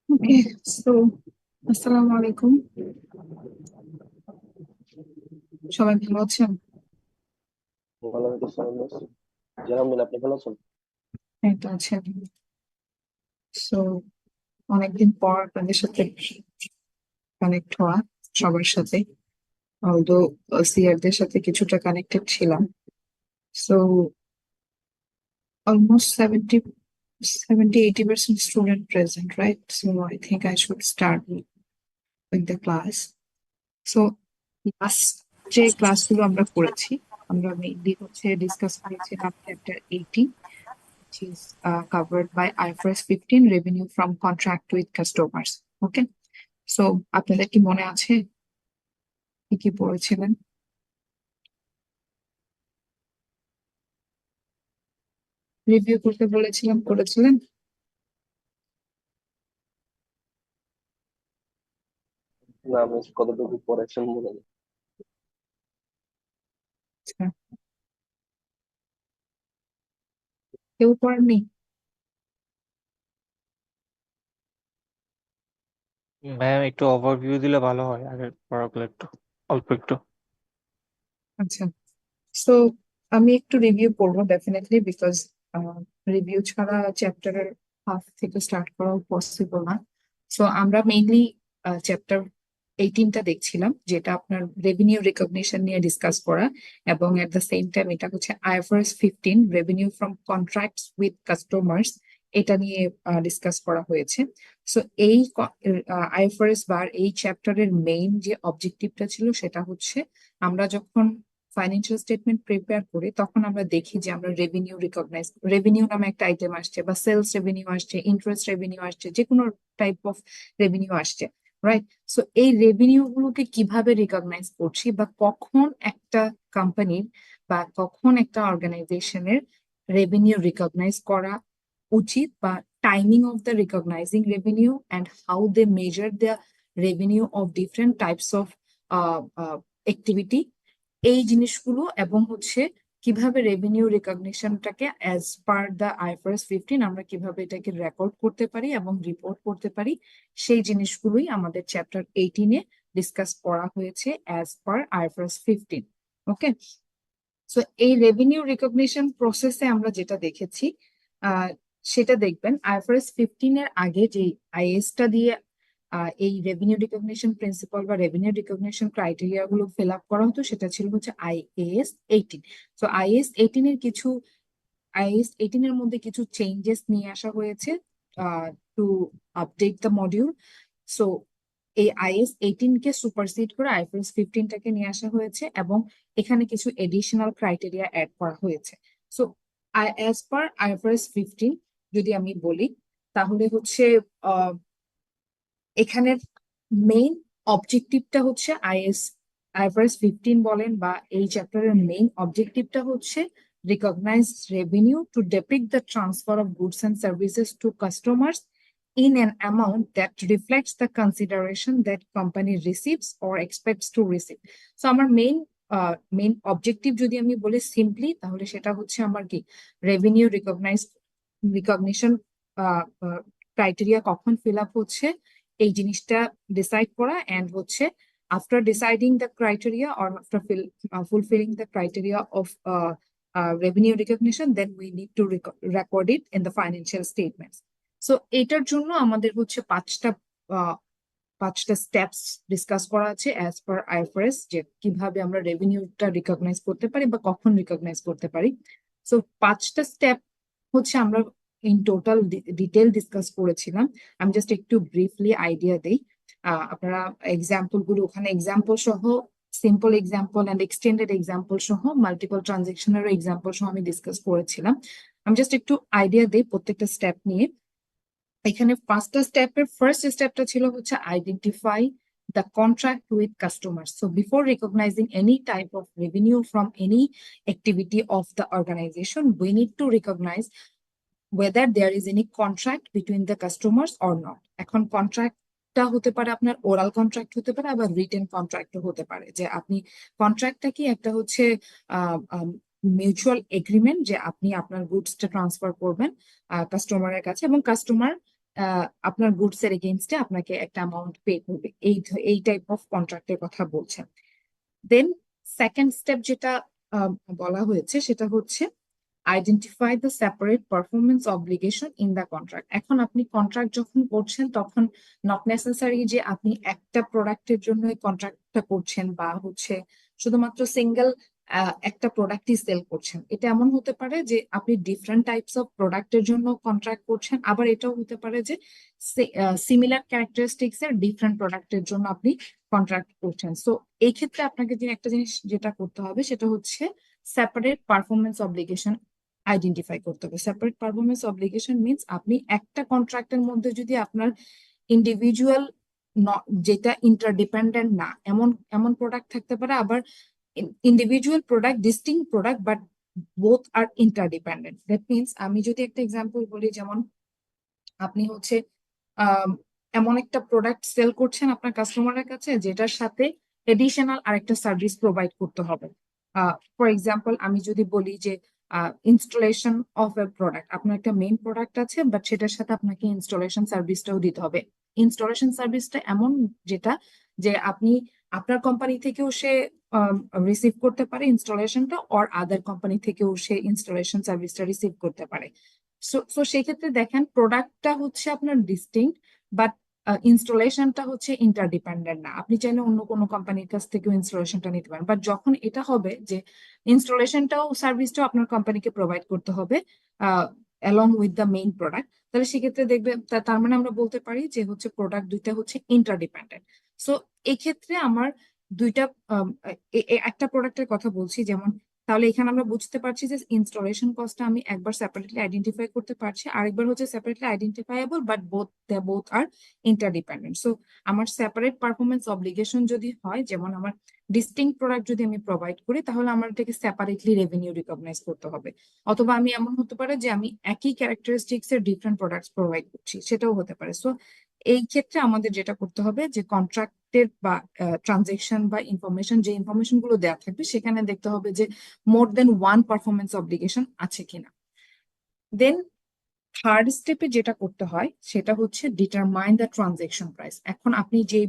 ওকে, so আসসালামু আলাইকুম। সবাই ভালো আছেন? ওয়ালাইকুম আসসালাম মিস। জি আলহামদুলিল্লাহ, আপনি ভালো আছেন? এই তো আছেন। সো অনেকদিন পর আপনাদের সাথে কানেক্ট হওয়া, সবার সাথে, অলদো সিআরদের সাথে কিছুটা কানেক্টেড ছিলাম। So almost 70-80% student present, right? So I think I should start with the class. So last যে ক্লাসগুলো আমরা করেছি, আমরা মেইনলি হচ্ছে ডিসকাস করেছিলাম chapter 18, which is covered by IFRS 15, revenue from contract with customers. Okay, so আপনাদের কি মনে আছে কি কি পড়েছিলেন? রিভিউ করতে বলেছিলাম, করেছিলেন? না মিস, কতটুকু পড়েছেন মনে নেই। আচ্ছা, কেউ পড়েননি? ম্যাম, একটু ওভারভিউ দিলে ভালো হয় আগের পড়াগুলো, একটু অল্প একটু। আচ্ছা, সো আমি একটু রিভিউ করবো ডেফিনেটলি, বিকজ রিভিউ ছাড়া চ্যাপ্টারের হাফ থেকে স্টার্ট করা পসিবল না। সো আমরা মেইনলি চ্যাপ্টার 18টা দেখছিলাম, যেটা আপনার রেভিনিউ রিকগনিশন নিয়ে ডিসকাস করা, এবং এট দ্য সেম টাইম এটা হচ্ছে IFRS 15, revenue from contracts with customers, এটা নিয়ে ডিসকাস করা হয়েছে। সো এই IFRS বার এই চ্যাপ্টারের মেইন যে অবজেক্টিভটা ছিল সেটা হচ্ছে, আমরা যখন ফাইন্যান্সিয়াল স্টেটমেন্ট প্রিপেয়ার করি তখন আমরা দেখি যে আমরা রেভিনিউ নামে একটা আইটেম আসছে, বা সেলস রেভিনিউ আসছে, ইন্টারেস্ট রেভিনিউ আসছে, যে কোনো টাইপ অফ রেভিনিউ আসছে, রাইট? সো এই রেভিনিউ গুলোকে কিভাবে রিকগনাইজ করছি, বা কখন একটা কোম্পানির বা কখন একটা অর্গানাইজেশনের রেভিনিউ রিকগনাইজ করা উচিত, বা timing of the recognising revenue and how they measure the revenue of different types of activity, এই জিনিসগুলো, এবং হচ্ছে কিভাবে রেভিনিউ রিকগনিশনটাকে অ্যাজ পার দ্য IFRS 15 আমরা কিভাবে এটাকে রেকর্ড করতে পারি এবং রিপোর্ট করতে পারি, সেই জিনিসগুলোই আমাদের চ্যাপ্টার 18-এ ডিসকাস করা হয়েছে অ্যাজ পার IFRS 15। ওকে, সো এই রেভিনিউ রিকগনিশন প্রসেসে আমরা যেটা দেখেছি, আহ সেটা দেখবেন IFRS 15 এর আগে যে আইএসটা দিয়ে এই রেভিনিউ রিকগনিশন প্রিন্সিপাল বা রেভিনিউ রিকগনিশন ক্রাইটেরিয়া গুলো ফিল আপ করা হতো, সেটা ছিল হচ্ছে IAS 18। তো IAS 18 এর মধ্যে কিছু চেঞ্জেস নিয়ে আসা হয়েছে to update the module. So এই IAS 18 কে সুপারসিড করে IFRS 15টাকে নিয়ে আসা হয়েছে, এবং এখানে কিছু এডিশনাল ক্রাইটেরিয়া অ্যাড করা হয়েছে। সো অ্যাজ পার IFRS 15 যদি আমি বলি, তাহলে হচ্ছে এখানের মেইন অবজেক্টিভটা হচ্ছে IFRS 15 বলেন বা এই চ্যাপ্টারের মেইন অবজেক্টিভটা হচ্ছে recognise revenue to depict the transfer of goods and services to customers in an amount that reflects the consideration that company receives or expects to receive. So আমার মেইন অবজেক্টিভ যদি আমি বলি সিম্পলি, তাহলে সেটা হচ্ছে আমার কি, রেভিনিউ রিকগনিশন ক্রাইটেরিয়া কখন ফিল আপ হচ্ছে এই জিনিসটা ডিসাইড করা, এন্ড হচ্ছে after deciding the criteria or after fulfilling the criteria of revenue recognition, then we need to record it in the financial statements. So এটার জন্য আমাদের হচ্ছে পাঁচটা স্টেপস ডিসকাস করা আছে অ্যাজ পার IFRS, যে কিভাবে আমরা রেভিনিউটা রিকগনাইজ করতে পারি বা কখন রিকগনাইজ করতে পারি। সো পাঁচটা স্টেপ হচ্ছে আমরা ইন টোটাল ডিটেল ডিসকাস করেছিলাম। আমি জাস্ট একটু ব্রিফলি আইডিয়া দেই। আপনারা এক্সাম্পল গুলো ওখানে এক্সাম্পল সহ, simple example and extended example সহ, মাল্টিপল ট্রানজেকশনের এক্সাম্পল সহ আমি ডিসকাস করেছিলাম। আমি জাস্ট একটু আইডিয়া দেই প্রত্যেকটা স্টেপ নিয়ে। এখানে ফার্স্ট স্টেপটা ছিল হচ্ছে identify the contract with customers. So before recognizing any type of revenue from any activity of the organization, we need to recognize whether there is any contract between the customers or not. এখন contract কন্ট্রাক্টটা হতে পারে আপনার oral contract হতে পারে, আবার written কন্ট্রাক্টও হতে পারে। যে আপনি কন্ট্রাক্টটা কি একটা হচ্ছে মিউচুয়াল এগ্রিমেন্ট যে আপনি আপনার গুডসটা ট্রান্সফার করবেন কাস্টমারের কাছে, এবং কাস্টমার আপনার গুডস এর এগেইনস্টে আপনাকে একটা অ্যামাউন্ট পে করবে, এই টাইপ অফ কন্ট্রাক্টের কথা বলছেন। দেন সেকেন্ড স্টেপ যেটা বলা হয়েছে সেটা হচ্ছে identify the separate performance obligation in the contract. এখন আপনি কন্ট্রাক্ট যখন করছেন তখন নট নেসেসারি যে আপনি একটা প্রোডাক্টের জন্য কন্ট্রাক্টটা করছেন বা হচ্ছে শুধুমাত্র সিঙ্গেল একটা প্রোডাক্টই সেল করছেন। এটা এমন হতে পারে যে আপনি ডিফারেন্ট টাইপস অফ প্রোডাক্টের জন্য কন্ট্রাক্ট করছেন, আবার এটাও হতে পারে যে সিমিলার ক্যারেক্টারিস্টিক্স এর ডিফারেন্ট প্রোডাক্টের জন্য আপনি কন্ট্রাক্ট করছেন। সো এই ক্ষেত্রে আপনাকে যে একটা জিনিস যেটা করতে হবে সেটা হচ্ছে সেপারেট পারফরমেন্স অব্লিগেশন আইডেন্টিফাই করতে হবে। সেপারেট পারফরমেন্স অব্লিগেশন মিনস আপনি একটা কন্ট্রাক্টের মধ্যে যদি আপনার ইন্ডিভিজুয়াল যেটা ইন্টারডিপেন্ডেন্ট না এমন এমন প্রোডাক্ট থাকতে পারে, আবার individual product distinct product but both are interdependent. That means আমি যদি একটা এক্সাম্পল বলি, যেমন আপনি হচ্ছে এমন একটা প্রোডাক্ট সেল করছেন আপনার কাস্টমারের কাছে যেটার সাথে এডিশনাল আরেকটা সার্ভিস প্রোভাইড করতে হবে। ফর এক্সাম্পল আমি যদি বলি যে ইনস্টলেশন অফ এ প্রোডাক্ট, আপনার একটা মেইন প্রোডাক্ট আছে বাট সেটার সাথে আপনাকে ইনস্টলেশন সার্ভিসটাও দিতে হবে। ইনস্টলেশন সার্ভিসটা এমন যেটা যে আপনি আপনার কোম্পানি থেকেও সে রিসিভ করতে পারে ইনস্টলেশনটা, অর আদার কোম্পানি থেকেও সে ইনস্টলেশন সার্ভিসটা রিসিভ করতে পারে। সো সেক্ষেত্রে দেখেন প্রোডাক্টটা হচ্ছে আপনার ডিস্টিংক্ট বাট ইনস্টলেশনটা হচ্ছে ইন্টারডিপেন্ডেন্ট না। আপনি চাইলে অন্য কোনো কোম্পানির কাছ থেকেও ইনস্টলেশনটা নিতে পারেন, বাট যখন এটা হবে যে ইনস্টলেশনটাও সার্ভিসটাও আপনার কোম্পানিকে প্রোভাইড করতে হবে along with the main product, তাহলে সেক্ষেত্রে দেখবে তার মানে আমরা বলতে পারি যে হচ্ছে প্রোডাক্ট দুইটা হচ্ছে ইন্টারডিপেন্ডেন্ট। সো এক্ষেত্রে আমার দুইটা একটা প্রোডাক্টের কথা বলছি যেমন, তাহলে এখানে আমরা বুঝতে পারছি যে ইনস্টলেশন কস্টটা আমি একবার সেপারেটলি আইডেন্টিফাই করতে পারছি, আরেকবার হচ্ছে separately identifiable but both are interdependent. So আমার সেপারেট পারফরমেন্স অব্লিগেশন যদি হয়, যেমন আমার ডিস্টিংক্ট প্রোডাক্ট যদি আমি প্রোভাইড করি, তাহলে আমার এটাকে সেপারেটলি রেভিনিউ রিকগনাইজ করতে হবে। অথবা আমি এমন হতে পারে যে আমি একই ক্যারেক্টারিস্টিক্স এর ডিফারেন্ট প্রোডাক্টস প্রোভাইড করছি, সেটাও হতে পারে। সো এই ক্ষেত্রে আমাদের যেটা করতে হবে যে কন্ট্রাক্টের বা ট্রানজেকশন বা ইনফরমেশন, যে ইনফরমেশন গুলো দেওয়া থাকবে সেখানে দেখতে হবে যে মোর দেন ওয়ান পারফরমেন্স অব্লিগেশন আছে কিনা। দেন থার্ড স্টেপে যেটা করতে হয় সেটা হচ্ছে ডিটারমাইন দ্য ট্রানজেকশন প্রাইস। এখন আপনি যে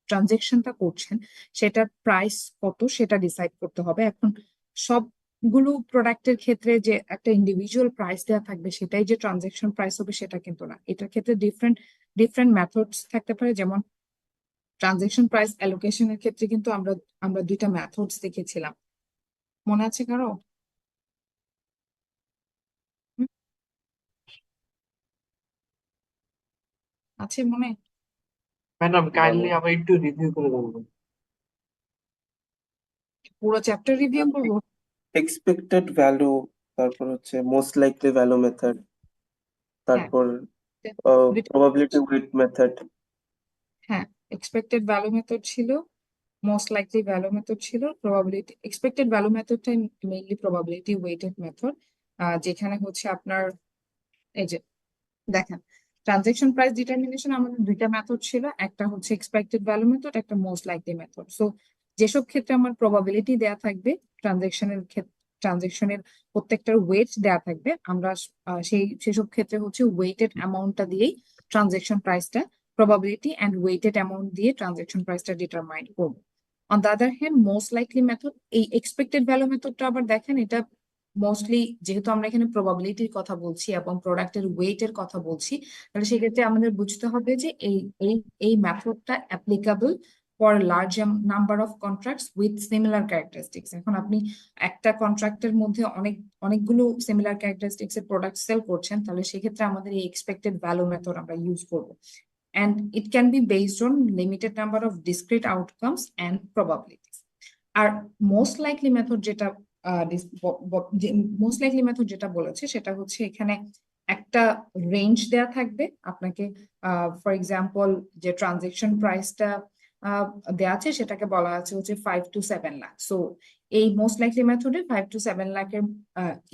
ট্রানজেকশনটা করছেন সেটার প্রাইস কত সেটা ডিসাইড করতে হবে। এখন সবগুলো প্রোডাক্টের ক্ষেত্রে যে একটা ইন্ডিভিজুয়াল প্রাইস দেওয়া থাকবে সেটাই যে ট্রানজেকশন প্রাইস হবে সেটা কিন্তু না। এটার ক্ষেত্রে ডিফারেন্ট ডিফারেন্ট মেথডস থাকতে পারে। যেমন ট্রানজেকশন প্রাইস অ্যালোকেশনের ক্ষেত্রে কিন্তু আমরা আমরা দুইটা মেথডস দেখেছিলাম, মনে আছে কারো? হুম, আছে মনে? ম্যাডাম বলো। কাইন্ডলি আবার একটু রিভিউ করে বলবেন। পুরো চ্যাপ্টার রিভিউ করবো? এক্সপেক্টেড ভ্যালু, তারপর হচ্ছে মোস্ট লাইকলি ভ্যালু মেথড, হ্যাঁ, তারপর দুইটা প্রবাবিলিটি ওয়েট মেথড। হ্যাঁ, এক্সপেক্টেড ভ্যালু মেথড ছিল, মোস্ট লাইকলি ভ্যালু মেথড ছিল, প্রবাবিলিটি এক্সপেক্টেড ভ্যালু মেথডটা মেইনলি প্রবাবিলিটি ওয়েটেড মেথড, যেখানে হচ্ছে আপনার এই যে দেখেন ট্রানজেকশন প্রাইস ডিটারমিনেশন আমাদের দুইটা মেথড ছিল, একটা হচ্ছে এক্সপেক্টেড ভ্যালু মেথড, একটা মোস্ট লাইকলি মেথড। সো যেসব ক্ষেত্রে আমার প্রবাবিলিটি দেয়া থাকবে ট্রানজেকশনের প্রত্যেকটার ওয়েট দেয়া থাকবে, আমরা সেসব ক্ষেত্রে হচ্ছে ওয়েটেড অ্যামাউন্টটা দিয়েই ট্রানজেকশন প্রাইসটা প্রবাবিলিটি অ্যান্ড ওয়েটেড অ্যামাউন্ট দিয়ে ট্রানজেকশন প্রাইসটা ডিটারমাইন করবো। On the other hand most likely method, এই এক্সপেক্টেড ভ্যালু মেথডটা আবার দেখেন এটা মোস্টলি যেহেতু আমরা এখানে প্রবাবিলিটির কথা বলছি এবং প্রোডাক্টের ওয়েটের কথা বলছি, তাহলে সেক্ষেত্রে আমাদের বুঝতে হবে যে এই এই এই মেথডটা applicable for large number of contracts with similar characteristics. এখন আপনি একটা কন্ট্রাক্টের মধ্যে অনেকগুলো সিমিলার ক্যারেক্টারিস্টিক্স এর প্রোডাক্ট সেল করছেন, তাহলে সেক্ষেত্রে আমাদের এই এক্সপেক্টেড ভ্যালু মেথড আমরা ইউজ করবো। And it can be based on limited number of discrete outcomes and probabilities. আর মোস্ট লাইকলি মেথড যেটা মোস্ট লাইকলি মেথড যেটা বলেছে সেটা হচ্ছে এখানে একটা রেঞ্জ দেয়া থাকবে আপনাকে। ফর এক্সাম্পল যে ট্রানজেকশন প্রাইসটা দেয়া আছে সেটাকে বলা আছে হচ্ছে 5 to 7 লাখ। সো এই মোস্ট লাইকলি মেথডে 5 to 7 লাখের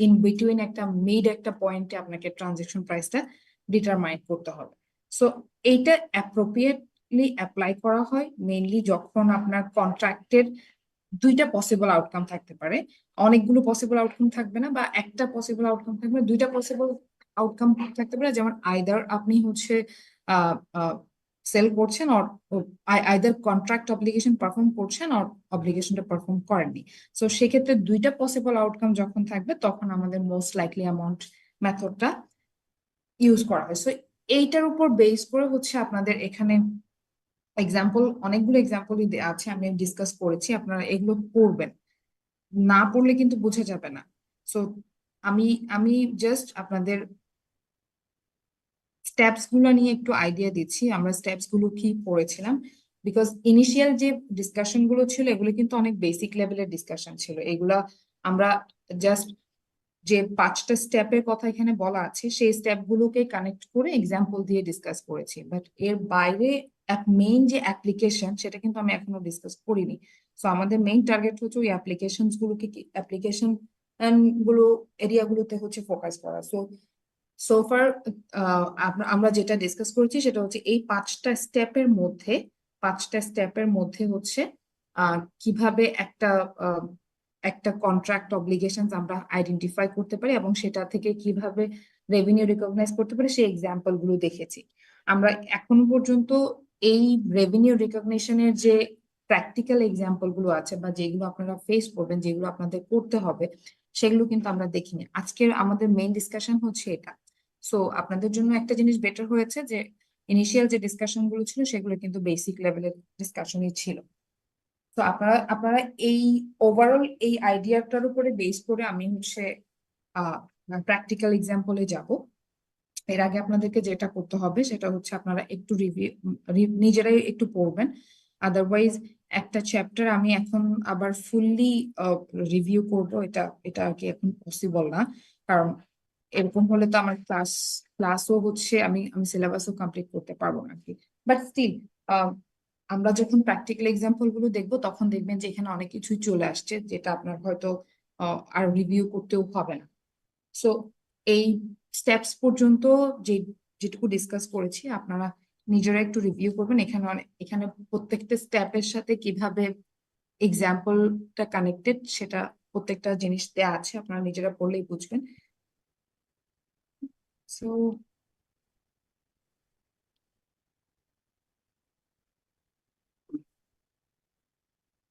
ইন বিটুইন একটা মিড একটা পয়েন্টে আপনাকে ট্রানজেকশন প্রাইসটা ডিটারমাইন করতে হবে। সো এইটা অ্যাপ্রোপ্রিয়েটলি অ্যাপ্লাই করা হয় মেইনলি যখন আপনার কন্ট্রাক্টের দুইটা পসিবল আউটকাম থাকতে পারে, অনেকগুলো পসিবল আউটকাম থাকবে না, বা একটা পসিবল আউটকাম থাকবে, দুইটা পসিবল আউটকাম থাকতে পারে। যেমন আইদার আপনি হচ্ছে সেল করছেন, or either contract obligation perform করছেন অর অব্লিগেশনটা পারফর্ম করেননি। সো সেক্ষেত্রে দুইটা পসিবল আউটকাম যখন থাকবে তখন আমাদের মোস্ট লাইকলি অ্যামাউন্ট মেথডটা ইউজ করা হয়। সো এইটার উপর বেস করে হচ্ছে আপনাদের এখানে এক্সাম্পল, অনেকগুলো এক্সাম্পলই আছে, আমি ডিসকাস করেছি, আপনারা এগুলো পড়বেন, না পড়লে কিন্তু বোঝা যাবে না। সো আমি আমি জাস্ট আপনাদের স্টেপস গুলো নিয়ে একটু আইডিয়া দিচ্ছি, আমরা স্টেপস গুলো কি পড়েছিলাম। বিকজ ইনিশিয়াল যে ডিসকাশন গুলো ছিল এগুলো কিন্তু অনেক বেসিক লেভেলের ডিসকাশন ছিল, এগুলা আমরা জাস্ট যে 5টা স্টেপের কথা এখানে বলা আছে সেই স্টেপ গুলোকে কানেক্ট করে এক্সাম্পল দিয়ে ডিসকাস করেছি, বাট এর বাইরে মেইন যে অ্যাপ্লিকেশন সেটা কিন্তু আমি এখনো ডিসকাস করিনি। সো আমাদের মেইন টার্গেট হচ্ছে ওই অ্যাপ্লিকেশন গুলোকে, অ্যাপ্লিকেশন গুলো এরিয়াগুলোতে হচ্ছে ফোকাস করা। সো সোফার আমরা যেটা ডিসকাস করেছি সেটা হচ্ছে এই 5টা স্টেপের মধ্যে হচ্ছে কিভাবে একটা একটা কন্ট্রাক্ট অব্লিগেশন আমরা আইডেন্টিফাই করতে পারি এবং সেটা থেকে কিভাবে রেভিনিউ রিকগনাইজ করতে পারি সেই এক্সাম্পল গুলো দেখেছি আমরা এখনো পর্যন্ত। এই রেভিনিউ রিকগনিশনের যে প্র্যাকটিক্যাল এক্সাম্পল গুলো আছে বা যেগুলো আপনারা ফেস করবেন, যেগুলো আপনাদের করতে হবে, সেগুলো কিন্তু আমরা দেখিনি। আজকের আমাদের মেইন ডিসকাশন হচ্ছে এটা। সো আপনাদের জন্য একটা জিনিস বেটার হয়েছে যে ইনিশিয়াল যে ডিসকাশন গুলো ছিল সেগুলো কিন্তু বেসিক লেভেলের ডিসকাশনই ছিল। তো আপনারা আপনারা এই ওভারঅল এই আইডিয়াটার উপরে বেস করে আমি হচ্ছে প্র্যাকটিক্যাল এক্সাম্পলে যাব। এর আগে আপনাদেরকে যেটা করতে হবে সেটা হচ্ছে আপনারা একটু নিজেরাই একটু পড়বেন, আদারওয়াইজ একটা চ্যাপ্টার আমি এখন আবার ফুললি রিভিউ করব, এটা এটা আর কি এখন পসিবল না। কারণ এরকম হলে তো আমার ক্লাসও হচ্ছে আমি আমি সিলেবাসও কমপ্লিট করতে পারবো না আর কি। বাট স্টিল আমরা যখন প্র্যাকটিক্যাল এক্সাম্পল গুলো দেখবো তখন দেখবেন যে এখানে অনেক কিছুই চলে আসছে যেটা আপনার হয়তো আর রিভিউ করতেও হবে না। সো এই স্টেপস পর্যন্ত যেটুকু ডিসকাস করেছি আপনারা নিজেরা একটু রিভিউ করবেন। এখানে প্রত্যেকটা স্টেপের সাথে কিভাবে এক্সাম্পলটা কানেক্টেড সেটা প্রত্যেকটা জিনিস দেওয়া আছে, আপনারা নিজেরা পড়লেই বুঝবেন। সো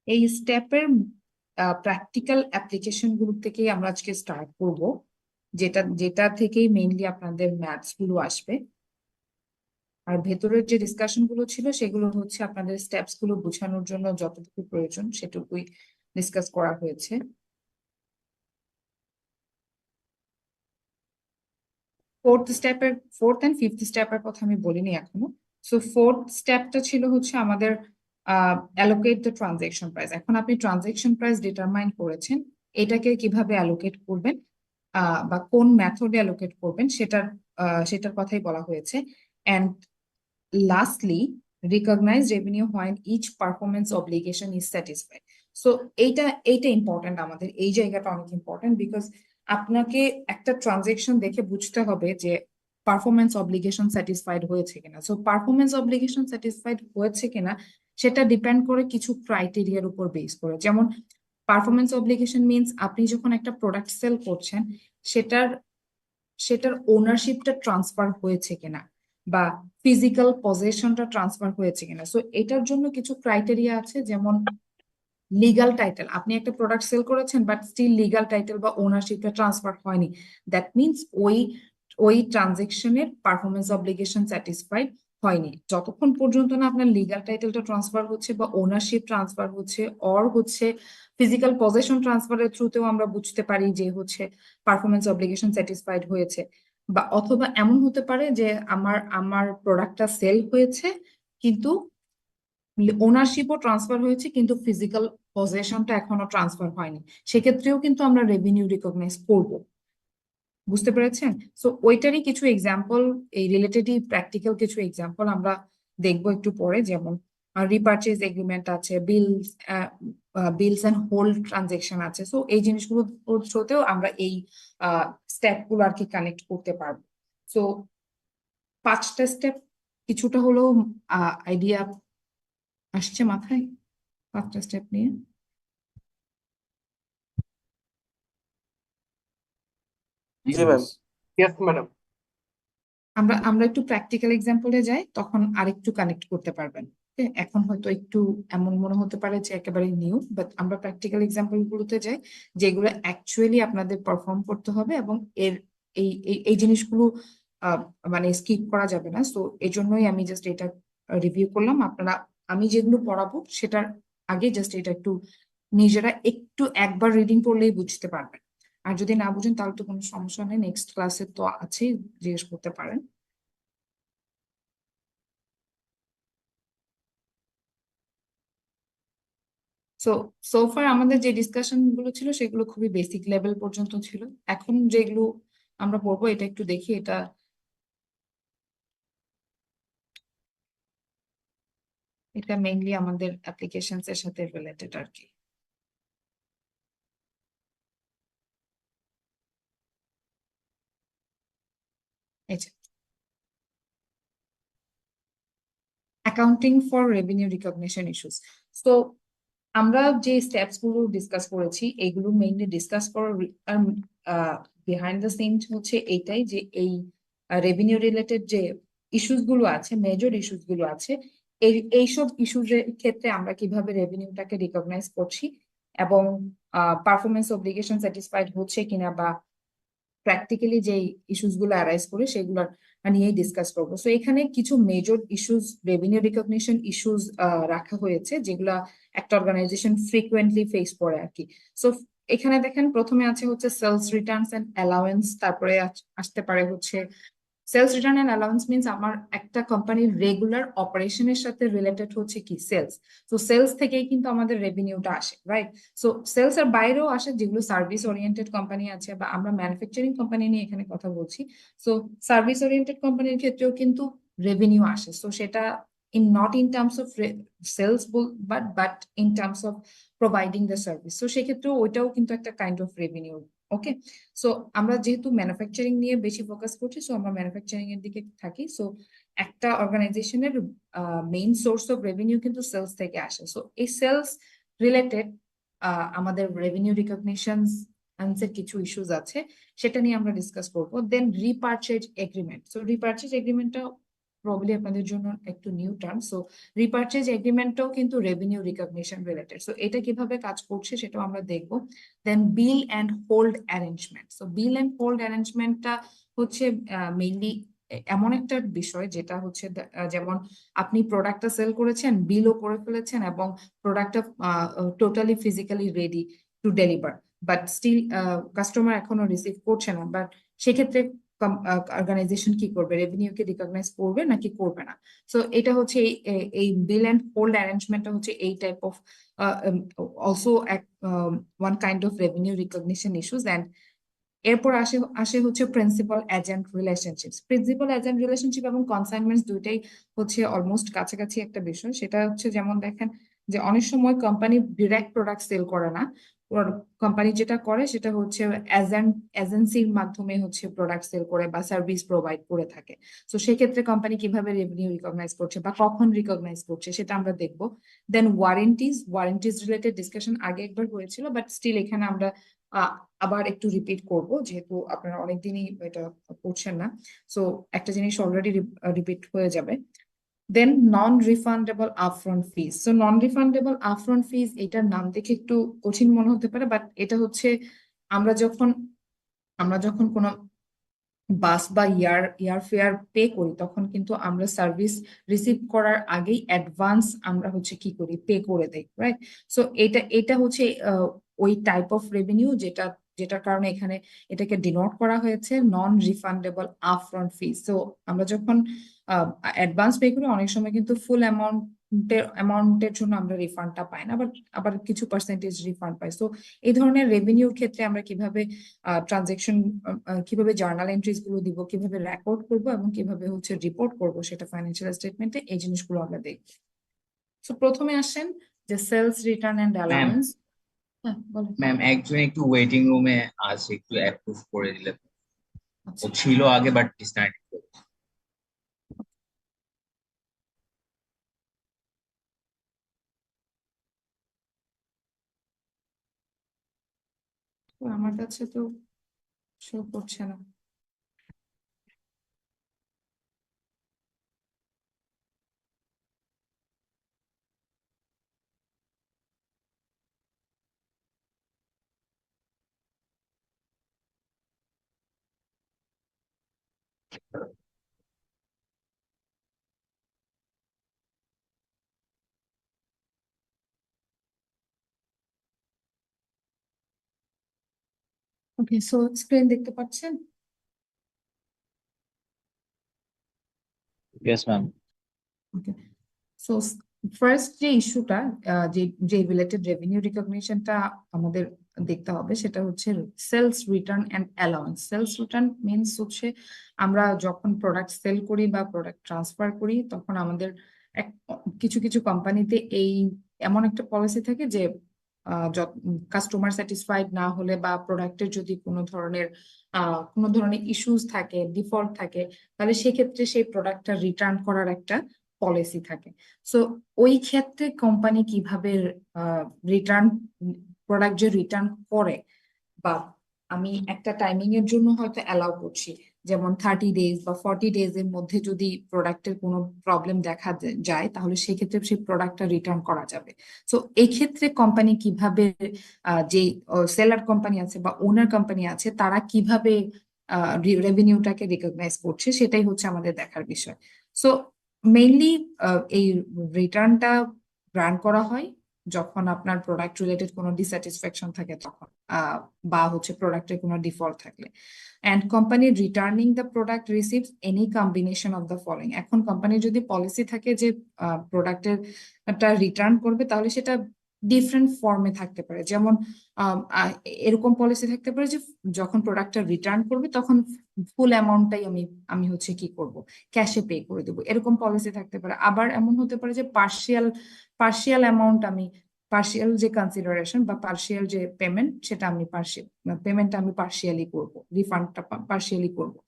এই স্টেপের প্র্যাকটিক্যাল অ্যাপ্লিকেশন গুলো থেকেই আমরা আজকে স্টার্ট করব, যেটা যেটা থেকেই মেইনলি আপনাদের ম্যাথস গুলো আসবে। আর ভেতরের যে ডিসকাশন গুলো ছিল সেগুলো হচ্ছে আপনাদের স্টেপস গুলো বোঝানোর জন্য যতটুকু প্রয়োজন সেটুকুই ডিসকাস করা হয়েছে। ফোর্থ এন্ড ফিফথ স্টেপের কথা আমি বলিনি এখনো। সো ফোর্থ স্টেপটা ছিল হচ্ছে আমাদের অ্যালোকেট দ্য ট্রানজেকশন প্রাইস। এখন আপনি ট্রানজেকশন প্রাইস ডিটারমাইন করেছেন, এটাকে কিভাবে অ্যালোকেট করবেন বা কোন মেথডে অ্যালোকেট করবেন সেটার কথাই বলা হয়েছে। And lastly recognise revenue when each performance obligation is satisfied. So এইটা ইম্পর্টেন্ট, আমাদের এই জায়গাটা অনেক ইম্পর্টেন্ট, বিকজ আপনাকে একটা ট্রানজেকশন দেখে বুঝতে হবে যে পারফরমেন্স অব্লিগেশন স্যাটিসফাইড হয়েছে কিনা। সো পারফরমেন্স অব্লিগেশন স্যাটিসফাইড হয়েছে কিনা সেটা ডিপেন্ড করে কিছু ক্রাইটেরিয়ার উপর বেস করে। যেমন পারফরমেন্স অব্লিগেশন মিনস আপনি যখন একটা প্রোডাক্ট সেল করছেন সেটার ওনারশিপটা ট্রান্সফার হয়েছে কিনা বা ফিজিক্যাল পজেশনটা ট্রান্সফার হয়েছে কিনা। সো এটার জন্য কিছু ক্রাইটেরিয়া আছে, যেমন লিগাল টাইটেল, আপনি একটা প্রোডাক্ট সেল করেছেন বাট স্টিল লিগাল টাইটেল বা ওনারশিপটা ট্রান্সফার হয়নি, দ্যাট মিনস ওই ট্রানজেকশনের পারফরমেন্স অব্লিগেশন স্যাটিসফাইড হয়নি। যতক্ষণ পর্যন্ত না আপনার লিগাল টাইটেলটা ট্রান্সফার হচ্ছে বা ওনারশিপ ট্রান্সফার হচ্ছে অর হচ্ছে ফিজিক্যাল পজেশন ট্রান্সফারের থ্রুতেও আমরা বুঝতে পারি যে হচ্ছে পারফরমেন্স অব্লিগেশন স্যাটিসফাইড হয়েছে। বা অথবা এমন হতে পারে যে আমার প্রোডাক্টটা সেল হয়েছে কিন্তু ওনারশিপও ট্রান্সফার হয়েছে কিন্তু ফিজিক্যাল পজেশনটা এখনো ট্রান্সফার হয়নি, সেক্ষেত্রেও কিন্তু আমরা রেভিনিউ রিকগনাইজ করব। বুঝতে পেরেছেন? সো ওইটারই কিছু এক্সাম্পল, এই রিলেটেডই প্র্যাকটিক্যাল কিছু এক্সাম্পল আমরা দেখবো একটু পরে। যেমন রিপারচেজ এগ্রিমেন্ট আছে, বিলস এন্ড হোল্ড ট্রানজেকশন আছে। সো এই জিনিসগুলোর থ্রুতেও আমরা এই স্টেপ গুলো আর কি কানেক্ট করতে পারবো। সো 5টা স্টেপ কিছুটা হলেও আইডিয়া আসছে মাথায় 5টা স্টেপ নিয়ে? জি ম্যাম। Yes madam. আমরা আমরা একটু প্র্যাকটিক্যাল এক্সাম্পলে যাই, তখন আরেকটু কানেক্ট করতে পারবেন। Okay? এখন হয়তো একটু এমন মনে হতে পারে যে একেবারে নিউ, বাট আমরা প্র্যাকটিক্যাল এক্সাম্পল গুলোতে যাই যেগুলো অ্যাকচুয়ালি আপনাদের পারফর্ম করতে হবে, এবং এর এই জিনিসগুলো আহ, মানে স্কিপ করা যাবে না। সো এই জন্যই আমি জাস্ট এটা রিভিউ করলাম। আপনারা আমি যেগুলো পড়াবো সেটার আগে জাস্ট এটা একটু নিজেরা একটু একবার রিডিং করলেই বুঝতে পারবেন। আর যদি না বুঝেন তাহলে তো কোনো সমস্যা নেই, নেক্সট ক্লাসে তো আছেই, জিজ্ঞেস করতে পারেন। সো সোফার আমাদের যে ডিসকাশন গুলো ছিল সেগুলো খুবই বেসিক লেভেল পর্যন্ত ছিল। এখন যেগুলো আমরা পড়বো এটা একটু দেখি। এটা মেইনলি আমাদের অ্যাপ্লিকেশনস এর সাথে রিলেটেড আর কি। এই যে accounting for revenue recognition issues. তো আমরা যে স্টেপস গুলো ডিসকাস করেছি এগুলো মেইনলি ডিসকাস করার বিহাইন্ড দ্য সিনস হচ্ছে এইটাই, যে এই রেভিনিউ রিলেটেড যে ইস্যুস গুলো আছে, মেজর ইস্যুস গুলো আছে, এইসব ইস্যুস এর ক্ষেত্রে আমরা কিভাবে রেভিনিউটাকে রিকগনাইজ করছি, এবং পারফরমেন্স অব্লিগেশন স্যাটিসফাইড হচ্ছে কিনা, বা প্র্যাকটিক্যালি যে ইস্যুস গুলো অ্যারাইজ করে সেগুলো নিয়েই ডিসকাস করবো। সো এখানে কিছু major issues, revenue recognition issues রাখা হয়েছে যেগুলা একটা অর্গানাইজেশন ফ্রিকুয়েন্টলি ফেস করে আর কি। সো এখানে দেখেন প্রথমে আছে হচ্ছে সেলস রিটার্নস এন্ড অ্যালাউয়েন্স, তারপরে আসতে পারে হচ্ছে sales return and allowance means আমার একটা কোম্পানির রেগুলার অপারেশনের সাথে রিলেটেড হচ্ছে কি সেলস। তো সেলস থেকেই কিন্তু আমাদের রেভিনিউটা আসে, রাইট? সো সেলস এর বাইরেও আসে যেগুলো সার্ভিস ওরিয়েন্টেড কোম্পানি আছে, বা আমরা ম্যানুফ্যাকচারিং কোম্পানি নিয়ে এখানে কথা বলছি। সো সার্ভিস ওরিয়েন্টেড কোম্পানির ক্ষেত্রেও কিন্তু রেভিনিউ আসে। সো সেটা not in terms of sales, but in terms of providing the service. So সেক্ষেত্রেও ওইটাও কিন্তু একটা kind of revenue. Okay, so আমরা যেহেতু ম্যানুফ্যাকচারিং নিয়ে বেশি ফোকাস করছি, সো আমরা ম্যানুফ্যাকচারিং এর দিকে থাকি। সো একটা অর্গানাইজেশনের মেইন সোর্স অফ রেভিনিউ কিন্তু সেলস থেকে আসে। সো এই সেলস রিলেটেড আমাদের রেভিনিউ রিকগনিশন এর কিছু ইস্যুস আছে, সেটা নিয়ে আমরা ডিসকাস করবো। দেন রিপারচেজ এগ্রিমেন্ট। সো রিপারচেজ এগ্রিমেন্টটা প্রবলি আপনাদের জন্য একটু নিউ টার্ম। সো রিপারচেজ এগ্রিমেন্টটাও কিন্তু রেভিনিউ রিকগনিশন রিলেটেড। সো এটা কিভাবে কাজ করছে সেটাও আমরা দেখবো। Then bill and hold arrangement. So bill and hold অ্যারেঞ্জমেন্টটা হচ্ছে মেইনলি এমন একটা বিষয় যেটা হচ্ছে যেমন আপনি প্রোডাক্টটা সেল করেছেন, বিলও করে ফেলেছেন, এবং প্রোডাক্টটা totally physically ready to deliver, but still customer এখনো রিসিভ করছে না। বাট সেক্ষেত্রে অর্গানাইজেশন কি করবে? রেভিনিউকে রিকগনাইজ করবে নাকি করবে না? সো এটা হচ্ছে এই বিল অ্যান্ড হোল্ড অ্যারেঞ্জমেন্টটা হচ্ছে এই type of also one kind of revenue recognition issues. And এরপর আসে আসে হচ্ছে principal agent relationships. Principal agent relationship এবং কনসাইনমেন্টস দুইটাই হচ্ছে অলমোস্ট কাছাকাছি একটা বিষয়। সেটা হচ্ছে যেমন দেখেন যে অনেক সময় কোম্পানি ডিরেক্ট প্রোডাক্ট সেল করে না, কোম্পানি যেটা করে সেটা হচ্ছে এজেন্সির মাধ্যমে হচ্ছে প্রোডাক্ট সেল করে বা সার্ভিস প্রোভাইড করে থাকে। তো সেক্ষেত্রে কোম্পানি কিভাবে রেভিনিউ রিকগনাইজ করছে বা কখন রিকগনাইজ করছে সেটা আমরা দেখবো। দেন ওয়ারেন্টিজ রিলেটেড ডিসকাশন আগে একবার হয়েছিল, বাট স্টিল এখানে আমরা আবার একটু রিপিট করব যেহেতু আপনারা অনেকদিনই এটা করছেন না। সো একটা জিনিস অলরেডি রিপিট হয়ে যাবে। দেন নন রিফান্ডেবল আপফ্রন্ট ফিজ। সো নন রিফান্ডেবল আপফ্রন্ট ফিজ, এটার নাম দেখে একটু কঠিন মনে হতে পারে, বাট এটা হচ্ছে আমরা যখন কোনো বাস বা এয়ার ফেয়ার পে করি তখন কিন্তু আমরা সার্ভিস রিসিভ করার আগেই অ্যাডভান্স আমরা হচ্ছে কি করি, পে করে দেই, রাইট? সো এটা হচ্ছে ওই টাইপ অফ রেভিনিউ যেটার কারণে এখানে এটাকে ডিনোট করা হয়েছে নন রিফান্ডেবল আপফ্রন্ট ফিজ। সো আমরা যখন অ্যাডভান্স পে করি অনেক সময় কিন্তু ফুল অ্যামাউন্টের জন্য আমরা রিফান্ডটা পাই না, বাট আবার কিছু পার্সেন্টেজ রিফান্ড পাই। সো এই ধরনের রেভিনিউর ক্ষেত্রে আমরা কিভাবে ট্রানজেকশন, কিভাবে জার্নাল এন্ট্রিজ গুলো দিব, কিভাবে রেকর্ড করব, এবং কিভাবে হচ্ছে রিপোর্ট করব সেটা ফাইন্যান্সিয়াল স্টেটমেন্টে, এই জিনিসগুলো আমরা দেখব। সো প্রথমে আসেন যে sales return and ma'am allowance. হ্যাঁ বলেন। ম্যাম একজন একটু ওয়েটিং রুমে আছে, একটু অ্যাপ্রুভ করে দিলে। ও আচ্ছা, ছিল আগে বাট ডিসকানেক্ট তো আমার কাছে তো শো করছে না। ওকে, সো স্ক্রিন দেখতে পাচ্ছেন? Yes, ma'am. ওকে, সো ফার্স্ট যে ইস্যুটা, যে যে রিলেটেড রেভিনিউ রিকগনিশনটা আমাদের দেখতে হবে, সেটা হচ্ছে sales return and allowance. Sales return means হচ্ছে আমরা যখন প্রোডাক্ট সেল করি বা প্রোডাক্ট ট্রান্সফার করি, তখন আমাদের কিছু কিছু কোম্পানিতে এই এমন একটা পলিসি থাকে যে কাস্টমার স্যাটিসফাইড না হলে বা প্রোডাক্টের যদি কোনো ধরনের ইস্যুস থাকে, ডিফল্ট থাকে, তাহলে সেক্ষেত্রে সেই প্রোডাক্টটা রিটার্ন করার একটা পলিসি থাকে। সো ওই ক্ষেত্রে কোম্পানি কিভাবে রিটার্ন প্রোডাক্ট যে রিটার্ন করে, বা আমি একটা টাইমিং এর জন্য হয়তো অ্যালাউ করছি, যেমন 30 ডেজ বা 40 ডেজ এর মধ্যে যদি প্রোডাক্টের কোনো প্রবলেম দেখা যায়, তাহলে সেক্ষেত্রে সেই প্রোডাক্টটা রিটার্ন করা যাবে। সো এই ক্ষেত্রে কোম্পানি কিভাবে, যে সেলার কোম্পানি আছে বা ওনার কোম্পানি আছে, তারা কিভাবে রেভিনিউটাকে রিকগনাইজ করছে, সেটাই হচ্ছে আমাদের দেখার বিষয়। সো মেইনলি এই রিটার্নটা গ্রান্ট করা হয় যখন আপনার প্রোডাক্ট রিলেটেড কোনো ডিস্যাটিসফ্যাকশন থাকে তখন, বা হচ্ছে প্রোডাক্টের কোনো ডিফল্ট থাকলে। And company returning the product receives any combination of the following. এখন কোম্পানির যদি পলিসি থাকে যে প্রোডাক্টের রিটার্ন করবে, তাহলে সেটা ডিফারেন্ট ফর্মে থাকতে পারে। যেমন এরকম পলিসি থাকতে পারে যে যখন প্রোডাক্টটা রিটার্ন করবে তখন ফুল অ্যামাউন্টটাই আমি হচ্ছে কি করব, ক্যাশে পে করে দেবো, এরকম পলিসি থাকতে পারে। আবার এমন হতে পারে যে পার্শিয়াল অ্যামাউন্ট, পার্শিয়াল যে কনসিডারেশন বা পার্শিয়াল যে পেমেন্ট, সেটা পেমেন্টটা আমি পার্শিয়ালি করবো, রিফান্ডটা পার্শিয়ালি করবো।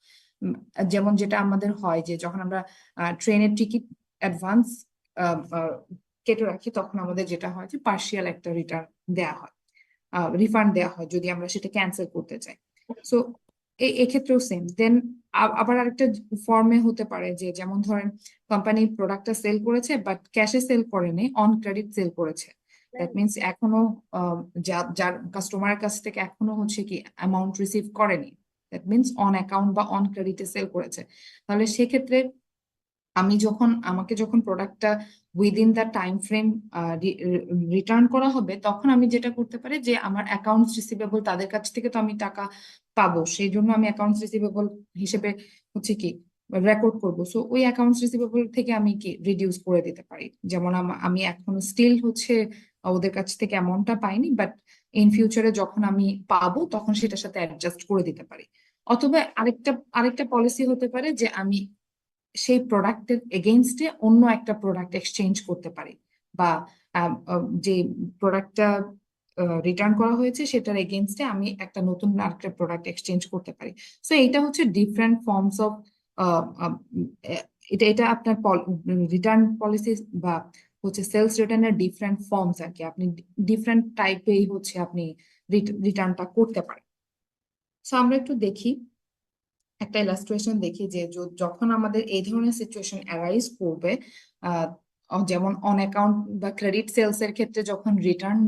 যেমন যেটা আমাদের হয় যে যখন আমরা ট্রেনের টিকিট অ্যাডভান্স কেটে রাখি, তখন আমাদের যেটা হয় যে পার্শিয়াল একটা রিটার্ন দেয়া হয়, রিফান্ড দেওয়া হয় যদি আমরা সেটা ক্যান্সেল করতে চাই। সো এক্ষেত্রেও সেম। দেন আবার আরেকটা ফর্মে হতে পারে যে, যেমন ধরেন কোম্পানি প্রোডাক্টটা সেল করেছে বাট ক্যাশে সেল করেনি, অন ক্রেডিট সেল করেছে। দ্যাট মিনস এখনো যার কাস্টমারের কাছ থেকে এখনো হচ্ছে কি অ্যামাউন্ট রিসিভ করেনি, দ্যাট মিনস অন অ্যাকাউন্ট বা অন ক্রেডিটে সেল করেছে। তাহলে সেক্ষেত্রে আমাকে যখন প্রোডাক্টটা within the time frame return করা হবে, তখন আমি যেটা করতে পারি যে আমার অ্যাকাউন্টস রিসিভেবল, তাদের কাছ থেকে তো আমি টাকা পাবো, সেই জন্য আমি অ্যাকাউন্টস রিসিভেবল হিসেবে হচ্ছে কি রেকর্ড করবো। সো ওই অ্যাকাউন্টস রিসিভেবল থেকে আমি কি রিডিউস করে দিতে পারি। যেমন আমি এখনো স্টিল হচ্ছে ওদের কাছ থেকে অ্যামাউন্টটা পাইনি, বাট ইন ফিউচারে যখন আমি পাবো তখন সেটার সাথে অ্যাডজাস্ট করে দিতে পারি। অথবা আরেকটা পলিসি হতে পারে যে আমি সেই প্রোডাক্টের এগেইনস্টে অন্য একটা প্রোডাক্ট এক্সচেঞ্জ করতে পারি, বা যে প্রোডাক্টটা রিটার্ন করা হয়েছে সেটার এগেইনস্টে আমি একটা নতুন আরেকটা প্রোডাক্ট এক্সচেঞ্জ করতে পারি। সো এইটা হচ্ছে ডিফারেন্ট ফর্মস অফ, এটা আপনার রিটার্ন পলিসি বা হচ্ছে সেলস রিটার্নের ডিফারেন্ট ফর্মস আর কি। আপনি ডিফারেন্ট টাইপেই হচ্ছে আপনি রিটার্নটা করতে পারেন। সো আমরা একটু দেখি, একটা ইলাস্ট্রেশন দেখি যে যখন আমাদের এই ধরনের সিচুয়েশন অ্যারাইজ করবে, যেমন অন অ্যাকাউন্ট বা ক্রেডিট সেলস এর ক্ষেত্রে যখন রিটার্ন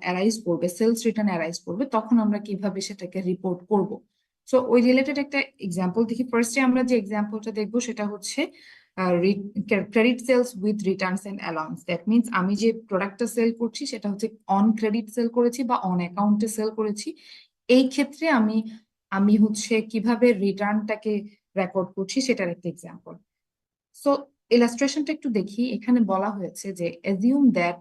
অ্যারাইজ করবে, সেলস রিটার্ন অ্যারাইজ করবে, তখন আমরা কিভাবে সেটাকে রিপোর্ট করব। সো ওই রিলেটেড একটা এক্সাম্পল দেখি। ফার্স্টে আমরা যে এক্সাম্পলটা দেখবো সেটা হচ্ছে credit sales with returns and allowance. That means আমি যে প্রোডাক্টটা সেল করছি সেটা হচ্ছে অন ক্রেডিট সেল করেছি বা অন অ্যাকাউন্টে সেল করেছি। এই ক্ষেত্রে আমি হচ্ছে কিভাবে রিটার্নটাকে রেকর্ড করছি সেটার একটা এক্সাম্পল। সো ইলাস্ট্রেশনটা একটু দেখি। এখানে বলা হয়েছে যে assume that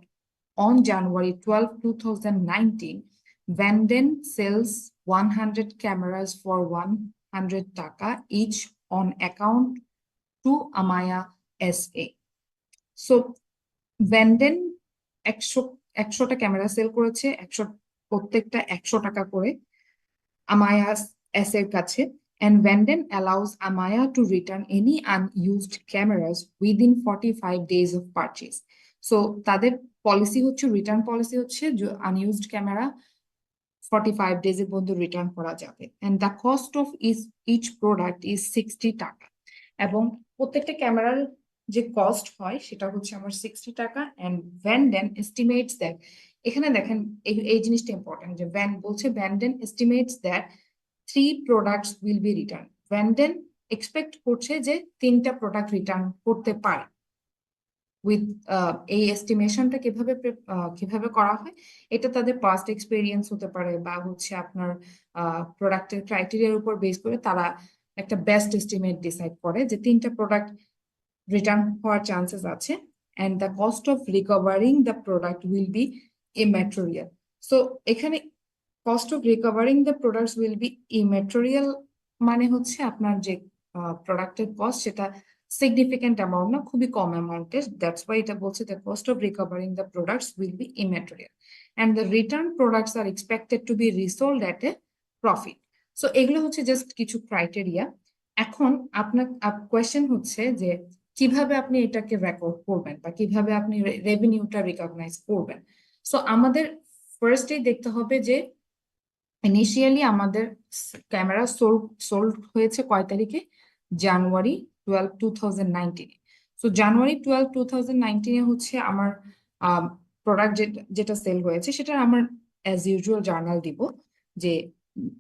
on January 12, 2019, Vanden sells 100 cameras for 100 টাকা each on account to Amaya SA. So Vanden 100টা ক্যামেরা সেল করেছে, প্রত্যেকটা 100 টাকা করে Amaya S এর কাছে, and Vanden allows Amaya to return any unused cameras within 45 days of purchase. So তাদের policy হচ্ছে, রিটার্ন পলিসি হচ্ছে আনইউজড ক্যামেরা 45 ডেজের মধ্যে রিটার্ন করা যাবে and the cost of each product is 60 টাকা এবং প্রত্যেকটা ক্যামেরার যে কস্ট হয় সেটা হচ্ছে আমার 60 টাকা এন্ড ভ্যান্ডেন এস্টিমেটস দ্যাট এখানে দেখেন এই জিনিসটা ইম্পর্টেন্ট যে Vanden estimates that 3 products will be return Vanden expect করছে যে 3টা প্রোডাক্ট রিটার্ন করতে পারে উইথ এই এস্টিমেশনটা কিভাবে করা হয় এটা তাদের পাস্ট এক্সপেরিয়েন্স হতে পারে বা হচ্ছে আপনার প্রোডাক্টের ক্রাইটেরিয়ার উপর বেস করে তারা একটা বেস্ট এস্টিমেট ডিসাইড করে যে 3টা প্রোডাক্ট রিটার্ন হওয়ার চান্সেস আছে and the cost of recovering the product will be immaterial. So এখানে cost of recovering the products will be immaterial মানে হচ্ছে আপনার যে প্রোডাক্টের কস্ট সেটা সিগনিফিকেন্ট অ্যামাউন্ট না খুবই কম অ্যামাউন্টের দ্যাটস ওয়াই এটা বলছে the cost of recovering the products will be immaterial and the return products are expected to be resold at a profit. So এগুলো হচ্ছে জাস্ট কিছু ক্রাইটেরিয়া এখন আপনার কোয়েশ্চেন হচ্ছে যে কিভাবে আপনি এটাকে রেকর্ড করবেন বা কিভাবে আপনি রেভিনিউটা রিকগনাইজ করবেন সো আমাদের ফার্স্টেই দেখতে হবে যে ইনিশিয়ালি আমাদের ক্যামেরা সোল্ড হয়েছে কয় তারিখে জানুয়ারি 12 2019 সো জানুয়ারি 12 2019 হচ্ছে আমার প্রোডাক্ট যেটা সেল হয়েছে সেটা আমার অ্যাজ ইউজুয়াল জার্নাল দিব যে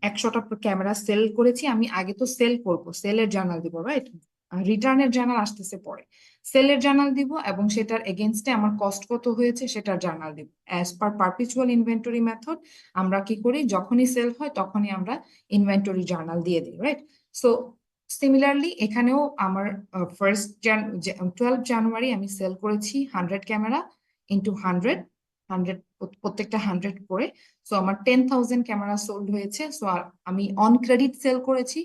100টা ক্যামেরা সেল করেছি আমি আগে তো সেল করব সেলের জার্নাল দিব রাইট রিটার্নের জার্নাল আসতেছে পরে সেলের জার্নাল দিব এবং সেটার এগেইনস্টে আমার কস্ট কত হয়েছে সেটার জার্নাল দিব as per perpetual inventory method আমরা কি করি যখনই সেল হয় তখনই আমরা ইনভেন্টরি জার্নাল দিয়ে দিই রাইট সো সিমিলারলি এখানেও আমার 12 জানুয়ারি আমি সেল করেছি 100 ক্যামেরা ইন্টু 100 প্রত্যেকটা 100 করে সো আমার 10,000 ক্যামেরা সোল্ড হয়েছে সো আমি অন ক্রেডিট সেল করেছি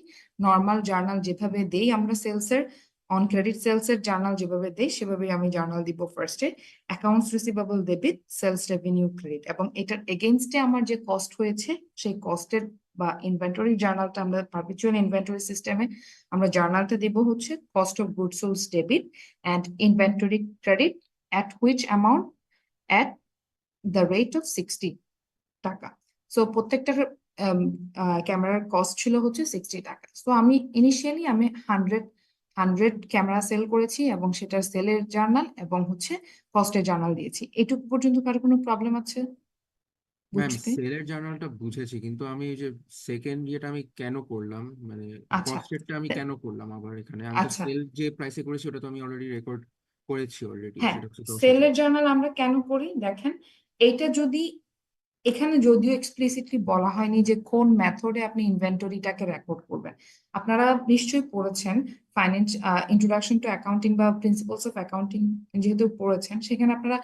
নর্মাল জার্নাল যেভাবে দেই আমরা সেলসের অন ক্রেডিট সেলসের জার্নাল যেভাবে দেই সেভাবে আমি জার্নাল দিব ফার্স্টে accounts receivable debit sales revenue credit এবং এটার এগেইনস্টে আমার যে কস্ট হয়েছে সেই কস্টের বা ইনভেন্টরি জার্নালটা আমরা পারপিচুয়াল ইনভেন্টরি সিস্টেমে আমরা জার্নালটা দিব হচ্ছে cost of goods sold debit and inventory credit at which amount at the rate of 60 টাকা সো প্রত্যেকটা ক্যামেরার কস্ট ছিল হচ্ছে 60 টাকা সো আমি ইনিশিয়ালি আমি 100 ক্যামেরা সেল করেছি এবং সেটার সেলের জার্নাল এবং হচ্ছে কস্টের জার্নাল দিয়েছি এইটুকু পর্যন্ত কারো কোনো প্রবলেম আছে ম্যাম বুঝতে সেলের জার্নালটা বুঝেছি কিন্তু আমি এই যে সেকেন্ড ইয়েটা আমি কেন করলাম মানে আচ্ছা কস্টেরটা আমি কেন করলাম আবার এখানে আমি তো আচ্ছা সেল যে প্রাইসে করেছি ওটা তো আমি অলরেডি রেকর্ড করেছি অলরেডি হ্যাঁ সেটা হচ্ছে 10,000 সেলের জার্নাল আমরা কেন করি দেখেন এইটা যদি এখানে যদিও এক্সপ্লিসিটলি বলা হয়নি যে কোন মেথডে আপনি ইনভেন্টরিটাকে রেকর্ড করবেন আপনারা নিশ্চয়ই পড়েছেন ফাইন্যান্স ইন্ট্রোডাকশন টু অ্যাকাউন্টিং বা প্রিন্সিপালস অফ অ্যাকাউন্টিং যেহেতু পড়েছেন সেখানে আপনারা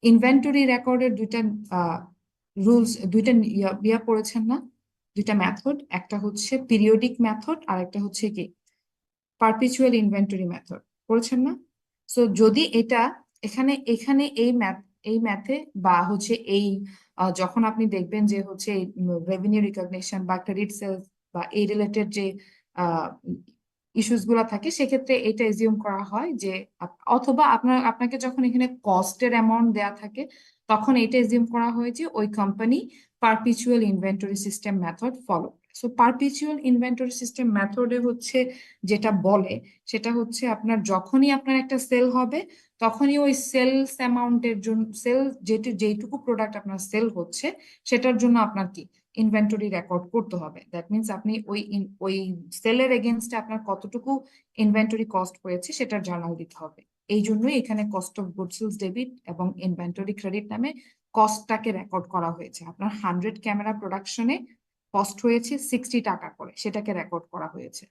ইনভেন্টরি রেকর্ডের দুইটা রুলস দুইটা ইয়া পড়েছেন না দুইটা মেথড একটা হচ্ছে পিরিয়ডিক মেথড আর একটা হচ্ছে কি পারপিচুয়াল ইনভেন্টরি মেথড পড়েছেন না সো যদি এটা এখানে এই ম্যাথে বা হচ্ছে এই যখন আপনি দেখবেন যে হচ্ছে রেভিনিউ রিকগনিশন বা ক্রেডিট সেলস বা এই রিলেটেড যে ইস্যুস গুলা থাকে সেক্ষেত্রে এটা এজিউম করা হয় যে অথবা আপনাকে যখন এখানে কস্টের অ্যামাউন্ট দেয়া থাকে তখন এটা এজিউম করা হয় যে ওই company perpetual inventory system method follow so perpetual inventory system মেথডে হচ্ছে যেটা বলে সেটা হচ্ছে আপনার যখনই আপনার একটা সেল হবে তখনই ওই সেলস অ্যামাউন্টের জন্য যেটুকু প্রোডাক্ট আপনার সেল হচ্ছে সেটার জন্য আপনার কি ইনভেন্টরি রেকর্ড করতে হবে দ্যাট মিনস আপনি ওই সেলের এগেনস্টে আপনার কতটুকু ইনভেন্টরি কস্ট হয়েছে সেটার জার্নাল দিতে হবে এই জন্যই এখানে cost of goods sold debit এবং ইনভেন্টরি ক্রেডিট নামে কস্টটাকে রেকর্ড করা হয়েছে আপনার 100 ক্যামেরা প্রোডাকশনে কস্ট হয়েছে 60 টাকা করে সেটাকে রেকর্ড করা হয়েছে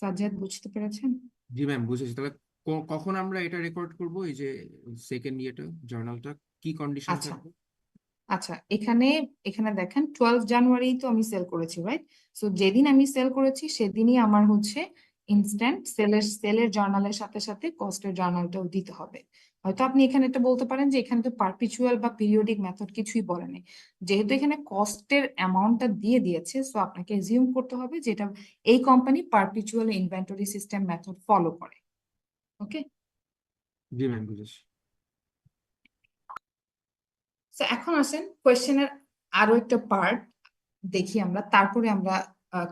সাজ্জাদ বুঝতে পেরেছেন জি ম্যাম বুঝেছি তাহলে কখন আমরা এটা রেকর্ড করব এই যে সেকেন্ড ইয়েটা জার্নালটা কি কন্ডিশন আচ্ছা থাকবে আচ্ছা এখানে দেখেন 12 জানুয়ারি তো আমি সেল করেছি রাইট সো যেদিন আমি সেল করেছি সেদিনই আমার হচ্ছে ইনস্ট্যান্ট সেলের জার্নালের সাথে সাথে কস্টের জার্নালটাও দিতে হবে হয়তো আপনি এখানে এটা বলতে পারেন যে এখানে তো পারপিচুয়াল বা পিরিয়ডিক মেথড কিছুই বলে নেই যেহেতু এখানে কস্টের অ্যামাউন্টটা দিয়ে দিয়েছে সো আপনাকে এজিউম করতে হবে যেটা এই company perpetual inventory system method follow করে ওকে জি ম্যাম বুঝেছি সো এখন আসেন কোয়েশ্চেনের আরো একটা পার্ট দেখি আমরা, তারপরে আমরা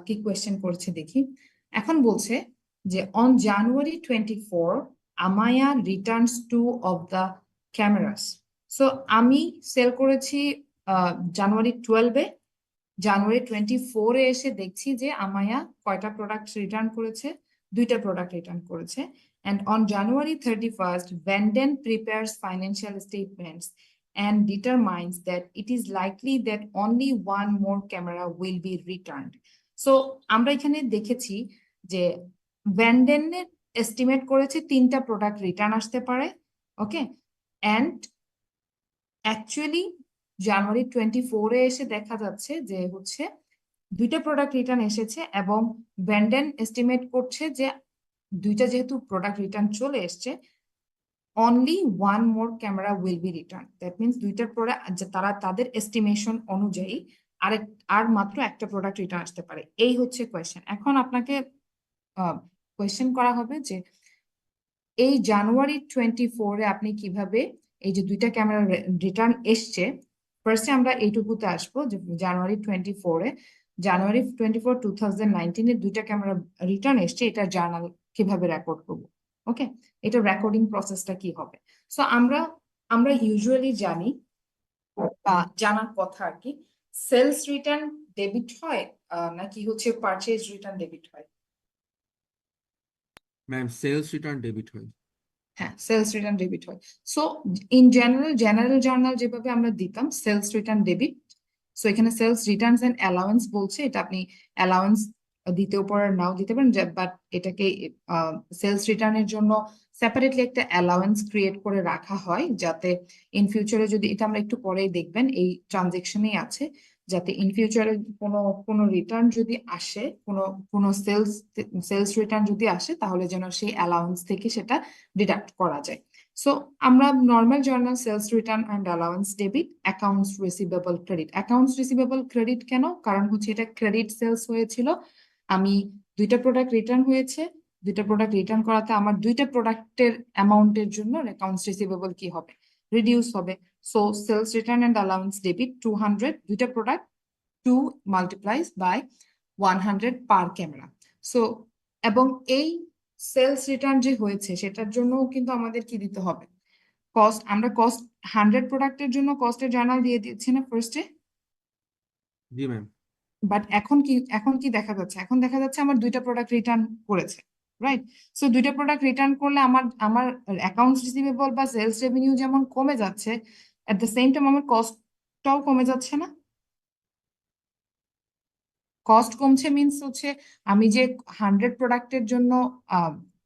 কি কোয়েশ্চেন করছে দেখি। এখন বলছে যে on January 24 Amaya returns two of the cameras. So আমি সেল করেছি জানুয়ারি 12-এ। জানুয়ারি 24-এ এসে দেখছি যে আমায়া কয়টা প্রোডাক্ট রিটার্ন করেছে, 2টা প্রোডাক্ট রিটার্ন করেছে। And on January 31st, Vanden prepares financial statements and determines that it is likely that only one more camera will be returned. So আমরা এখানে দেখেছি যে ভ্যান্ডেনের এস্টিমেট করেছে 3টা প্রোডাক্ট রিটার্ন আসতে পারে, ওকে। অ্যান্ড অ্যাকচুয়ালি জানুয়ারি 24-এ এসে দেখা যাচ্ছে যে হচ্ছে 2টা প্রোডাক্ট রিটার্ন এসেছে, এবং ভ্যান্ডেন এস্টিমেট করছে যে 2টা যেহেতু প্রোডাক্ট রিটার্ন চলে এসছে, only one more camera will be return. That means 2টার পরে তারা তাদের এস্টিমেশন অনুযায়ী আর মাত্র একটা প্রোডাক্ট রিটার্ন আসতে পারে। এই হচ্ছে কোয়েশ্চেন। এখন আপনাকে কোয়েশ্চেন করা হবে যে এই জানুয়ারি 24-এ আপনি কিভাবে এই যে 2টা ক্যামেরা রিটার্ন এসছে, ফার্স্টে আমরা এইটুকুতে আসবো যে জানুয়ারি 24-এ 2019-এর 2টা ক্যামেরা রিটার্ন এসছে, এটা জার্নাল কিভাবে রেকর্ড করবো, ওকে। এটা রেকর্ডিং প্রসেসটা কি হবে। সো আমরা ইউজুয়ালি জানি বা জানার কথা আর কি, সেলস রিটার্ন ডেবিট হয় নাকি হচ্ছে পারচেজ রিটার্ন ডেবিট হয়? ম্যাম সেলস রিটার্ন ডেবিট হয়। হ্যাঁ, সেলস রিটার্ন ডেবিট হয়। সো ইন জেনারেল জার্নাল যেভাবে আমরা দিতাম সেলস রিটার্ন ডেবিট, সো এখানে সেলস রিটার্নস এন্ড অ্যালাউন্স বলছে, এটা আপনি অ্যালাউন্স দিতেও পারেন নাও দিতে পারেন, বাট এটাকে সেলস রিটার্নের জন্য সেপারেটলি একটা অ্যালাউন্স ক্রিয়েট করে রাখা হয়, যাতে ইন ফিউচারে যদি, এটা আমরা একটু পরেই দেখবেন এই ট্রানজেকশনেই আছে, যাতে ইন ফিউচারে কোনো রিটার্ন যদি আসে, কোনো সেলস রিটার্ন যদি আসে, তাহলে যেন সেই অ্যালাউন্স থেকে সেটা ডিডাক্ট করা যায়। সো আমরা normal journal sales return and allowance debit, accounts receivable credit. Accounts receivable credit কেন? কারণ হচ্ছে এটা ক্রেডিট সেলস হয়েছিল, আমি 2টা প্রোডাক্ট রিটার্ন হয়েছে, 2টা প্রোডাক্ট রিটার্ন করাতে আমার 2টা প্রোডাক্টের অ্যামাউন্টের জন্য অ্যাকাউন্টস রিসিভেবল কি হবে, রিডিউস হবে। So sales return and allowance debit 200, 2টা product 2 multiplies by 100 per camera. So এবং এই সেলস রিটার্ন যে হয়েছে সেটার জন্য কিন্তু আমাদের কি দিতে হবে, কস্ট। আমরা কস্ট 100 প্রোডাক্টের জন্য কস্টের জার্নাল দিয়ে দিচ্ছি না ফার্স্টে, জি ম্যাম। বাট এখন কি দেখা যাচ্ছে, এখন দেখা যাচ্ছে আমার 2টা প্রোডাক্ট রিটার্ন করেছে, রাইট। সো 2টা প্রোডাক্ট রিটার্ন করলে আমার অ্যাকাউন্টস রিসিভেবল বা সেলস রেভিনিউ যেমন কমে যাচ্ছে, এট দ্য সেম টাইম আমার কস্টটাও কমে যাচ্ছে না? কস্ট কমছে মিনস হচ্ছে আমি যে 100 প্রোডাক্টের জন্য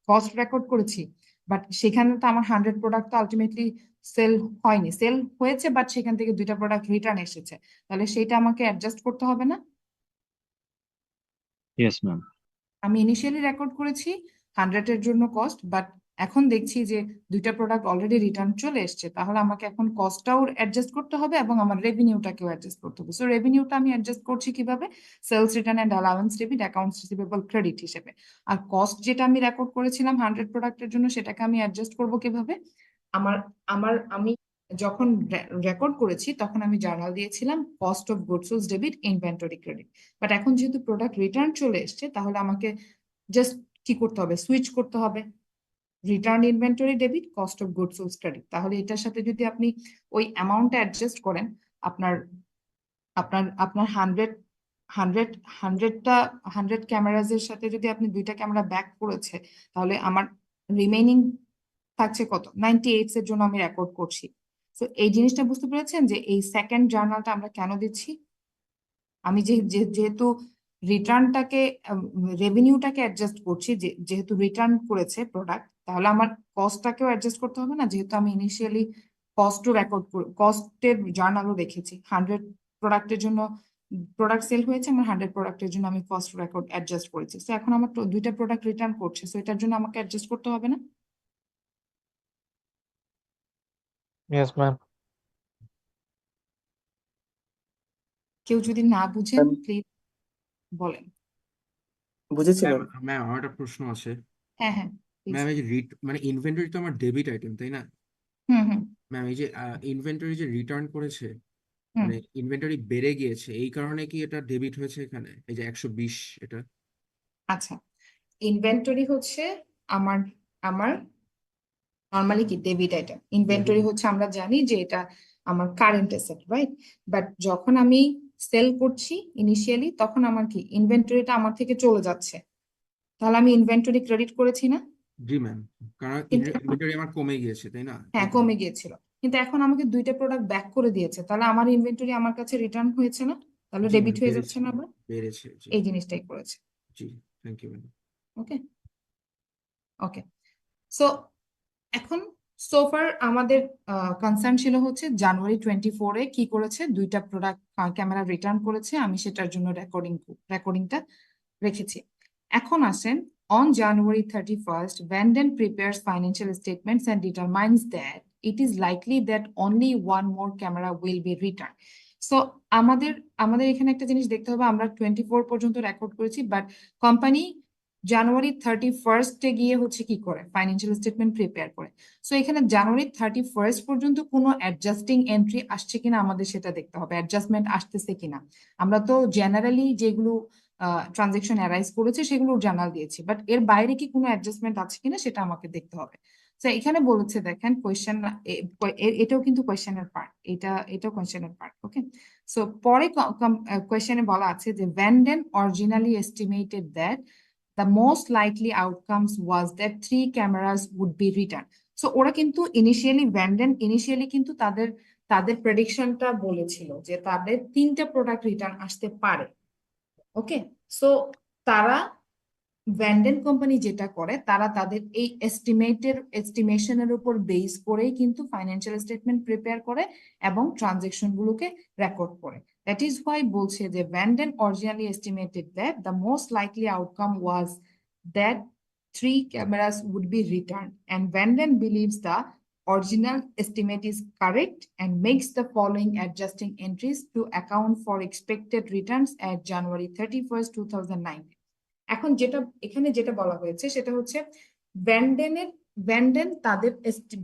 কস্ট রেকর্ড করেছি, বাট সেখানে তো আমার 100 প্রোডাক্ট তো আলটিমেটলি সেল হয়নি, সেল হয়েছে বাট সেখান থেকে 2টা প্রোডাক্ট রিটার্ন এসেছে, তাহলে সেটা আমাকে অ্যাডজাস্ট করতে হবে না? Yes, ma'am. আমি ইনিশিয়ালি রেকর্ড করেছি 100-এর জন্য কস্ট, বাট এখন দেখছি যে 2টা প্রোডাক্ট অলরেডি রিটার্ন চলে এসছে, তাহলে আমাকে এখন কস্টটাও অ্যাডজাস্ট করতে হবে এবং আমার রেভিনিউটাকেও অ্যাডজাস্ট করতে হবে। সো রেভিনিউটা আমি অ্যাডজাস্ট করছি কিভাবে, sales return and allowance debit, accounts receivable credit হিসেবে। আর কস্ট যেটা আমি রেকর্ড করেছিলাম 100 প্রোডাক্টের জন্য, সেটাকে আমি অ্যাডজাস্ট করব কিভাবে, আমি যখন রেকর্ড করেছি তখন আমি জার্নাল দিয়েছিলাম cost of goods sold debit, inventory credit. But এখন যেহেতু প্রোডাক্ট রিটার্ন চলে এসছে, তাহলে আমাকে জাস্ট কি করতে হবে, সুইচ করতে হবে, return inventory debit, cost of goods sold credit. তাহলে এটার সাথে যদি আপনি ওই অ্যামাউন্টটা অ্যাডজাস্ট করেন, আপনার আপনার আপনার 100 ক্যামেরাজের সাথে যদি আপনি 2টা ক্যামেরা ব্যাক করেছে, তাহলে আমার রিমেইনিং থাকছে কত, 98 এর জন্য আমি রেকর্ড করছি। তো এই জিনিসটা বুঝতে পেরেছেন যে এই সেকেন্ড জার্নালটা আমরা কেন দিচ্ছি। আমি যেহেতু রিটার্নটাকে রেভিনিউটাকে অ্যাডজাস্ট করছি, যেহেতু রিটার্ন করেছে প্রোডাক্ট, তাহলে আমার কস্টটাকেও অ্যাডজাস্ট করতে হবে না, যেহেতু আমি ইনিশিয়ালি কস্টও রেকর্ড কস্টের জার্নালও রেখেছি। 100 প্রোডাক্টের জন্য প্রোডাক্ট সেল হয়েছে, আমার 100 প্রোডাক্টের জন্য আমি কস্ট রেকর্ড অ্যাডজাস্ট করেছি। তো এখন আমার 2টা প্রোডাক্ট রিটার্ন করছে, তো এটার জন্য আমাকে অ্যাডজাস্ট করতে হবে না? Yes, ma'am. কেউ যদি না বুঝেন ম্যাম, প্লিজ বলেন। বুঝেছি ম্যাম ম্যাম। ম্যাম আমার একটা প্রশ্ন আছে। হ্যাঁ হ্যাঁ please. ম্যাম এই যে মানে ইনভেন্টরি তো আমার ডেবিট আইটেম তাই না? হুম হুম ম্যাম এই যে ইনভেন্টরি যে রিটার্ন করেছে, হুম। মানে ইনভেন্টরি বেড়ে গিয়েছে, এই কারণে কি এটা ডেবিট হয়েছে এখানে, এই যে 120 এটা? আচ্ছা, ইনভেন্টরি হচ্ছে আমার আমার নর্মালি কি ডেবিট আইটেম। ইনভেন্টরি হচ্ছে আমরা জানি যে এটা আমার কারেন্ট অ্যাসেট, রাইট? বাট যখন আমি সেল করছি ইনিশিয়ালি, তখন আমার কি ইনভেন্টরিটা আমার থেকে চলে যাচ্ছে, তাহলে আমি ইনভেন্টরি ক্রেডিট করেছি না? জি ম্যাম, কারণ কিন্তু ইনভেন্টরি আমার কমে গিয়েছে, তাই না? হ্যাঁ, এই কমে গিয়েছিল, কিন্তু এখন আমাকে দুইটা প্রোডাক্ট ব্যাক করে দিয়েছে, তাহলে আমার ইনভেন্টরি আমার কাছে রিটার্ন হয়েছে না? তাহলে জি ডেবিট ম্যাম, হয়ে যাচ্ছে বেড়েছে, না আবার? বেড়েছে, জি। এই জিনিসটাই করেছে। জি, thank you ma'am. Okay, okay. So এখন সোফার আমাদের কনসার্ন ছিল হচ্ছে জানুয়ারি 24-এ কি করেছে, দুইটা প্রোডাক্ট ক্যামেরা রিটার্ন করেছে, আমি সেটার জন্য রেকর্ডিংটা রেখেছি। এখন আসেন, on January 31st, Vanden prepares financial statements and determines that it is likely that only one more camera will be returned. So আমাদের আমাদের এখানে একটা জিনিস দেখতে হবে, আমরা 24 পর্যন্ত রেকর্ড করেছি, বাট কোম্পানি জানুয়ারি 31st-এ গিয়ে হচ্ছে কি করে ফাইন্যান্সিয়াল স্টেটমেন্ট প্রিপেয়ার করে। সো এখানে জানুয়ারি 31st পর্যন্ত কোনো অ্যাডজাস্টিং এন্ট্রি আসছে কিনা আমাদের সেটা দেখতে হবে, অ্যাডজাস্টমেন্ট আসতেছে কিনা। আমরা তো জেনারেলি যেগুলো ট্রানজেকশন অ্যারাইজ করেছে সেগুলো জার্নাল দিয়েছি, বাট এর বাইরে কি কোনো অ্যাডজাস্টমেন্ট আছে কিনা সেটা আমাকে দেখতে হবে। তো এখানে বলেছে, দেখেন কোয়েশ্চেন, এটাও কিন্তু কোয়েশ্চেনের পার্ট, এটাও কোয়েশ্চেনের পার্ট। ওকে, সো পরে কোয়েশ্চেনে বলা আছে যে Vanden originally estimated that the most likely outcomes was that 3 cameras would be returned. So ওরা কিন্তু ইনিশিয়ালি কিন্তু তাদের তাদের প্রেডিকশনটা বলেছিল যে তাদের 3টা প্রোডাক্ট রিটার্ন আসতে পারে। ওকে, সো তারা ভ্যান্ডেন কোম্পানি যেটা করে, তারা তাদের এই এস্টিমেশনের উপর বেস করেই কিন্তু ফাইন্যান্সিয়াল স্টেটমেন্ট প্রিপেয়ার করে এবং ট্রানজেকশন গুলোকে রেকর্ড করে। দ্যাট ইজ হোয়াই বলছে যে Vanden originally estimated that the most likely outcome was that 3 cameras would be returned, and Vanden believes the original estimate is correct and makes the following adjusting entries to account for expected returns at January 31st, 2019. এখন এখানে যেটা বলা হয়েছে সেটা হচ্ছে ভ্যান্ডেন তাদের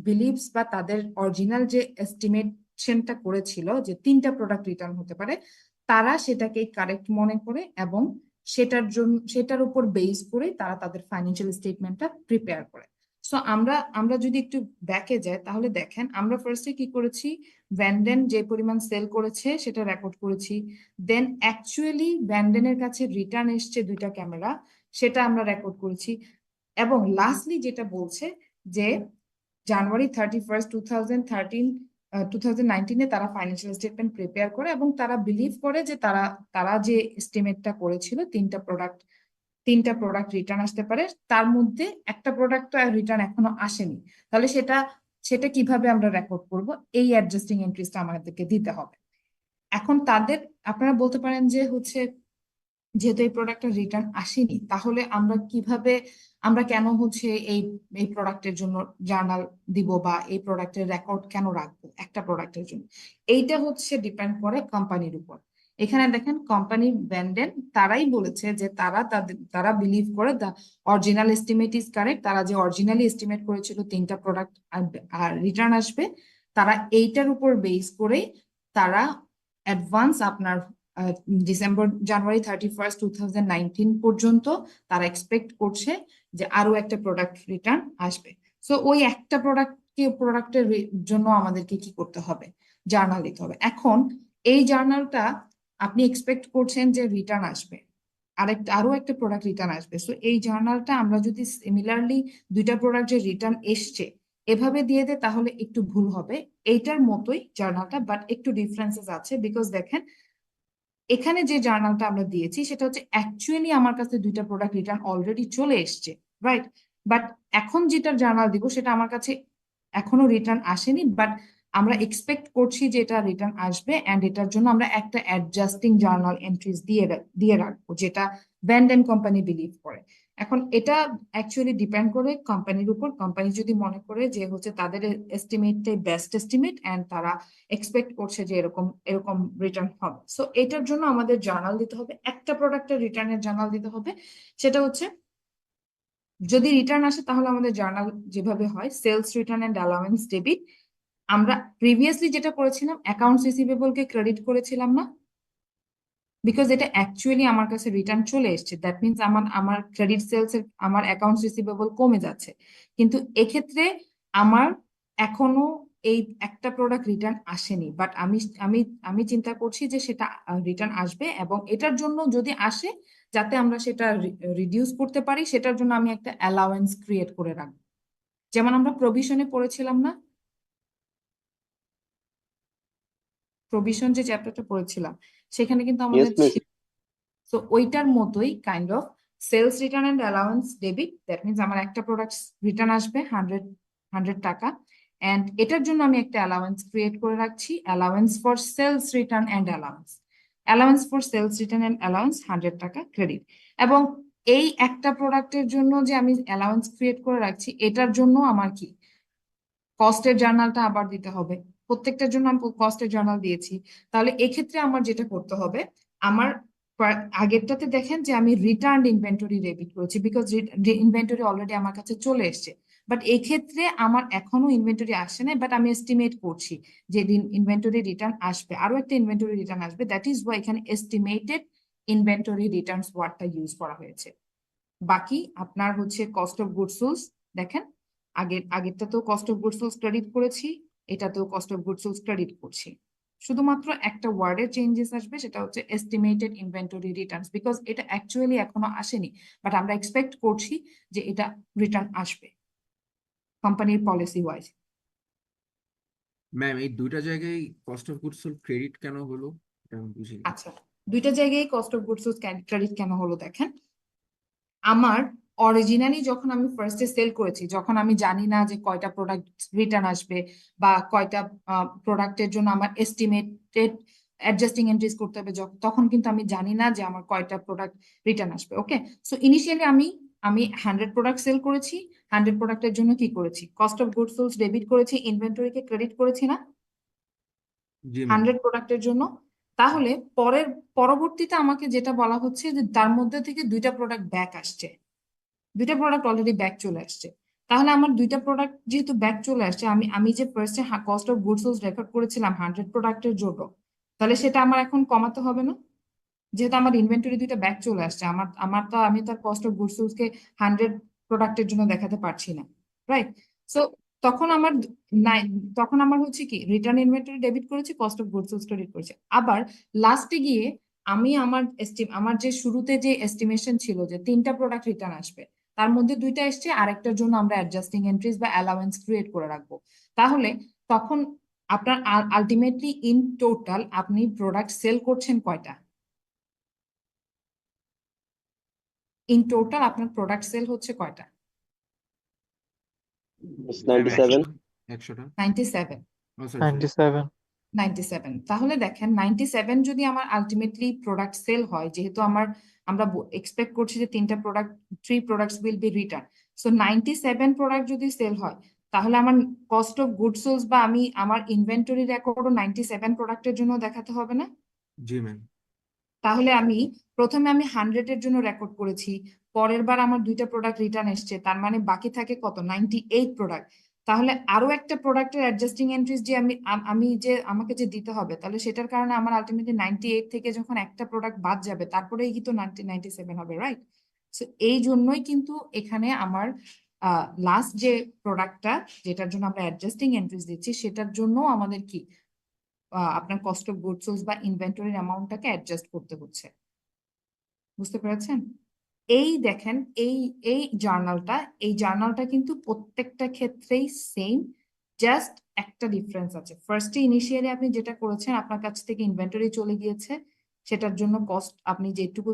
believes বা তাদের অরিজিনাল যে এস্টিমেশনটা করেছিল যে 3টা প্রোডাক্ট রিটার্ন হতে পারে, তারা সেটাকে কারেক্ট মনে করে এবং সেটার উপর বেস করে তারা তাদের ফাইন্যান্সিয়াল স্টেটমেন্টটা প্রিপেয়ার করে। সো আমরা যদি একটু ব্যাকে যাই, তাহলে দেখেন আমরা ফার্স্টে কি করেছি, ভ্যান্ডেন যে পরিমাণ সেল করেছে সেটা রেকর্ড করেছি, দেন অ্যাকচুয়ালি ভ্যান্ডেনের কাছে রিটার্ন এসছে 2টা ক্যামেরা, সেটা আমরা রেকর্ড করেছি, এবং লাস্টলি যেটা বলছে যে জানুয়ারি 31st, 2019-এ তারা ফাইন্যান্সিয়াল স্টেটমেন্ট প্রিপেয়ার করে এবং তারা বিলিভ করে যে তারা যে এস্টিমেটটা করেছিল 3টা প্রোডাক্ট রিটার্ন আসতে পারে, তার মধ্যে একটা প্রোডাক্ট রিটার্ন এখনো আসেনি। তাহলে সেটা কিভাবে আমরা রেকর্ড করব, এই অ্যাডজাস্টিং এন্ট্রিসটা আমাদেরকে দিতে হবে। এখন আপনারা বলতে পারেন যে হচ্ছে যেহেতু এই প্রোডাক্টের রিটার্ন আসেনি, তাহলে আমরা কেন হচ্ছে এই প্রোডাক্টের জন্য জার্নাল দিব বা এই প্রোডাক্টের রেকর্ড কেন রাখবো একটা প্রোডাক্টের জন্য? এইটা হচ্ছে ডিপেন্ড করে কোম্পানির উপর। এখানে দেখেন কোম্পানি ভ্যান্ডেন তারাই বলেছে যে তারা বিলিভ করে the original estimate is correct, তারা যে অরিজিনালি এস্টিমেট করেছিল 3টা প্রোডাক্ট আর রিটার্ন আসবে, তারা এইটার উপর বেস করে তারা অ্যাডভান্স আপনার জানুয়ারি 31st, 2019 পর্যন্ত তারা এক্সপেক্ট করছে যে আরো একটা প্রোডাক্ট রিটার্ন আসবে। সো ওই একটা প্রোডাক্টের জন্য আমাদেরকে কি করতে হবে, জার্নাল দিতে হবে। এখন এই জার্নালটা আপনি এক্সপেক্ট করছেন যে রিটার্ন আসবে, আরো একটা প্রোডাক্ট রিটার্ন আসবে, সো এই জার্নালটা আমরা যদি সিমিলারলি 2টা প্রোডাক্ট যে রিটার্ন এসছে এভাবে দিয়ে দেয় তাহলে একটু ভুল হবে। এইটার মতোই জার্নালটা, বাট একটু ডিফারেন্সেস আছে, বিকজ দেখেন এখানে যে জার্নালটা আমরা দিয়েছি সেটা হচ্ছে অ্যাকচুয়ালি আমার কাছে 2টা প্রোডাক্ট রিটার্ন অলরেডি চলে এসছে, রাইট? বাট এখন যেটা জার্নাল দিব সেটা আমার কাছে এখনো রিটার্ন আসেনি, বাট আমরা এক্সপেক্ট করছি যে এটা রিটার্ন আসবে, এন্ড এটার জন্য আমরা একটা অ্যাডজাস্টিং জার্নাল এন্ট্রিজ দিয়ে রাখবো যেটা ভ্যান্ডেন কোম্পানি বিলিভ করে। এখন এটা অ্যাকচুয়ালি ডিপেন্ড করে কোম্পানির উপর। কোম্পানি যদি মনে করে যে হচ্ছে তাদের এস্টিমেটটাই বেস্ট এস্টিমেট এন্ড তারা এক্সপেক্ট করছে যে এরকম রিটার্ন হবে, সো এটার জন্য আমাদের জার্নাল দিতে হবে, একটা প্রোডাক্টের রিটার্নের জার্নাল দিতে হবে। সেটা হচ্ছে যদি রিটার্ন আসে তাহলে আমাদের জার্নাল যেভাবে হয়, sales return and allowance debit, আমরা প্রিভিয়াসলি যেটা করেছিলাম অ্যাকাউন্টস রিসিভেবল কে ক্রেডিট করেছিলাম না, বিকজ এটা অ্যাকচুয়ালি আমার কাছে রিটার্ন চলে এসেছে, দ্যাট মিনস আমার আমার ক্রেডিট সেলস এর আমার অ্যাকাউন্টস রিসিভেবল কমে যাচ্ছে। কিন্তু এক্ষেত্রে আমার এখনো এই একটা প্রোডাক্ট রিটার্ন আসেনি, বাট আমি আমি আমি চিন্তা করছি যে সেটা রিটার্ন আসবে, এবং এটার জন্য যদি আসে যাতে আমরা সেটা রিডিউস করতে পারি, সেটার জন্য আমি একটা অ্যালাওয়েন্স ক্রিয়েট করে রাখবো। যেমন আমরা প্রভিশনে পড়েছিলাম না, প্রভিশন যে চ্যাপ্টারটা পড়েছিলাম সেখানে কিন্তু আমাদের ইয়েস মিস। সো ওইটার মতোই kind of sales return and allowance debit, that means আমার একটা প্রোডাক্ট রিটার্ন আসবে 100 টাকা, অ্যান্ড এটার জন্য আমি একটা অ্যালাউন্স ক্রিয়েট করে রাখছি, allowance for sales return and allowance, allowance for sales return and allowance 100 টাকা ক্রেডিট। এবং এই একটা প্রোডাক্টের জন্য যে আমি অ্যালাউন্স ক্রিয়েট করে রাখছি, এটার জন্য আমার কি কস্টের জার্নালটা আবার দিতে হবে, প্রত্যেকটার জন্য আমি কস্টের জার্নাল দিয়েছি। তাহলে এক্ষেত্রে আমার যেটা করতে হবে, আমার আগেরটাতে দেখেন যে আমি রিটার্ন ইনভেন্টরি ডেবিট করেছি, বিকজ ইনভেন্টরি অলরেডি আমার কাছে চলে এসেছে। বাট এই ক্ষেত্রে আমার এখনো ইনভেন্টরি আসে না, বাট আমি এস্টিমেট করছি যে ইনভেন্টরি রিটার্ন আসবে, আরো একটা ইনভেন্টরি রিটার্ন আসবে, দ্যাট ইজ ওয়াই এখানে এস্টিমেটেড ইনভেন্টরি রিটার্নস ওয়ার্ডটা ইউজ করা হয়েছে। বাকি আপনার হচ্ছে কস্ট অফ গুডস সোলস, দেখেন আগেরটা তো cost of goods sold credit করেছি, এটাতেও cost of goods sold credit করছি, শুধুমাত্র একটা ওয়ার্ডের চেঞ্জেস আসবে, সেটা হচ্ছে এস্টিমেটেড ইনভেন্টরি রিটার্নস, বিকজ এটা অ্যাকচুয়ালি এখনো আসেনি, বাট আমরা এক্সপেক্ট করছি যে এটা রিটার্ন আসবে কোম্পানির পলিসি ওয়াইজ। ম্যাম এই দুইটা জায়গায় cost of goods sold credit কেন হলো এটা আমি বুঝিনি। আচ্ছা, দুইটা জায়গায় cost of goods sold credit কেন হলো দেখেন, আমার অরিজিনালি যখন আমি ফার্স্টে সেল করেছি, যখন আমি জানি না যে কয়টা প্রোডাক্ট রিটার্ন আসবে বা কয়টা প্রোডাক্টের জন্য আমার এস্টিমেটেড অ্যাডজাস্টিং এন্ট্রিজ করতে হবে, তখন কিন্তু আমি জানি না যে আমার কয়টা প্রোডাক্ট রিটার্ন আসবে। ওকে, সো ইনিশিয়ালি আমি আমি 100 প্রোডাক্ট সেল করেছি, 100 প্রোডাক্টের জন্য কি করেছি, cost of goods sold debit করেছি, ইনভেন্টরিকে ক্রেডিট করেছি না জি ম্যাম। 100 প্রোডাক্টের জন্য। তাহলে পরবর্তীতে আমাকে যেটা বলা হচ্ছে যে তার মধ্যে থেকে দুইটা প্রোডাক্ট ব্যাক আসছে, দুইটা প্রোডাক্ট অলরেডি ব্যাক চলে আসছে। তাহলে আমার দুইটা প্রোডাক্ট যেহেতু ব্যাক চলে আসছে, আমি আমি যে ফার্স্টে cost of goods sold record করেছিলাম 100 প্রোডাক্টের জন্য, তাহলে সেটা আমার এখন কমাতে হবে না, যেহেতু আমার ইনভেন্টরি দুইটা ব্যাক চলে আসছে, আমার আমার তো আমি তার কস্ট অফ গুডস সোলস কে 100 প্রোডাক্টের জন্য দেখাতে পারছি না, রাইট? সো তখন আমার নাই, তখন আমার হচ্ছে কি রিটার্ন ইনভেন্টরি ডেবিট করেছি, cost of goods sold credit করেছি। আবার লাস্টে গিয়ে আমি আমার যে শুরুতে যে এস্টিমেশন ছিল যে 3টা প্রোডাক্ট রিটার্ন আসবে, তার মধ্যে 2টা এসছে, আরেকটার জন্য আমরা অ্যাডজাস্টিং এন্ট্রিজ বা অ্যালাওয়েন্স ক্রিয়েট করে রাখবো। তাহলে তখন আপনার আলটিমেটলি ইন টোটাল আপনি প্রোডাক্ট সেল করছেন কয়টা, ইন টোটাল আপনার প্রোডাক্ট সেল হচ্ছে কয়টা, মিস ম্যাম 97। 100টা। 97। ও সরি 97 97, তাহলে দেখেন 97 যদি আমার আলটিমেটলি প্রোডাক্ট সেল হয়, যেহেতু আমরা এক্সপেক্ট করছি যে 3 products will be return, so 97 product যদি সেল হয়, তাহলে আমার কস্ট অফ গুডস সোলস বা আমি আমার ইনভেন্টরি রেকর্ডও 97 প্রোডাক্টের জন্য দেখাতে হবে না? জি ম্যাম। তাহলে আমি প্রথমে আমি 100 এর জন্য রেকর্ড করেছি, পরের বার আমার 2টা প্রোডাক্ট রিটার্ন এসছে, তার মানে বাকি থাকে কত, 98 প্রোডাক্ট। তাহলে আরো একটা প্রোডাক্টের অ্যাডজাস্টিং এন্ট্রিজ যে আমি যে আমাকে যে দিতে হবে, তাহলে সেটার কারণে আমার আলটিমেটলি 98 থেকে যখন একটা প্রোডাক্ট বাদ যাবে তারপরেই কিন্তু 97 হবে, রাইট? সো এই জন্যই কিন্তু এখানে আমার লাস্ট যে প্রোডাক্টটা যেটার জন্য আমরা অ্যাডজাস্টিং এন্ট্রিজ দিচ্ছি, সেটার জন্য আমাদের কি আপনার কস্ট অফ গুডস সোলস বা ইনভেন্টরির অ্যামাউন্টটাকে অ্যাডজাস্ট করতে হচ্ছে। বুঝতে পেরেছেন? এই দেখেন এই জার্নালটা কিন্তু প্রত্যেকটা ক্ষেত্রেই সেম, জাস্ট একটা ডিফারেন্স আছে। ফার্স্টে ইনিশিয়ালি আপনি যেটা করেছেন, আপনার কাছ থেকে ইনভেন্টরি চলে গিয়েছে, সেটার জন্য কস্ট, আপনি যেটুকু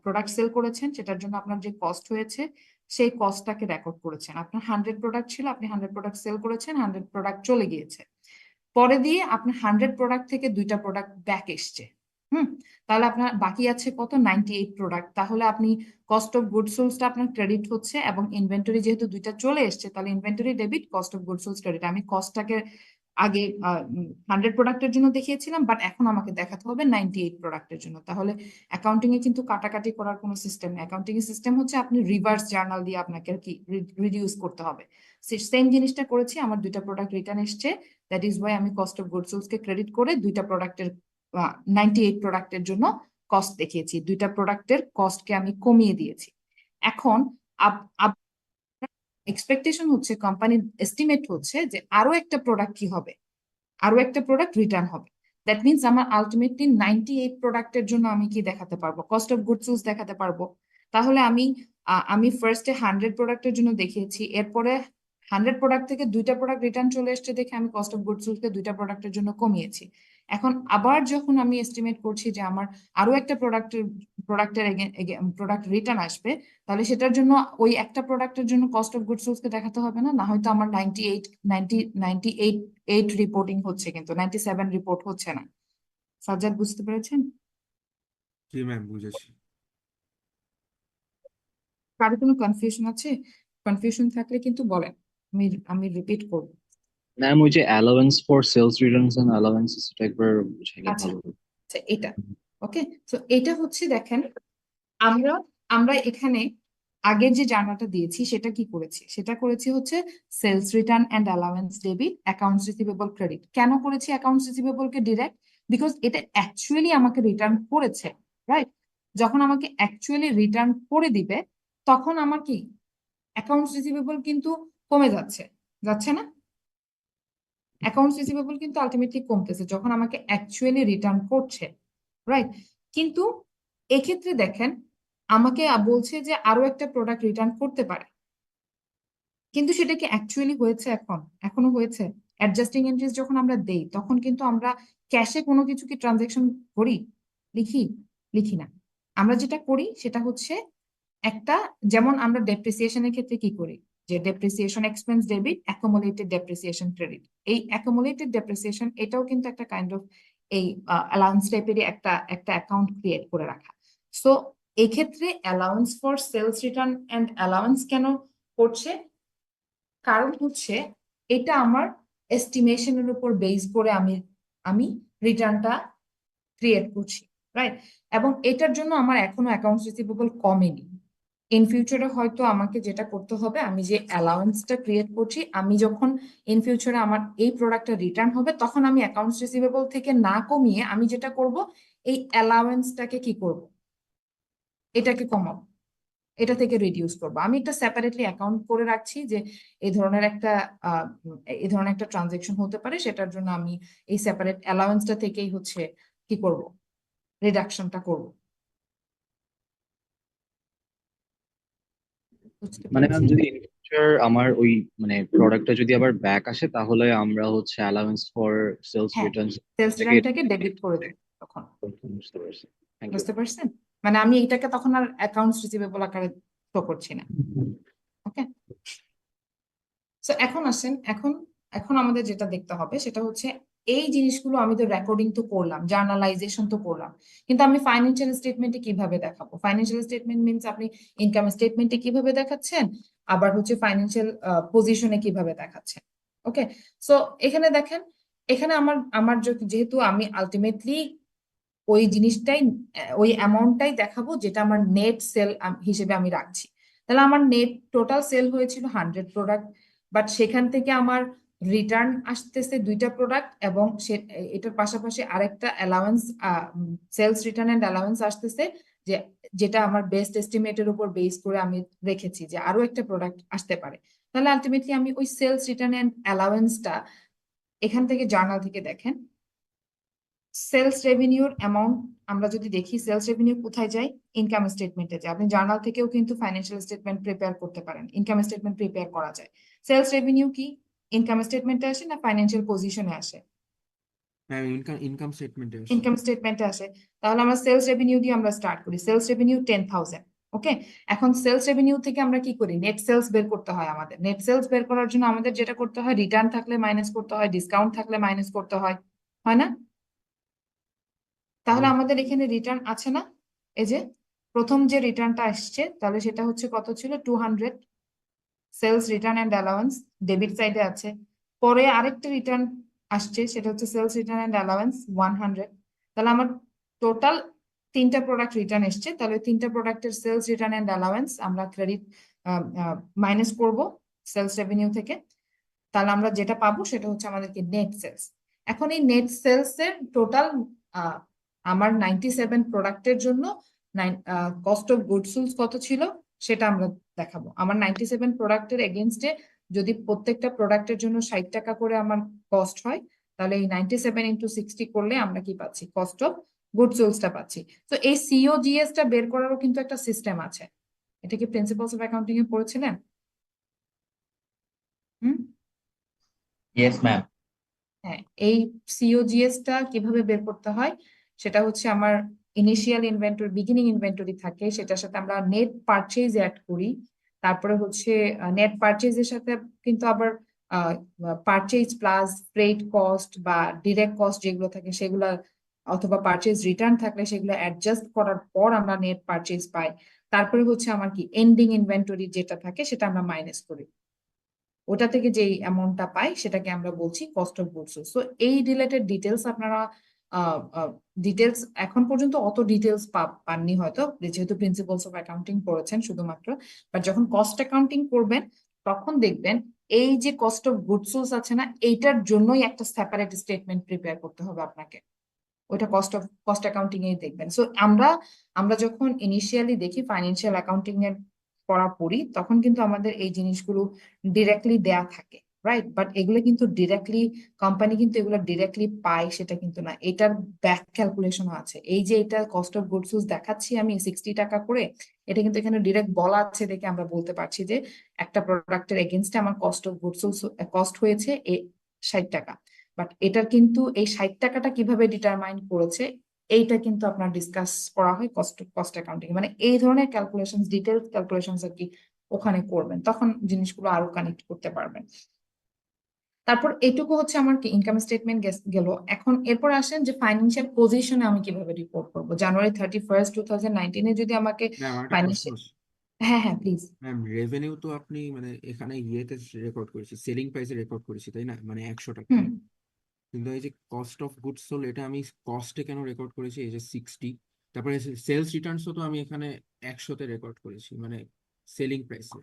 প্রোডাক্ট সেল করেছেন সেটার জন্য আপনার যে কস্ট হয়েছে সেই কস্টটাকে রেকর্ড করেছেন। আপনার 100 প্রোডাক্ট ছিল, আপনি 100 প্রোডাক্ট সেল করেছেন, 100 প্রোডাক্ট চলে গিয়েছে, পরে দিয়ে আপনার 100 প্রোডাক্ট থেকে 2টা প্রোডাক্ট ব্যাক এসছে। তাহলে আপনার বাকি আছে কত, 98 প্রোডাক্ট। তাহলে আপনি কস্ট অফ গুডস সোলসটা আপনার ক্রেডিট হচ্ছে, এবং ইনভেন্টরি যেহেতু 2টা চলে এসছে, তাহলে inventory debit, cost of goods sold credit. আমি কস্টটাকে আগে 100 প্রোডাক্টের জন্য দেখিয়েছিলাম, বাট এখন আমাকে দেখাতে হবে 98 প্রোডাক্টের জন্য। তাহলে অ্যাকাউন্টিং এ কিন্তু কাটাকাটি করার কোনো সিস্টেম নেই, অ্যাকাউন্টিং এর সিস্টেম হচ্ছে আপনি রিভার্স জার্নাল দিয়ে আপনাকে কি রিডিউস করতে হবে। সেম জিনিসটা করেছি, আমার দুইটা প্রোডাক্ট রিটার্ন এসছে, দ্যাট ইজ ওয়াই আমি কস্ট অফ গুডস সোলস কে ক্রেডিট করে দুইটা প্রোডাক্টের 98 প্রোডাক্টের জন্য কস্ট দেখিয়েছি, দুইটা প্রোডাক্টের কস্টকে আমি কমিয়ে দিয়েছি। এখন এক্সপেকটেশন হচ্ছে, কোম্পানির এস্টিমেট হচ্ছে যে আরো একটা প্রোডাক্ট কি হবে, আরো একটা প্রোডাক্ট রিটার্ন হবে। দ্যাট মিনস আমার আলটিমেটলি 98 প্রোডাক্টের জন্য আমি কি দেখাতে পারবো, কস্ট অফ গুডস সোলস দেখাতে পারবো। তাহলে আমি ফার্স্টে 100 প্রোডাক্টের জন্য দেখিয়েছি, এরপরে 100 প্রোডাক্ট থেকে দুইটা প্রোডাক্ট রিটার্ন চলে এসছে দেখে আমি কস্ট অফ গুডস সোলস কে দুইটা প্রোডাক্টের জন্য কমিয়েছি। এখন আবার যখন আমি এস্টিমেট করছি যে আমার আরো একটা প্রোডাক্ট রিটার্ন আসবে, তাহলে সেটার জন্য ওই একটা প্রোডাক্টের জন্য কস্ট অফ গুডস সোলস কে দেখাতে হবে না, না হয়তো আমার 98 রিপোর্টিং হচ্ছে কিন্তু 97 রিপোর্ট হচ্ছে না। সাজ্জাদ, বুঝতে পেরেছেন? জি ম্যাম, বুঝেছি। কারো কোনো কনফিউশন আছে? কনফিউশন থাকলে কিন্তু বলেন, আমি রিপিট করব। ম্যাম ওই যে allowance for sales returns and allowances এটা একবার বুঝাইলে আচ্ছা ভালো হতো। আচ্ছা, এটা ওকে। তো এটা হচ্ছে, দেখেন আমরা আমরা এখানে আগের যে জার্নালটা দিয়েছি সেটা কি করেছি, সেটা করেছি হচ্ছে sales return and allowance debit, accounts receivable credit. কেন করেছি অ্যাকাউন্টস রিসিভেবল কে ডিরেক্ট? বিকজ এটা অ্যাকচুয়ালি আমাকে রিটার্ন করেছে, রাইট? যখন আমাকে অ্যাকচুয়ালি রিটার্ন করে দিবে তখন আমার কি অ্যাকাউন্টস রিসিভেবল কিন্তু কমে যাচ্ছে, যাচ্ছে না? অ্যাকাউন্টস রিসিভেবল কিন্তু আলটিমেটলি কমতেছে যখন আমাকে অ্যাকচুয়ালি রিটার্ন করছে, রাইট? কিন্তু এক্ষেত্রে দেখেন আমাকে বলছে যে আরো একটা প্রোডাক্ট রিটার্ন করতে পারে, কিন্তু সেটা কি অ্যাকচুয়ালি হয়েছে? এখনো হয়েছে? অ্যাডজাস্টিং এন্ট্রিজ যখন আমরা দেই তখন কিন্তু আমরা ক্যাশে কোনো কিছু কি ট্রানজাকশন করি, লিখি না। আমরা যেটা করি সেটা হচ্ছে একটা, যেমন আমরা ডেপ্রিসিয়েশনের ক্ষেত্রে কি করি, যে depreciation expense debit, accumulated depreciation credit. এই অ্যাকুমুলেটেড ডেপ্রিসিয়েশন এটাও কিন্তু একটা কাইন্ড অফ এই অ্যালাউন্স টাইপেরই একটা অ্যাকাউন্ট ক্রিয়েট করে রাখা। সো এক্ষেত্রে allowance for sales return and allowance কেন করছে? কারণ হচ্ছে এটা আমার এস্টিমেশনের উপর বেস করে আমি রিটার্নটা ক্রিয়েট করছি, রাইট? এবং এটার জন্য আমার এখনো অ্যাকাউন্টস রিসিভেবল কমেনি। ইন ফিউচারে হয়তো আমাকে যেটা করতে হবে, আমি যে অ্যালাউন্সটা ক্রিয়েট করছি, আমি যখন ইন ফিউচারে আমার এই প্রোডাক্টটা রিটার্ন হবে তখন আমি অ্যাকাউন্টস রিসিভেবল থেকে না কমিয়ে আমি যেটা করব, এই অ্যালাউন্সটাকে কি করব, এটাকে কমাবো, এটা থেকে রিডিউস করবো। আমি একটা সেপারেটলি অ্যাকাউন্ট করে রাখছি যে এই ধরনের একটা ট্রানজেকশন হতে পারে, সেটার জন্য আমি এই সেপারেট অ্যালাউন্সটা থেকেই হচ্ছে কি করব, রিডাকশনটা করব। বুঝতে মানে ম্যাম পেরেছেন? যদি ইন ফিউচার আমার ওই মানে প্রোডাক্টটা যদি আবার ব্যাক আসে তাহলে আমরা হচ্ছে অ্যালাউয়েন্স ফর সেলস হ্যাঁ, রিটার্নস সেলস থেকে রিটার্নটাকে ডেবিট করে দেব তখন। বুঝতে পারছি। Thank you. বুঝতে পারছেন? মানে আমি এটাকে তখন আর অ্যাকাউন্টস রিসিভেবল আকারে শো করছি না। ওকে, সো এখন আসেন, এখন আমাদের যেটা দেখতে হবে সেটা হচ্ছে এই জিনিসগুলো আমি তো রেকর্ডিং তো করলাম, জার্নালাইজেশন তো করলাম, কিন্তু আমি ফাইন্যান্সিয়াল স্টেটমেন্টে কিভাবে দেখাবো? ফাইন্যান্সিয়াল স্টেটমেন্ট মিনস আপনি ইনকাম স্টেটমেন্টে কিভাবে দেখাচ্ছেন, আবার হচ্ছে ফাইন্যান্সিয়াল পজিশনে কিভাবে দেখাচ্ছেন। ওকে, সো এখানে দেখেন, এখানে আমার যেহেতু আমি আলটিমেটলি ওই জিনিসটাই ওই অ্যামাউন্টটাই দেখাবো যেটা আমার নেট সেল হিসেবে আমি রাখছি, তাহলে আমার নেট টোটাল সেল হয়েছিল 100 প্রোডাক্ট, বাট সেখান থেকে আমার রিটার্ন আসতেছে দুইটা প্রোডাক্ট, এবং এটার পাশাপাশি আরেকটা allowance, sales return and allowance আসতেছে, যেটা আমার বেস্ট এস্টিমেটের উপর বেস করে আমি রেখেছি যে আরো একটা প্রোডাক্ট আসতে পারে। তাহলে আলটিমেটলি আমি ওই সেলস রিটার্ন এন্ড অ্যালাউন্সটা এখান থেকে জার্নাল থেকে দেখেন, সেলস রেভিনিউর অ্যামাউন্ট আমরা যদি দেখি, সেলস রেভিনিউ কোথায় যায়? ইনকাম স্টেটমেন্টে যায়। আপনি জার্নাল থেকেও কিন্তু ফাইন্যান্সিয়াল স্টেটমেন্ট প্রিপেয়ার করতে পারেন, ইনকাম স্টেটমেন্ট প্রিপেয়ার করা যায়। সেলস রেভিনিউ কি ইনকাম স্টেটমেন্টে আসে না ফাইন্যান্সিয়াল পজিশনে আসে? হ্যাঁ, ইনকাম স্টেটমেন্টে আসে। ইনকাম স্টেটমেন্টে আসে। তাহলে আমরা সেলস রেভিনিউ দিয়ে আমরা স্টার্ট করি। Sales revenue 10,000। ওকে, এখন সেলস রেভিনিউ থেকে আমরা কি করি? নেট সেলস বের করতে হয় আমাদের। নেট সেলস বের করার জন্য আমাদের যেটা করতে হয়, রিটার্ন থাকলে মাইনাস করতে হয়, ডিসকাউন্ট থাকলে মাইনাস করতে হয়, হয় না? তাহলে আমাদের এখানে রিটার্ন আছে না? এই যে প্রথম যে রিটার্নটা আসছে, তাহলে সেটা হচ্ছে কত ছিল? 200 sales return and allowance debit সাইডে আছে। পরে আরেকটা রিটার্ন আসছে, সেটা হচ্ছে সেলস রিটার্ন এন্ড অ্যালাউন্স 100। তাহলে আমার টোটাল তিনটা প্রোডাক্ট রিটার্ন এসছে, তাহলে তিনটা প্রোডাক্টের সেলস রিটার্ন এন্ড অ্যালাউন্স আমরা ক্রেডিট মাইনাস করব, সেলস রেভিনিউ থেকে, তাহলে আমরা যেটা পাবো সেটা হচ্ছে আমাদেরকে নেট সেলস। এখন এই নেট সেলস এর টোটাল আমার 97 প্রোডাক্টের জন্য কস্ট অফ গুডস সোল্ড কত ছিল সেটা আমরা দেখাবো। আমার 97 প্রোডাক্টের এগেনস্টে যদি প্রত্যেকটা প্রোডাক্টের জন্য 60 টাকা করে আমার কস্ট হয়, তাহলে এই 97 ইন্টু 60 করলে আমরা কি পাচ্ছি, কস্ট অফ গুডস সোল্ডটা পাচ্ছি। তো এই সিওজিএস টা বের করারও কিন্তু একটা সিস্টেম আছে। এটা কি প্রিন্সিপালস অফ অ্যাকাউন্টিং এ পড়েছিলেন? হুম। Yes ma'am. হ্যাঁ, এই সিওজিএস টা কিভাবে বের করতে হয় সেটা হচ্ছে আমার ইনিশিয়াল ইনভেন্টরি, বিগিনিং ইনভেন্টরি থাকে, সেটার সাথে আমরা নেট পারচেজ অ্যাড করি। তারপরে হচ্ছে নেট পারচেজের সাথে কিন্তু আবার পারচেজ প্লাস ফ্রেট কস্ট বা ডিরেক্ট কস্ট যেগুলো থাকে সেগুলো, অথবা পারচেজ রিটার্ন থাকলে সেগুলো অ্যাডজাস্ট করার পর আমরা নেট পারচেজ পাই। তারপরে হচ্ছে আমার কি এন্ডিং ইনভেন্টরি যেটা থাকে সেটা আমরা মাইনাস করি, ওটা থেকে যে অ্যামাউন্টটা পাই সেটাকে আমরা বলছি cost of goods sold. So এই রিলেটেড ডিটেলস আপনারা ডিটেলস এখন পর্যন্ত অত ডিটেলস পাননি হয়তো, যেহেতু প্রিন্সিপালস অফ অ্যাকাউন্টিং পড়েছেন শুধুমাত্র, বাট যখন কস্ট অ্যাকাউন্টিং করবেন তখন দেখবেন এই যে কস্ট অফ গুডস সোল্ড আছে না, এইটার জন্যই একটা সেপারেট স্টেটমেন্ট প্রিপেয়ার করতে হবে আপনাকে, ওইটা কস্ট অ্যাকাউন্টিং এই দেখবেন। সো আমরা যখন ইনিশিয়ালি দেখি ফাইন্যান্সিয়াল অ্যাকাউন্টিং এর পড়া পড়ি তখন কিন্তু আমাদের এই জিনিসগুলো ডিরেক্টলি দেয়া থাকে, রাইট? বাট এগুলো কিন্তু ডিরেক্টলি কোম্পানি কিন্তু এগুলো ডিরেক্টলি পায় সেটা কিন্তু না, এটার ব্যাক ক্যালকুলেশনও আছে। এই যে এটা কস্ট অফ গুডস সোল্ড দেখাচ্ছি আমি 60 টাকা করে, এটা কিন্তু এখানে ডিরেক্ট বলা আছে দেখে আমরা বলতে পারছি যে একটা প্রোডাক্টের এগেনস্টে আমার cost of goods sold cost হয়েছে 60 টাকা। বাট এটার কিন্তু এই 60 টাকাটা কিভাবে ডিটারমাইন করেছে এইটা কিন্তু আপনার ডিসকাস করা হয় কস্ট অ্যাকাউন্টিং, মানে এই ধরনের ক্যালকুলেশন, ডিটেলস ক্যালকুলেশন আর কি ওখানে করবেন, তখন জিনিসগুলো আরো কানেক্ট করতে পারবেন। তারপর এটুকু হচ্ছে আমার কি ইনকাম স্টেটমেন্ট গেল। এখন এরপর আসেন যে ফাইন্যান্সিয়াল পজিশনে আমি কিভাবে রিপোর্ট করব। জানুয়ারি 31, 2019 যদি আমাকে ম্যাম আমার একটা প্রশ্ন ফাইন্যান্সিয়াল, আছে। হ্যাঁ হ্যাঁ প্লিজ। ম্যাম রেভিনিউ তো আপনি মানে এখানে ইয়েতে রেকর্ড করেছি, সেলিং প্রাইসে রেকর্ড করেছি তাই না, মানে 100 টাকা। হুম। কিন্তু এই যে কস্ট অফ গুডস সোল্ড এটা আমি কস্টে কেন রেকর্ড করেছি, এই যে 60। তারপরে সেলস রিটার্নসও তো আমি এখানে 100-তে রেকর্ড করেছি, মানে সেলিং প্রাইসে।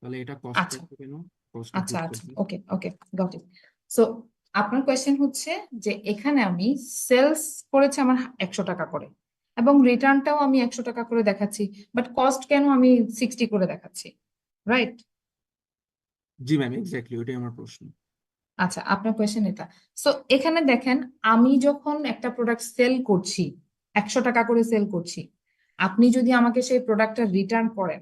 তাহলে এটা কস্ট আচ্ছা কেন, কস্ট অফ আচ্ছা গুডস আচ্ছা, sold? Okay okay, got it. So আপনার কোয়েশ্চেন হচ্ছে যে এখানে আমি সেলস করেছি আমার 100 টাকা করে এবং রিটার্নটাও আমি 100 টাকা করে দেখাচ্ছি, বাট কস্ট কেন আমি 60 করে দেখাচ্ছি, রাইট? জি ম্যাম, এক্স্যাক্টলি ওইটাই আমার প্রশ্ন। আচ্ছা, আপনার কোয়েশ্চেন এটা। সো এখানে দেখেন, আমি যখন একটা প্রোডাক্ট সেল করছি 100 টাকা করে সেল করছি, আপনি যদি আমাকে সেই প্রোডাক্টটা রিটার্ন করেন,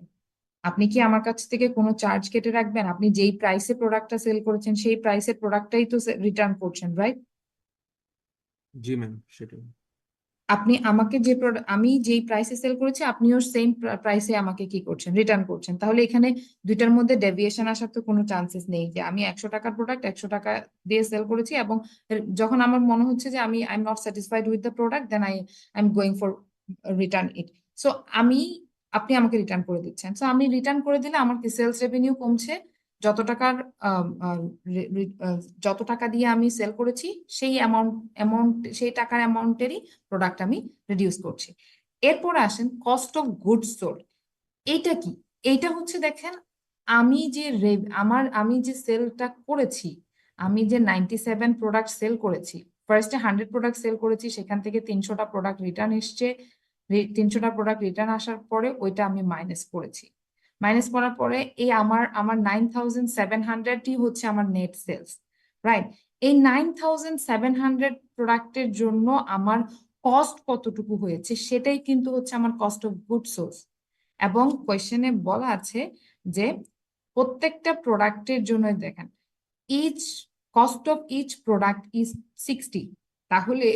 আপনি কি আমার কাছ থেকে কোনো চার্জ কেটে রাখবেন? আপনি যেই প্রাইসে প্রোডাক্টটা সেল করেছেন সেই প্রাইসের প্রোডাক্টটাই তো রিটার্ন করছেন, রাইট? জি ম্যাম, সেটাই। আপনি আমাকে যে আমি যেই প্রাইসে সেল করেছি আপনিও সেম প্রাইসে আমাকে কি করছেন, রিটার্ন করছেন। তাহলে এখানে দুইটার মধ্যে ডেভিয়েশন আসার তো কোনো চান্সেস নেই যে আমি 100 টাকার প্রোডাক্ট 100 টাকা দিয়ে সেল করেছি এবং যখন আমার মনে হচ্ছে যে I am not satisfied with the product, then I am going for return it. So আপনি আমাকে রিটার্ন করে দিচ্ছেন, সো আমি রিটার্ন করে দিলে আমার কি সেলস রেভিনিউ কমছে, যত টাকার যত টাকা দিয়ে আমি সেল করেছি সেই অ্যামাউন্ট সেই টাকার অ্যামাউন্টেরই প্রোডাক্ট আমি রিডিউস করছি। এরপর আসেন কস্ট অফ গুডস সোল্ড। এইটা কি? এইটা হচ্ছে দেখেন, আমি যে সেলটা করেছি, আমি যে 97 প্রোডাক্ট সেল করেছি, ফার্স্টে 100 প্রোডাক্ট সেল করেছি, সেখান থেকে 300টা প্রোডাক্ট রিটার্ন এসছে, 300টা প্রোডাক্ট রিটার্ন আসার পরে ওইটা আমি মাইনাস করেছি। মাইনাস করার পরে এই আমার 9700ই হচ্ছে আমার নেট সেলস, রাইট? এই 9700 প্রোডাক্টের জন্য আমার কস্ট কতটুকু হয়েছে সেটাই কিন্তু হচ্ছে আমার কস্ট অফ গুডস সোল্ড। এবং কোয়েশ্চেনে বলা আছে যে প্রত্যেকটা প্রোডাক্টের জন্য দেখেন each cost of each product is 60। তাহলে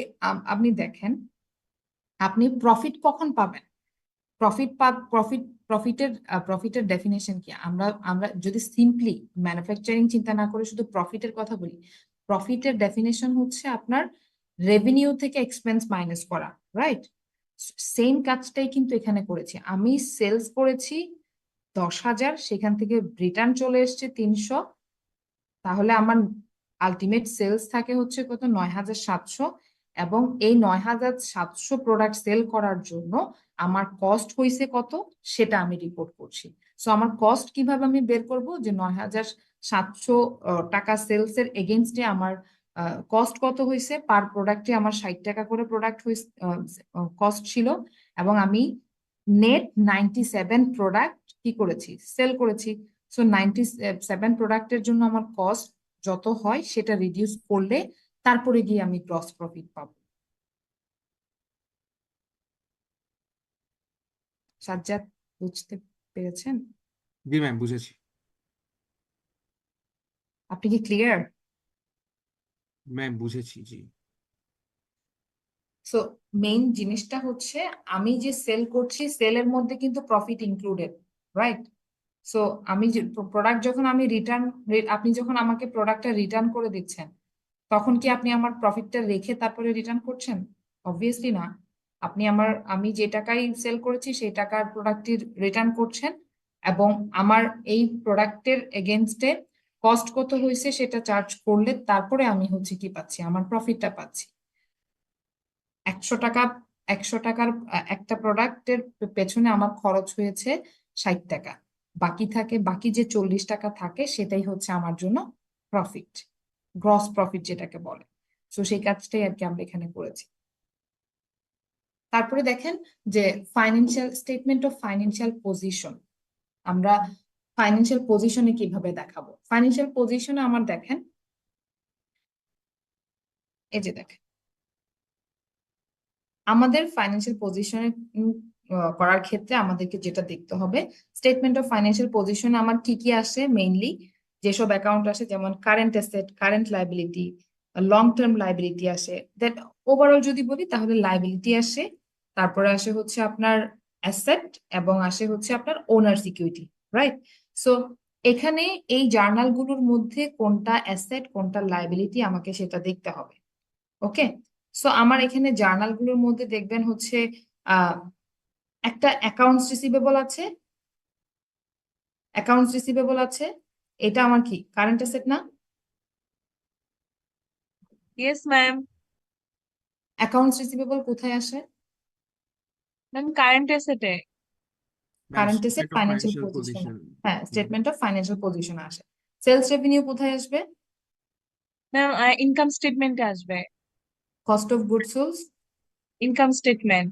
আপনি দেখেন আপনি প্রফিট কখন পাবেন? প্রফিটের ডেফিনেশন কি? আমরা যদি সিম্পলি ম্যানুফ্যাকচারিং চিন্তা না করে শুধু প্রফিটের কথা বলি, প্রফিটের ডেফিনেশন হচ্ছে আপনার রেভিনিউ থেকে এক্সপেন্স মাইনাস করা, রাইট? সেম কাজটাই কিন্তু এখানে করেছি। আমি সেলস করেছি 10,000, সেখান থেকে রিটার্ন চলে এসছে 300, তাহলে আমার আলটিমেট সেলস থাকে হচ্ছে কত, 9,700, এবং এই 9,700 প্রোডাক্ট সেল করার জন্য আমার কস্ট হয়েছে কত সেটা আমি রিপোর্ট করছি। সো আমার কস্ট কিভাবে আমি বের করব, যে ৯,৭০০ টাকা সেলস এর এগেনস্টে আমার কস্ট কত হয়েছে, পার প্রোডাক্টে আমার ৬০ টাকা করে প্রোডাক্ট হয়েছে, কস্ট ছিল, এবং আমি নেট 97 প্রোডাক্ট কি করেছি, সেল করেছি। সো 97 প্রোডাক্টের জন্য আমার কস্ট যত হয় সেটা রিডিউস করলে তারপরে গিয়ে আমি গ্রস প্রফিট পাবো। সাজ্জাদ, বুঝতে পেরেছেন? জি ম্যাম, বুঝেছি। আপনি কি ক্লিয়ার? ম্যাম বুঝেছি, জি। সো মেইন জিনিসটা হচ্ছে আমি যে সেল করছি সেলের মধ্যে কিন্তু প্রফিট ইনক্লুডেড, রাইট? সো আমি যে প্রোডাক্ট যখন আমি রিটার্ন, আপনি যখন আমাকে প্রোডাক্টটা রিটার্ন করে দিচ্ছেন তখন কি আপনি আমার প্রফিটটা রেখে তারপরে রিটার্ন করছেন? অবভিয়াসলি না। আপনি আমি যে টাকায় সেল করেছি সেই টাকার প্রোডাক্টটি রিটার্ন করছেন, এবং আমার এই প্রোডাক্টের এগেনস্টে কস্ট কত হয়েছে সেটা চার্জ করলে তারপরে আমি হচ্ছে কি পাচ্ছি, আমার প্রফিটটা পাচ্ছি। ১০০ টাকার একটা প্রোডাক্টের পেছনে আমার খরচ হয়েছে ৬০ টাকা, বাকি যে ৪০ টাকা থাকে সেটাই হচ্ছে আমার জন্য প্রফিট, গ্রস প্রফিট যেটাকে বলে। তো সেই কাজটাই আর কি আমরা এখানে করেছি। তারপরে দেখেন যে financial statement of financial position, আমরা ফাইন্যান্সিয়াল পজিশনে কিভাবে দেখাবো। ফাইন্যান্সিয়াল পজিশনে আমার দেখেন, এই যে দেখেন আমাদের ফাইন্যান্সিয়াল পজিশনে করার ক্ষেত্রে আমাদেরকে যেটা দেখতে হবে, স্টেটমেন্ট অফ ফাইন্যান্সিয়াল পজিশনে আমার কি কি আসে, মেইনলি যেসব অ্যাকাউন্ট আসে যেমন current asset, current liability, long term liability আসে। দ্যাট ওভারঅল যদি বলি তাহলে লাইবিলিটি আসে, তারপরে আসে হচ্ছে আপনার অ্যাসেট, এবং আসে হচ্ছে আপনার ওনার সিকিউরিটি, রাইট? সো এখানে এই জার্নালগুলোর মধ্যে কোনটা অ্যাসেট কোনটা লাইবিলিটি আমাকে সেটা দেখতে হবে। ওকে, সো আমার এখানে জার্নালগুলোর মধ্যে দেখবেন হচ্ছে একটা অ্যাকাউন্টস রিসিভেবল আছে, এটা আমার কি কারেন্ট অ্যাসেট না? Yes ma'am. অ্যাকাউন্টস রিসিভেবল কোথায় আসে? ম্যাম কারেন্ট অ্যাসেটে। Ma'am current asset statement of financial financial position. Position. হ্যাঁ, স্টেটমেন্ট অফ ফাইন্যান্সিয়াল পজিশনে আসে। সেলস রেভিনিউ কোথায় আসবে? ম্যাম ইনকাম স্টেটমেন্টে আসবে। Cost of goods sold income statement.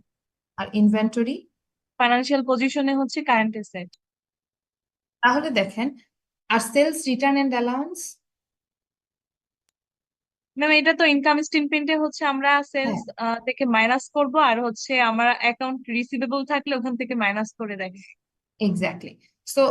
আর ইনভেন্টরি। ফাইন্যান্সিয়াল পজিশনে হচ্ছে কারেন্ট অ্যাসেট। তাহলে দেখেন, আর sales return and allowance? Ma'am এটা তো ইনকাম স্টেটমেন্টে হচ্ছে আমরা সেলস থেকে মাইনাস করব, আর হচ্ছে আমার অ্যাকাউন্ট রিসিভেবল থাকলে ওখান থেকে মাইনাস করে দেয়। এক্স্যাক্টলি। সো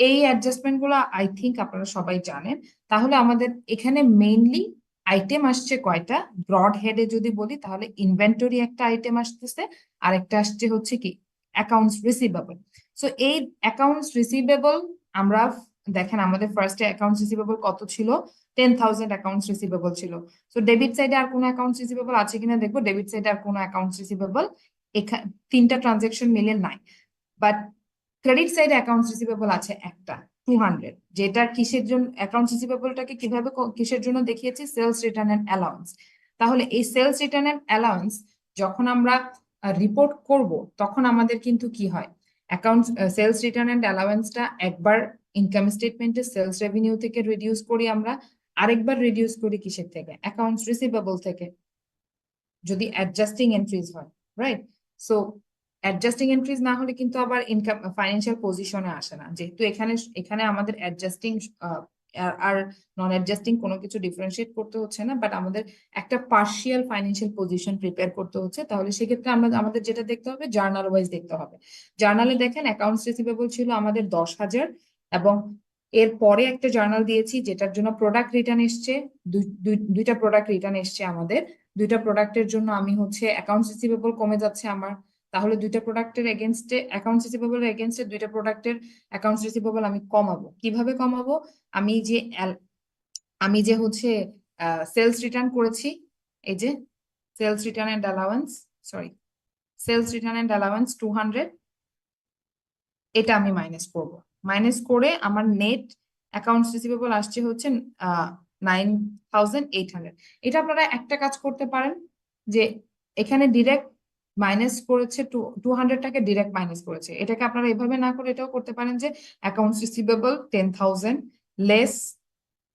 এই অ্যাডজাস্টমেন্ট গুলো আই থিঙ্ক আপনারা সবাই জানেন। তাহলে আমাদের এখানে মেইনলি আইটেম আসছে কয়টা, ব্রড হেডে যদি বলি তাহলে ইনভেন্টরি একটা আইটেম আসতেছে, আর একটা আসছে হচ্ছে কি অ্যাকাউন্টস রিসিভেবল। সো এই অ্যাকাউন্টস রিসিভেবল আমরা দেখেন আমাদের ফার্স্টে অ্যাকাউন্টস রিসিভেবল কত ছিল, 10,000 অ্যাকাউন্টস রিসিভেবল ছিল। সো ডেবিট সাইডে আর কোনো অ্যাকাউন্টস রিসিভেবল আছে কিনা দেখবো, ডেবিট সাইডে আর কোনো অ্যাকাউন্টস রিসিভেবল এখানে 3টা ট্রানজেকশন মিলে নাই। বাট ক্রেডিট সাইডে অ্যাকাউন্টস রিসিভেবল আছে একটা 200, যেটা কিসের জন্য, অ্যাকাউন্টস রিসিভেবলটাকে কিভাবে কিসের জন্য দেখিয়েছি, সেলস রিটার্ন এন্ড অ্যালাউন্স। তাহলে এই সেলস রিটার্ন এন্ড অ্যালাউন্স যখন আমরা রিপোর্ট করব তখন আমাদের কিন্তু কি হয়, অ্যাকাউন্ট সেলস রিটার্ন এন্ড অ্যালাউন্সটা একবার ইনকাম স্টেটমেন্টে সেলস রেভিনিউ থেকে রিডিউস করি আমরা, আরেকবার রিডিউস করি কিসের থেকে, অ্যাকাউন্টস রিসিভেবল থেকে, যদি অ্যাডজাস্টিং এন্ট্রিজ হয়, রাইট? সো অ্যাডজাস্টিং এন্ট্রিজ না হলে কিন্তু আবার ইনকাম ফাইন্যান্সিয়াল পজিশনে আসে না, যেহেতু এখানে আমাদের অ্যাডজাস্টিং আর নন অ্যাডজাস্টিং কোনো কিছু ডিফারেন্সিয়েট করতে হচ্ছে না, বাট আমাদের একটা পার্শিয়াল ফাইন্যান্সিয়াল পজিশন প্রিপেয়ার করতে হচ্ছে। তাহলে সেক্ষেত্রে আমাদের যেটা দেখতে হবে, জার্নাল ওয়াইজ দেখতে হবে। জার্নালে দেখেন অ্যাকাউন্টস রিসিভেবল ছিল আমাদের 10,000, এবং এর পরে একটা জার্নাল দিয়েছি যেটার জন্য প্রোডাক্ট রিটার্ন এসছে, দুইটা প্রোডাক্ট রিটার্ন এসছে আমাদের। দুইটা প্রোডাক্টের জন্য আমি হচ্ছে অ্যাকাউন্টস রিসিভেবল কমে যাচ্ছে আমার, তাহলে দুইটা প্রোডাক্টের এগেনস্টে অ্যাকাউন্টস রিসিভেবল এগেনস্টে দুইটা প্রোডাক্টের অ্যাকাউন্টস রিসিভেবল আমি কমাবো। কিভাবে কমাবো, আমি যে হচ্ছে সেলস রিটার্ন করেছি, এই যে sales return and allowance, sales return and allowance 200, এটা আমি মাইনাস করব। মাইনাস করে আমার নেট অ্যাকাউন্টস রিসিভেবল আসছে হচ্ছে 9,800। এটা আপনারা একটা কাজ করতে পারেন, যে এখানে ডিরেক্ট মাইনাস করেছে 200 টাকা ডিরেক্ট মাইনাস করেছে। এটাকে আপনারা এভাবে না করে এটাও করতে পারেন যে accounts receivable 10,000 less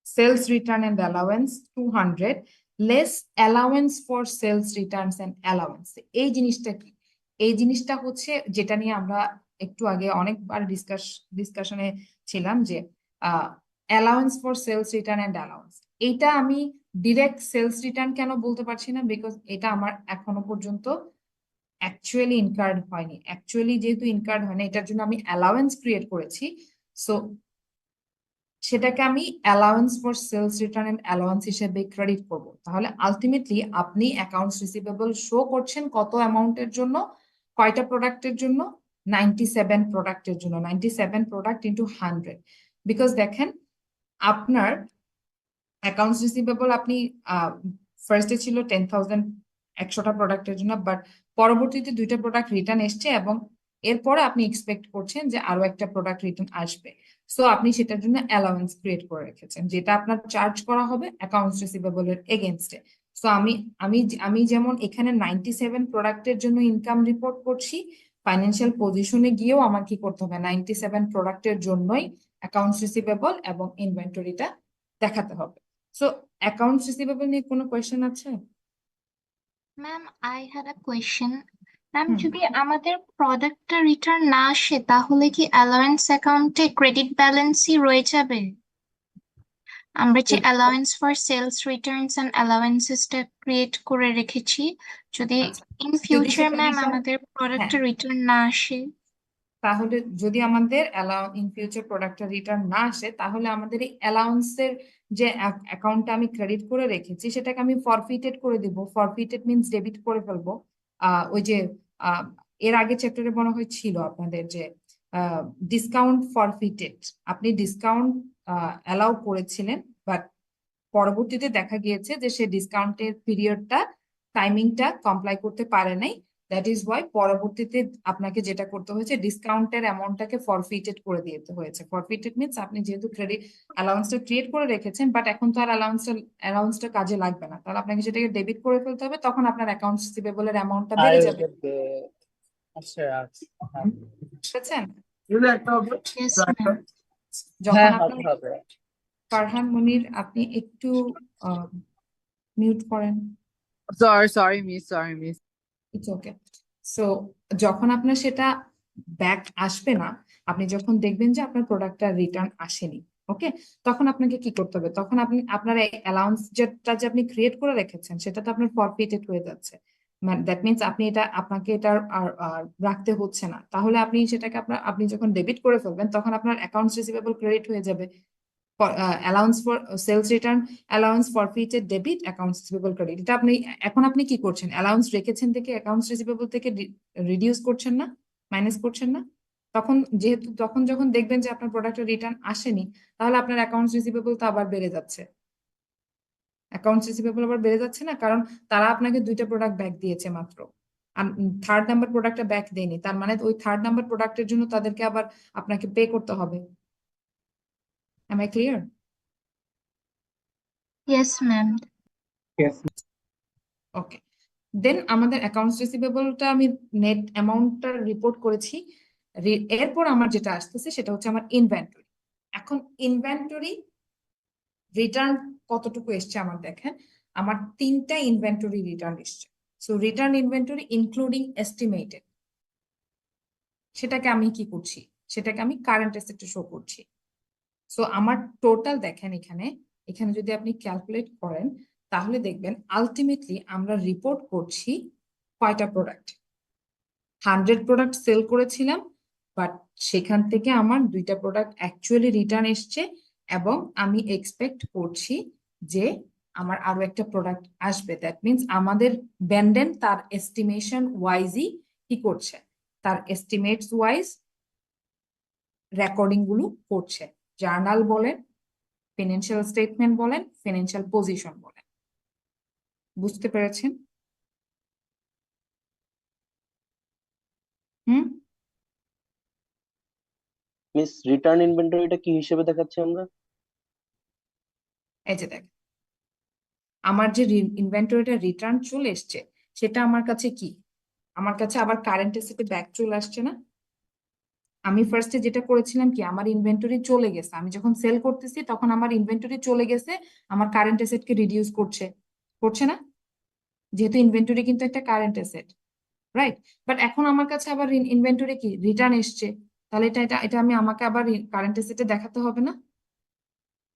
sales return and allowance 200 less allowance for sales returns and allowance. এই জিনিসটা কি? এই জিনিসটা হচ্ছে যেটা নিয়ে আমরা একটু আগে অনেকবার ডিসকাশনে ছিলাম যে allowance for sales return and allowance. এইটা আমি ডিরেক্ট সেলস রিটার্ন কেন বলতে পারছি না? বিকজ এটা আমার এখনো পর্যন্ত অ্যাকচুয়ালি ইনকার্ড হয়নি। অ্যাকচুয়ালি যেহেতু ইনকার্ড হয়নি, এটার জন্য আমি অ্যালাওয়েন্স ক্রিয়েট করেছি। সো সেটাকে আমি allowance for sales return and allowance হিসেবে ক্রেডিট করব। তাহলে আলটিমেটলি আপনি অ্যাকাউন্টস রিসিভেবল শো করছেন কত অ্যামাউন্টের জন্য, কয়টা প্রোডাক্টের জন্য? 97 প্রোডাক্টের জন্য। 97 প্রোডাক্ট ইন্টু 100। বিকজ দেখেন আপনার অ্যাকাউন্টস রিসিভেবল আপনি ফার্স্টে ছিল 10,000 100টা প্রোডাক্টের জন্য, বাট পরবর্তীতে 2টা প্রোডাক্ট রিটার্ন এসছে এবং এরপরে আপনি এক্সপেক্ট করছেন যে আরো একটা প্রোডাক্ট রিটার্ন আসবে। সো আপনি সেটার জন্য অ্যালাওয়েন্স ক্রিয়েট করে রেখেছেন, যেটা আপনার চার্জ করা হবে অ্যাকাউন্টস রিসিভেবল এর এগেনস্টে। সো আমি যেমন এখানে 97 প্রোডাক্টের জন্য ইনকাম রিপোর্ট করছি, ফাইন্যান্সিয়াল পজিশনে গিয়েও আমার কি করতে হবে? 97 প্রোডাক্টের জন্যই অ্যাকাউন্টস রিসিভেবল এবং ইনভেন্টরিটা দেখাতে হবে। সো অ্যাকাউন্টস রিসিভেবল নিয়ে কোনো কোয়েশ্চেন আছে? Ma'am I had a question. Ma'am hmm. যদি আমাদের প্রোডাক্টটা রিটার্ন না আসে তাহলে কি অ্যালাওয়েন্স অ্যাকাউন্টে ক্রেডিট ব্যালেন্সই রয়ে যাবে? আমরা যে allowance for sales returns and অ্যালাওয়েন্সেসটা ক্রিয়েট করে রেখেছি, যদি আচ্ছা, ইন যদি ফিউচার সেটা ম্যাম return- আমাদের হ্যাঁ, প্রোডাক্টটা রিটার্ন না আসে, তাহলে যদি আমাদের ইন ফিউচার প্রোডাক্টটা রিটার্ন না আসে, তাহলে আমাদের এই অ্যালাউন্সের যে অ্যাকাউন্টটা আমি ক্রেডিট করে রেখেছি সেটাকে আমি ফরফিটেড করে দিব। ফরফিটেড মিনস ডেবিট করে ফেলবো। ওই যে আহ, এর আগে চ্যাপ্টারে মনে হয় ছিল আপনাদের যে ডিসকাউন্ট ফরফিটেড। আপনি ডিসকাউন্ট অ্যালাউ করেছিলেন, বাট পরবর্তীতে দেখা গিয়েছে যে সে ডিসকাউন্টের পিরিয়ডটা টাইমিংটা কমপ্লাই করতে পারে নাই। দ্যাট ইজ ওয়াই পরবর্তীতে আপনাকে যেটা করতে হয়েছে, ডিসকাউন্টের অ্যামাউন্টটাকে ফরফিটেড করে দিতে হয়েছে। ফরফিটেড মিনস আপনি যেহেতু ক্রেডিট অ্যালাউন্সটা ক্রিয়েট করে রেখেছেন, বাট এখন তো আর অ্যালাউন্সটা কাজে লাগবে না, তাহলে আপনাকে সেটাকে ডেবিট করে ফেলতে হবে। তখন আপনার অ্যাকাউন্টস রিসিভেবলের অ্যামাউন্টটা বেড়ে যাবে। বুঝেছেন? Yes ma'am. যখন আপনার ফারহান মুনির, আপনি একটু মিউট করেন। Sorry, miss. It's okay. So যখন আপনার সেটা ব্যাক আসবে না, আপনি যখন দেখবেন যে আপনার প্রোডাক্টটা রিটার্ন আসেনি, ওকে, তখন আপনাকে কি করতে হবে? তখন আপনি আপনার অ্যালাউন্স যেটা যে আপনি ক্রিয়েট করে রেখেছেন সেটা তো আপনার ফরফিটেড হয়ে যাচ্ছে। মানে দ্যাট মিনস আপনাকে এটা আর রাখতে হচ্ছে না। তাহলে আপনি সেটাকে আপনি যখন ডেবিট করে ফেলবেন, তখন আপনার অ্যাকাউন্টস রিসিভেবল ক্রেডিট হয়ে যাবে। Allowance for sales return, allowance forfeited, debit, accounts receivable credit. এটা এখন আপনি কি করছেন? অ্যালাউন্স রেখেছেন থেকে অ্যাকাউন্টস রিসিভেবল থেকে রিডিউস করছেন না, মাইনাস করছেন না? তখন যখন দেখবেন যে আপনার প্রোডাক্টের রিটার্ন আসেনি, তাহলে আপনার অ্যাকাউন্টস রিসিভেবল তো আবার বেড়ে যাচ্ছে। অ্যাকাউন্টস রিসিভেবল আবার বেড়ে যাচ্ছে না, কারণ তারা আপনাকে 2টা প্রোডাক্ট ব্যাক দিয়েছে মাত্র, আর থার্ড নাম্বার প্রোডাক্টটা ব্যাক দেয়নি। তার মানে ওই থার্ড নাম্বার প্রোডাক্টের জন্য তাদেরকে আবার আপনাকে পে করতে হবে। Am I clear? Yes ma'am. Okay, then আমাদের অ্যাকাউন্টস রিসিভেবলটা আমি নেট অ্যামাউন্টটা রিপোর্ট করেছি। এরপর আমার যেটা আসতেছে সেটা হচ্ছে আমার ইনভেন্টরি। এখন ইনভেন্টরি রিটার্ন কতটুকু এসছে আমার দেখেন, আমার 3টা ইনভেন্টরি রিটার্ন এসছে। So return inventory including estimated, সেটাকে আমি কি করছি? সেটাকে আমি কারেন্ট অ্যাসেটে শো করছি। সো আমার টোটাল দেখেন এখানে যদি আপনি ক্যালকুলেট করেন, তাহলে দেখবেন আলটিমেটলি আমরা রিপোর্ট করছি কয়টা প্রোডাক্ট? 100 প্রোডাক্ট সেল করেছিলাম, বাট সেখান থেকে আমার 2টা প্রোডাক্ট অ্যাকচুয়ালি রিটার্ন এসছে, এবং আমি এক্সপেক্ট করছি যে আমার আরো একটা প্রোডাক্ট আসবে। দ্যাট মিনস আমাদের ভেন্ডেন তার এস্টিমেশন ওয়াইজই কি করছে? তার এস্টিমেটস ওয়াইজ রেকর্ডিং গুলো করছে। জার্নাল বলেন, ফিনান্সিয়াল স্টেটমেন্ট বলেন, ফিনান্সিয়াল পজিশন বলেন। বুঝতে পেরেছেন? হুম। মিস রিটার্ন ইনভেন্টরিটা কি হিসেবে দেখাচ্ছি আমরা? এই যে দেখ, আমার যে ইনভেন্টরিটা রিটার্ন চলে এসছে সেটা আমার কাছে কি? আমার কাছে আবার কারেন্ট অ্যাসেটে ব্যাক চলে আসছে না? আমি ফার্স্টে যেটা করেছিলাম কি, আমার ইনভেন্টরি চলে গেছে, আমি যখন সেল করতেছি তখন আমার ইনভেন্টরি চলে গেছে, আমার কারেন্ট অ্যাসেটকে রিডিউস করছে না? যেহেতু ইনভেন্টরি কিন্তু একটা কারেন্ট অ্যাসেট, রাইট? বাট এখন আমার কাছে আবার ইনভেন্টরি কি রিটার্ন এসছে, তাহলে এটা এটা এটা আমি আমাকে আবার কারেন্ট অ্যাসেটে দেখাতে হবে না?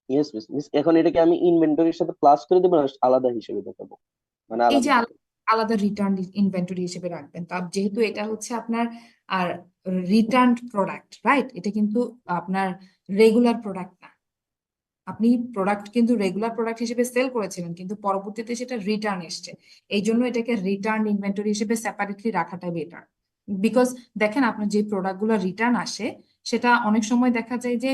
Yes miss. মিস এখন এটাকে আমি ইনভেন্টরির সাথে প্লাস করে দেবো না আলাদা হিসেবে দেখাবো? মানে এই আলাদা যে হিসেবে। আলাদা রিটার্ন ইনভেন্টরি হিসেবে রাখবেন, তা যেহেতু এটা হচ্ছে আপনার আর রিটার্ন প্রোডাক্ট, রাইট? এটা কিন্তু আপনার রেগুলার প্রোডাক্ট না। আপনি প্রোডাক্ট কিন্তু রেগুলার প্রোডাক্ট হিসেবে সেল করেছিলেন, কিন্তু পরবর্তীতে সেটা রিটার্ন এসছে, এই জন্য এটাকে রিটার্ন ইনভেন্টরি হিসেবে সেপারেটলি রাখাটা বেটার। বিকজ দেখেন, আপনার যে প্রোডাক্টগুলো রিটার্ন আসে সেটা অনেক সময় দেখা যায় যে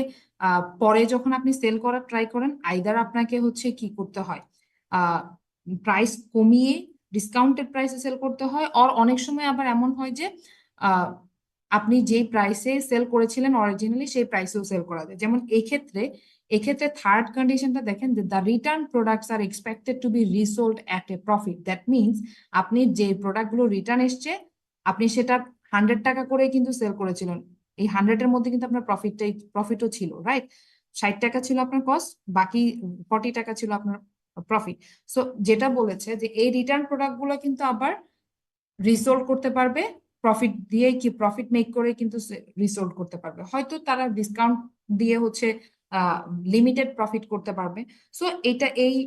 পরে যখন আপনি সেল করার ট্রাই করেন, আইদার আপনাকে হচ্ছে কি করতে হয়, প্রাইস কমিয়ে ডিসকাউন্টেড প্রাইসে সেল করতে হয়, আর অনেক সময় আবার এমন হয় যে আহ, আপনি যে প্রাইসে সেল করেছিলেন অরিজিনালি সেই প্রাইসেও সেল করা যায়। যেমন এক্ষেত্রে থার্ড কন্ডিশনটা দেখেন, যে the return products are expected to be resold at a profit. That means আপনি যে প্রোডাক্টগুলো রিটার্ন এসছে, আপনি সেটা 100 টাকা করে কিন্তু সেল করেছিলেন, এই 100 এর মধ্যে কিন্তু আপনার প্রফিটও ছিল, রাইট? 60 টাকা ছিল আপনার কস্ট, বাকি 40 টাকা ছিল আপনার প্রফিট। সো যেটা বলেছে যে এই রিটার্ন প্রোডাক্টগুলো কিন্তু আবার রিসোল্ড করতে পারবে, প্রফিট দিয়ে কি প্রফিট মেক করে কিন্তু রিসোল্ড করতে পারবে, হয়তো তারা ডিসকাউন্ট দিয়ে হচ্ছে লিমিটেড প্রফিট করতে পারবে। সো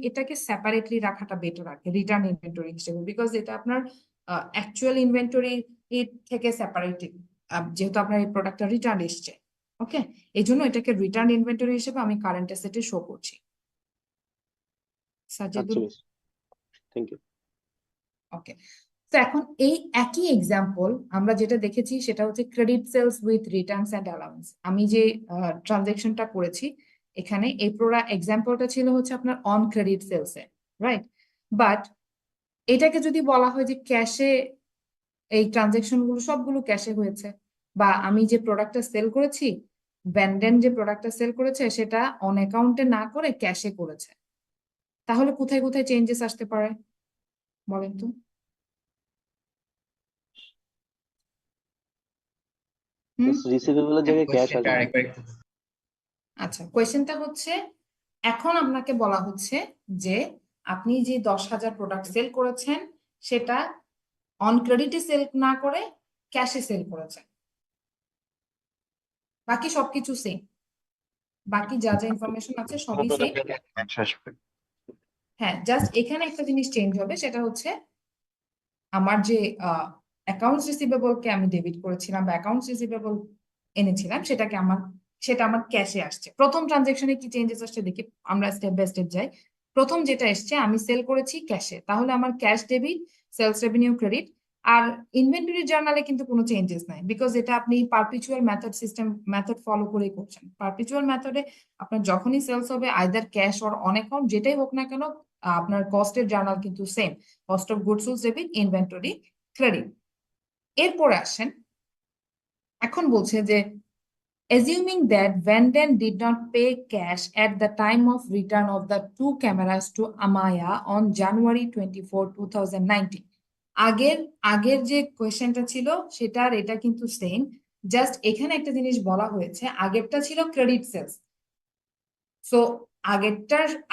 এটাকে সেপারেটলি রাখাটা বেটার আর কি রিটার্ন ইনভেন্টরি হিসেবে, বিকজ এটা আপনার অ্যাকচুয়াল ইনভেন্টরি থেকে সেপারেটেড, যেহেতু আপনার এই প্রোডাক্টটা রিটার্ন এসছে। ওকে, এই জন্য এটাকে রিটার্ন ইনভেন্টরি হিসেবে আমি কারেন্ট অ্যাসেটে শো করছি। আচ্ছা সাজেদুল, মিস, থ্যাংক ইউ। ওকে। তো এখন এই একই এক্সাম্পল আমরা যেটা দেখেছি সেটা হচ্ছে credit sales with returns and allowance. আমি যে ট্রানজেকশনটা করেছি এখানে, এই পুরো এক্সাম্পলটা ছিল হচ্ছে আপনার অন ক্রেডিট সেলসে, রাইট? বাট এটাকে যদি বলা হয় যে ক্যাশে, এই ট্রানজেকশন গুলো সবগুলো ক্যাশে হয়েছে, বা আমি যে প্রোডাক্টটা সেল করেছি, ভ্যান্ডেন যে প্রোডাক্টটা সেল করেছে সেটা অন অ্যাকাউন্টে না করে ক্যাশে করেছে, তাহলে কোথায় কোথায় চেঞ্জেস আসতে পারে বলেন তো? হুম, রিসিভেবলের জায়গায় ক্যাশ কোয়েশ্চেনটা আসবে। আরেকবার একটু আচ্ছা, কোয়েশ্চেনটা হচ্ছে, এখন আপনাকে বলা হচ্ছে যে আপনি যে 10,000 প্রোডাক্ট সেল করেছেন সেটা অন ক্রেডিটে সেল না করে ক্যাশে সেল করেছেন, বাকি সবকিছু সেম, বাকি যা যা ইনফরমেশন আছে সবই সেম। হ্যাঁ, জাস্ট এখানে একটা জিনিস চেঞ্জ হবে, সেটা হচ্ছে আমার যে অ্যাকাউন্টস রিসিভেবল কে আমি ডেবিট করেছিলাম বা অ্যাকাউন্টস রিসিভেবল এনেছিলাম সেটা আমার ক্যাশে আসছে। প্রথম ট্রানজেকশনে কি চেঞ্জেস আসছে দেখি, আমরা স্টেপ বাই স্টেপ যাই। প্রথম যেটা এসছে, আমি সেল করেছি ক্যাশে, তাহলে আমার cash debit, sales revenue credit. আর ইনভেন্টরি জার্নালে কিন্তু কোনো চেঞ্জেস নাই, বিকজ এটা আপনি পারপিচুয়াল মেথড ফলো করেই করছেন। পারপিচুয়াল মেথডে আপনার যখনই সেলস হবে, either cash or on account যেটাই হোক না কেন, আপনার কস্টের জার্নাল কিন্তু same, cost of goods sold debit, inventory credit. এরপরে আসেন, এখন বলছে যে assuming that Vanden did not pay cash at the time of return of the 2 cameras to Amaya on January 24, 2019. আগের যে কোয়েশ্চেনটা ছিল সেটা আর এটা কিন্তু সেম, জাস্ট এখানে একটা জিনিস বলা হয়েছে, আগেরটা ছিল ক্রেডিট সেলস। সো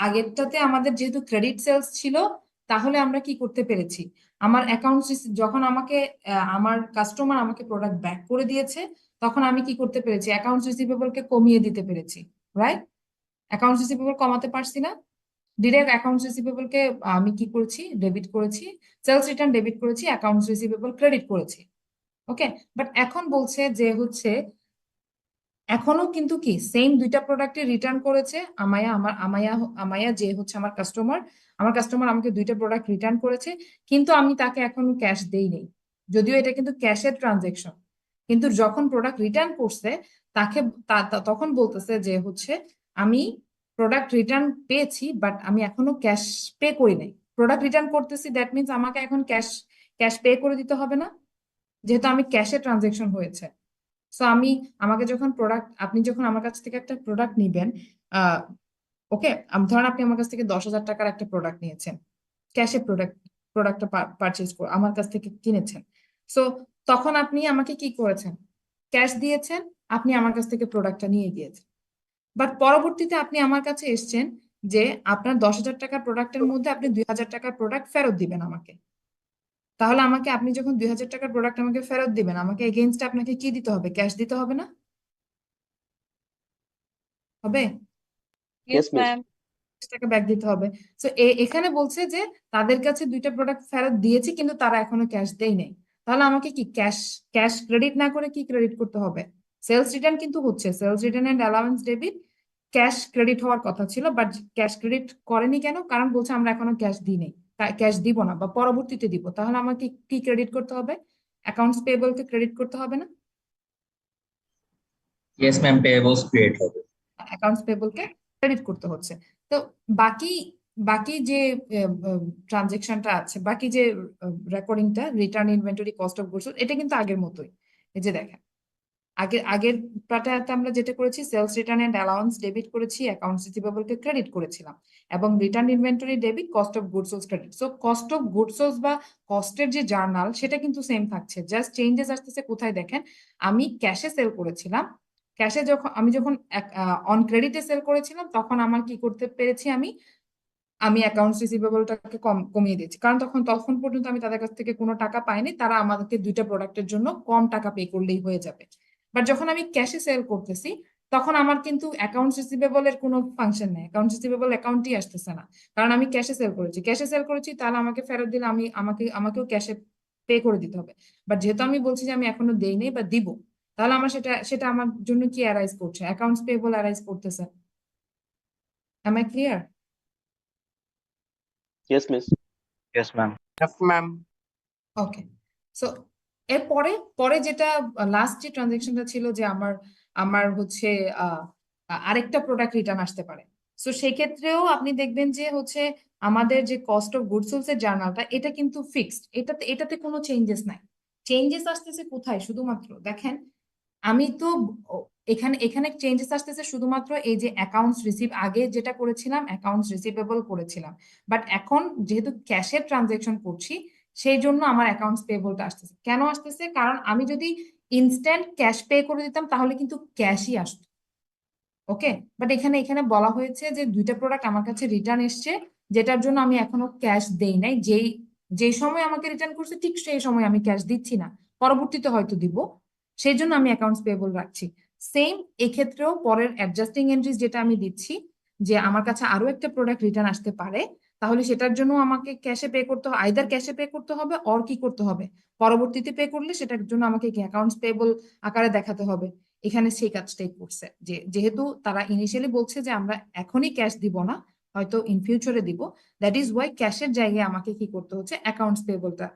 আগেরটাতে আমাদের যেহেতু ক্রেডিট সেলস ছিল, তাহলে আমরা কি করতে পেরেছি, আমার অ্যাকাউন্ট যখন আমার কাস্টমার আমাকে প্রোডাক্ট ব্যাক করে দিয়েছে, তখন আমি কি করতে পেরেছি, অ্যাকাউন্টস রিসিভেবল কে কমিয়ে দিতে পেরেছি, রাইট? অ্যাকাউন্টস রিসিভেবল কমাতে পারছি না, ডিরেক্ট অ্যাকাউন্টস রিসিভেবল কে আমি কি করেছি, ডেবিট করেছি, সেলস রিটার্ন ডেবিট করেছি, অ্যাকাউন্টস রিসিভেবল ক্রেডিট করেছি। ওকে, বাট এখন বলছে যে হচ্ছে এখনো কিন্তু কি সেম দুইটা প্রোডাক্টে রিটার্ন করেছে আমায়া যে হচ্ছে আমার কাস্টমার আমাকে দুইটা প্রোডাক্ট রিটার্ন করেছে, কিন্তু আমি তাকে এখনো ক্যাশ দেই নেই, যদিও এটা কিন্তু ক্যাশের ট্রানজেকশন। কিন্তু যখন প্রোডাক্ট রিটার্ন করছে তখন বলতেছে যে হচ্ছে আমি প্রোডাক্ট রিটার্ন পেয়েছি, বাট আমি এখনো ক্যাশ পে করি নাই। প্রোডাক্ট রিটার্ন করতেছি, দ্যাট মিনস আমাকে এখন ক্যাশ পে করে দিতে হবে না, যেহেতু আমি ক্যাশে ট্রানজেকশন হয়েছে। সো আপনি যখন আমার কাছ থেকে একটা প্রোডাক্ট নিবেন, ওকে, ধরেন আপনি আমার কাছ থেকে 10,000 টাকার একটা প্রোডাক্ট নিয়েছেন, ক্যাশে প্রোডাক্টটা পারচেজ করে আমার কাছ থেকে কিনেছেন। সো তখন আপনি আমাকে কি করেছেন, ক্যাশ দিয়েছেন, আপনি আমার কাছ থেকে প্রোডাক্টটা নিয়ে গিয়েছেন। বাট পরবর্তীতে আপনি আমার কাছে এসেছেন যে আপনার 10,000 টাকার প্রোডাক্টের মধ্যে আপনি 2,000 টাকার প্রোডাক্ট ফেরত দিবেন আমাকে। তাহলে আমাকে, আপনি যখন 2,000 টাকার প্রোডাক্ট আমাকে ফেরত দিবেন, আমাকে এগেইনস্টে আপনাকে কি দিতে হবে, ক্যাশ দিতে হবে না? হবে? Yes miss. ম্যাম। টাকা ব্যাক দিতে হবে। সো এখানে বলছে যে তাদের কাছে 2টা প্রোডাক্ট ফেরত দিয়েছি কিন্তু তারা এখনো ক্যাশ দেয় নাই। তাহলে আমাকে কি ক্যাশ ক্রেডিট না করে কি ক্রেডিট করতে হবে? সেলস রিটার্ন কিন্তু হচ্ছে, sales return and allowance debit cash credit হওয়ার কথা ছিল, বাট ক্যাশ ক্রেডিট করেনি কেন? কারণ বলছে আমরা এখনো ক্যাশ দিই নাই, ক্যাশ দিব না বা পরবর্তীতে দিব। তাহলে আমাকে কি ক্রেডিট করতে হবে? অ্যাকাউন্টস পেয়েবল কে ক্রেডিট করতে হবে না? ইয়েস ম্যাম, পেয়েবলস ক্রিয়েট হবে। অ্যাকাউন্টস পেয়েবল কে ক্রেডিট করতে হচ্ছে। তো বাকি বাকি যে ট্রানজেকশনটা আছে, বাকি যে রেকর্ডিংটা, return, inventory, cost of goods, এটা কিন্তু আগের মতোই। এই যে দেখেন, আগের পার্টটাতে আমরা যেটা করেছি, sales return and allowance debit করেছি, অ্যাকাউন্টস রিসিভেবল কে ক্রেডিট করেছিলাম, এবং return, inventory debit, cost of goods credit. So cost of goods বা কস্টের যে জার্নাল সেটা কিন্তু সেম থাকছে, জাস্ট চেঞ্জেস আসতেছে কোথায় দেখেন। আমি ক্যাশে সেল করেছিলাম, ক্যাশে যখন অন ক্রেডিটে সেল করেছিলাম তখন আমার কি করতে পেরেছি, আমি অ্যাকাউন্টস রিসিভেবলটাকে কমিয়ে দিয়েছি, কারণ তখন পর্যন্ত আমি তাদের কাছ থেকে কোনো টাকা পাইনি, তারা আমাদেরকে 2টা প্রোডাক্টের জন্য কম টাকা পে করলেই হয়ে যাবে। বাট যখন আমি ক্যাশে সেল করতেছি তখন আমার কিন্তু অ্যাকাউন্টস রিসিভেবলের কোনো ফাংশন নেই, অ্যাকাউন্টস রিসিভেবল অ্যাকাউন্টই আসতেছে না, কারণ আমি ক্যাশে সেল করেছি, তাহলে আমাকে ফেরত দিলে আমাকেও ক্যাশে পে করে দিতে হবে। বাট যেহেতু আমি বলছি যে আমি এখনো দেই নাই বা দিব, তাহলে আমার সেটা আমার জন্য কি অ্যারাইজ করছে, অ্যাকাউন্টস পেয়েবল অ্যারাইজ করতেছে। Am I clear? Yes miss. Yes ma'am. Yes, ma'am. Okay. So পরে যেটা লাস্ট যে ট্রানজেকশনটা ছিল, যে আমার হচ্ছে আরেকটা প্রোডাক্ট রিটার্ন আসতে পারে। সো সেক্ষেত্রেও আপনি দেখবেন যে হচ্ছে আমাদের যে কস্ট অফ গুডস সোলস এর জার্নালটা, এটা কিন্তু ফিক্সড, এটাতে কোনো চেঞ্জেস নাই। চেঞ্জেস আসতেছে কোথায়? শুধুমাত্র দেখেন, আমি তো এখানে চেঞ্জেস আসতেছে শুধুমাত্র এই যে অ্যাকাউন্টস রিসিভ, আগে যেটা করেছিলাম অ্যাকাউন্টস রিসিভেবল করেছিলাম, বাট এখন যেহেতু ক্যাশের ট্রানজেকশন করছি সেই জন্য আমার অ্যাকাউন্টস পেয়েবলটা আসতেছে। কেন আসতেছে? কারণ আমি যদি ইনস্ট্যান্ট ক্যাশ পে করে দিতাম তাহলে কিন্তু ক্যাশই আসতো। ওকে, বাট এখানে বলা হয়েছে যে 2টা প্রোডাক্ট আমার কাছে রিটার্ন এসছে, যেটার জন্য আমি এখনো ক্যাশ দেই নাই। যেই সময় আমাকে রিটার্ন করছে ঠিক সেই সময় আমি ক্যাশ দিচ্ছি না, পরবর্তীতে হয়তো দিব, সেই জন্য আমি অ্যাকাউন্টস পেয়েবল রাখছি। সেম এক্ষেত্রেও পরের অ্যাডজাস্টিং এন্ট্রিজ যেটা আমি দিচ্ছি, যে আমার কাছে আরো একটা প্রোডাক্ট রিটার্ন আসতে পারে, তাহলে সেটার জন্য আমাকে ক্যাশে পে করতে হবে, আইদার ক্যাশে পে করতে হবে অর কি করতে হবে, পরবর্তীতে পে করলে সেটার জন্য আমাকে অ্যাকাউন্টস পেয়েবল আকারে দেখাতে হবে। এখানে সেই কাজটাই করছে, যে যেহেতু তারা ইনিশিয়ালি বলছে যে আমরা এখনই ক্যাশ দিব না, হয়তো ইন ফিউচারে দিব, দ্যাট ইজ ওয়াই ক্যাশের জায়গায় আমাকে কি করতে হচ্ছে, অ্যাকাউন্টস পেয়েবলটা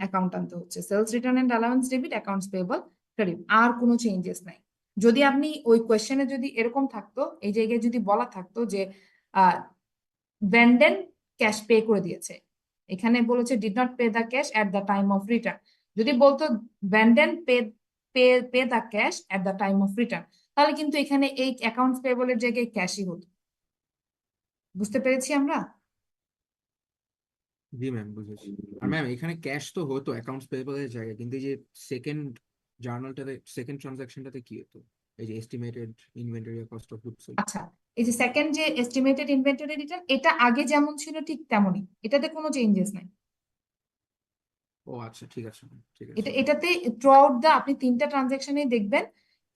অ্যাকাউন্ট আনতে হচ্ছে। Sales return and allowance debit, accounts payable credit, আর কোনো চেঞ্জেস নাই। যদি আপনি ওই কোয়েশ্চেনে যদি এরকম থাকতো, এই জায়গায় যদি বলা থাকতো যে ভেন্ডেন ক্যাশ পে করে দিয়েছে, এখানে বলেছে did not pay the cash at the time of return, যদি বলতো Vanden pay the cash at the time of return, তাহলে কিন্তু এখানে এই অ্যাকাউন্টস পেয়েবলের জায়গায় ক্যাশই হতো। বুঝতে পেরেছি আমরা? জি ম্যাম, বুঝেছি। আর ম্যাম এখানে ক্যাশ তো হতো অ্যাকাউন্টস পেয়েবল এর জায়গায়, কিন্তু এই যে সেকেন্ড জার্নালটাতে, সেকেন্ড ট্রানজাকশনটাতে কি হতো, এই যে estimated inventory cost of goods sold? আচ্ছা, এই যে সেকেন্ড যে এস্টিমেটেড ইনভেন্টরি রিটার্ন, এটা আগে যেমন ছিল ঠিক তেমনই, এটাতে কোনো চেঞ্জেস নাই। ও আচ্ছা, ঠিক আছে ma'am, ঠিক আছে। এটাতে থ্রু আউট দা আপনি 3টা ট্রানজেকশনেই দেখবেন,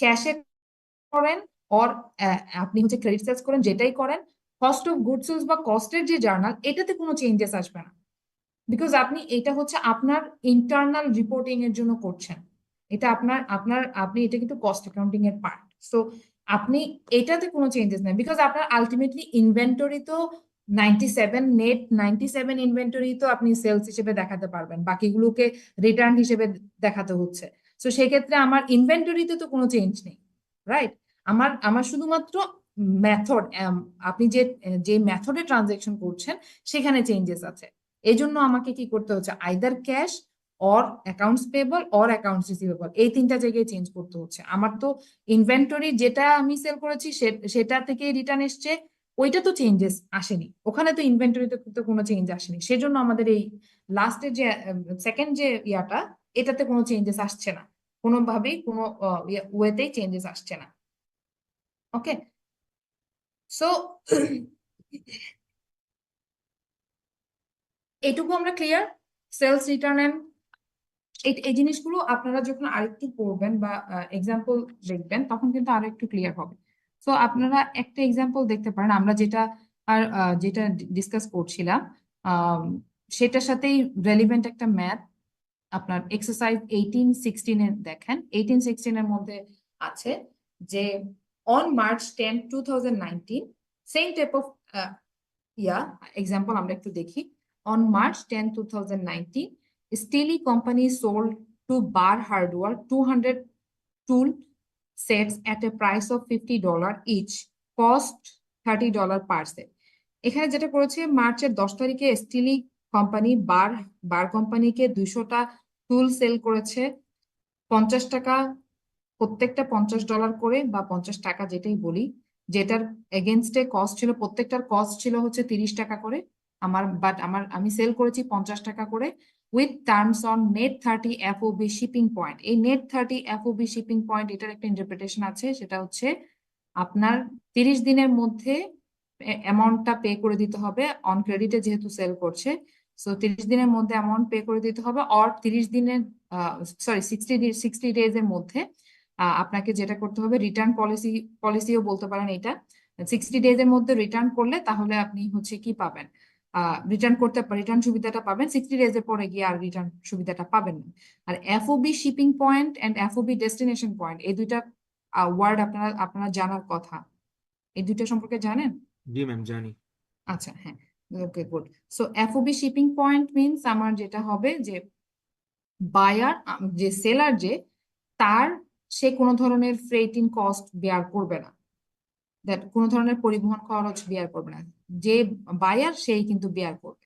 ক্যাশে করেন অর আপনি হচ্ছে ক্রেডিট সেলস করেন, যেটাই করেন, কস্ট অফ গুডস সোলস বা কস্টের যে জার্নাল, এটাতে কোনো চেঞ্জেস আসবে না, বিকজ এটা হচ্ছে আপনার ইন্টারনাল রিপোর্টিং এর জন্য করছেন, এটা আপনি এটা কিন্তু কস্ট অ্যাকাউন্টিং এর পার্ট। সো আপনি এটাতে কোনো চেঞ্জেস নাই, বিকজ আপনার আলটিমেটলি ইনভেন্টরি তো 97 নেট 97 ইনভেন্টরি তো আপনি সেলস হিসেবে দেখাতে পারবেন, বাকিগুলোকে রিটার্ন হিসেবে দেখাতে হচ্ছে। সো সেক্ষেত্রে আমার ইনভেন্টরিতে তো কোনো চেঞ্জ নেই, রাইট? আমার শুধুমাত্র মেথড, আপনি যে মেথডে ট্রানজেকশন করছেন সেখানে চেঞ্জেস আছে। এই জন্য আমাকে কি করতে হচ্ছে, either cash or accounts payable or accounts receivable, এই 3টা জায়গায় চেঞ্জ করতে হচ্ছে। আমার তো ইনভেন্টরি যেটা আমি সেল করেছি সেটা থেকে রিটার্ন এসছে, ওইটা তো চেঞ্জেস আসেনি, ওখানে তো ইনভেন্টরিতে তো কোনো চেঞ্জ আসেনি। সেজন্য আমাদের এই লাস্টের যে সেকেন্ড যে ইয়াটা এটাতে কোনো চেঞ্জেস আসছে না, কোনোভাবেই কোনো ওয়েতেই চেঞ্জেস আসছে না। ওকে, সো এটুকু আমরা ক্লিয়ার। সেলস রিটার্ন এন্ড এই জিনিসগুলো আপনারা যখন আরেকটু পড়বেন বা এক্সাম্পল দেখবেন তখন কিন্তু আরো একটু ক্লিয়ার হবে। সো আপনারা একটা এক্সাম্পল দেখতে পারেন, আমরা যেটা ডিসকাস করছিলাম সেটার সাথেই রেলিভেন্ট একটা ম্যাথ আপনার এক্সারসাইজ 18-16 দেখেন। 18-16 এর মধ্যে আছে যে on March 10, 2019 same type of example আমরা একটু দেখি। On March 10, 2019, Steely Company sold to Bar Hardware 200 tool sets at a price of $50 each, cost $30 per set. এখানে যেটা করেছে, মার্চের 10 তারিখে স্টিলি কোম্পানি বার কোম্পানিকে 200টা টুল সেল করেছে 50 টাকা, প্রত্যেকটা $50 করে বা 50 টাকা যেটাই বলি, যেটার এগেনস্টে কস্ট ছিল, প্রত্যেকটার কস্ট ছিল হচ্ছে 30 টাকা করে। আমি সেল করেছি 50 টাকা করে, with terms on net 30 FOB shipping point. এই নেট 30 FOB শিপিং পয়েন্ট, এটার একটা ইন্টারপ্রিটেশন আছে, সেটা হচ্ছে আপনার 30 দিনের মধ্যে অ্যামাউন্টটা পে করে দিতে হবে অন ক্রেডিটে, যেহেতু সেল করছে। সো 30 দিনের মধ্যে অ্যামাউন্ট পে করে দিতে হবে, অর 30 দিনের 60 ডেজ এর মধ্যে আপনাকে যেটা করতে হবে, রিটার্ন পলিসিও বলতে পারেন এটা। 60 ডেজ এর মধ্যে রিটার্ন করলে তাহলে আপনি হচ্ছে কি পাবেন, রিটার্ন সুবিধাটা পাবেন। 60 ডেজ এর পরে গিয়ে আর রিটার্ন সুবিধাটা পাবেন না। আর FOB shipping point and FOB destination point, এই দুইটা ওয়ার্ড আপনারা জানার কথা। এই দুইটা সম্পর্কে জানেন? জি ম্যাম, জানি। আচ্ছা, হ্যাঁ, okay, good. So FOB shipping point means আমার যেটা হবে যে বায়ার, যে সেলার, সে কোনো ধরনের ফ্রেটিং কস্ট বেয়ার করবে না, দ্যাট কোনো ধরনের পরিবহন খরচ বেয়ার করবে না, যে বায়ার সেই কিন্তু বেয়ার করবে।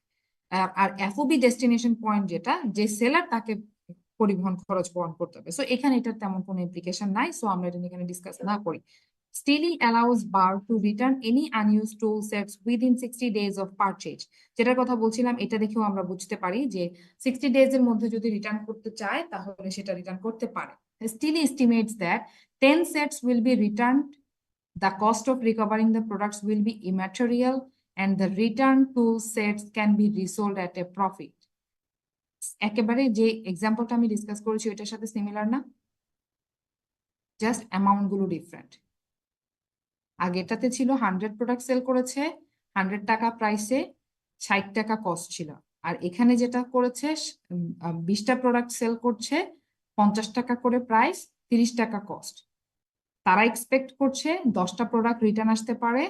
আর FOB ডেস্টিনেশন পয়েন্ট যেটা, যে সেলার তাকে পরিবহন খরচ বহন করতে হবে। সো এখানে এটার তেমন কোনো ইমপ্লিকেশন নাই, সো আমরা এটা এখানে ডিসকাস না করি। Steely allows bar to return any unused tool sets within 60 days of purchase. যেটার কথা বলছিলাম, এটা দেখেও আমরা বুঝতে পারি যে 60 days এর মধ্যে যদি রিটার্ন করতে চায় তাহলে সেটা রিটার্ন করতে পারে। Steely estimates that 10 sets will be returned. The cost of recovering the products will be immaterial and the return tool sets can be resold at a profit. একেবারে যে এক্সাম্পলটা আমি ডিসকাস করেছি ওইটার সাথে সিমিলার না? জাস্ট অ্যামাউন্ট গুলো different. আগেরটাতে ছিল 100 product sell করেছে 100 টাকা প্রাইসে, 60 টাকা কস্ট ছিল। আর এখানে যেটা করেছে 20টা প্রোডাক্ট সেল করছে 50 টাকা করে প্রাইস, 30 টাকা কস্ট। তারা এক্সপেক্ট করছে 10টা প্রোডাক্ট রিটার্ন আসতে পারে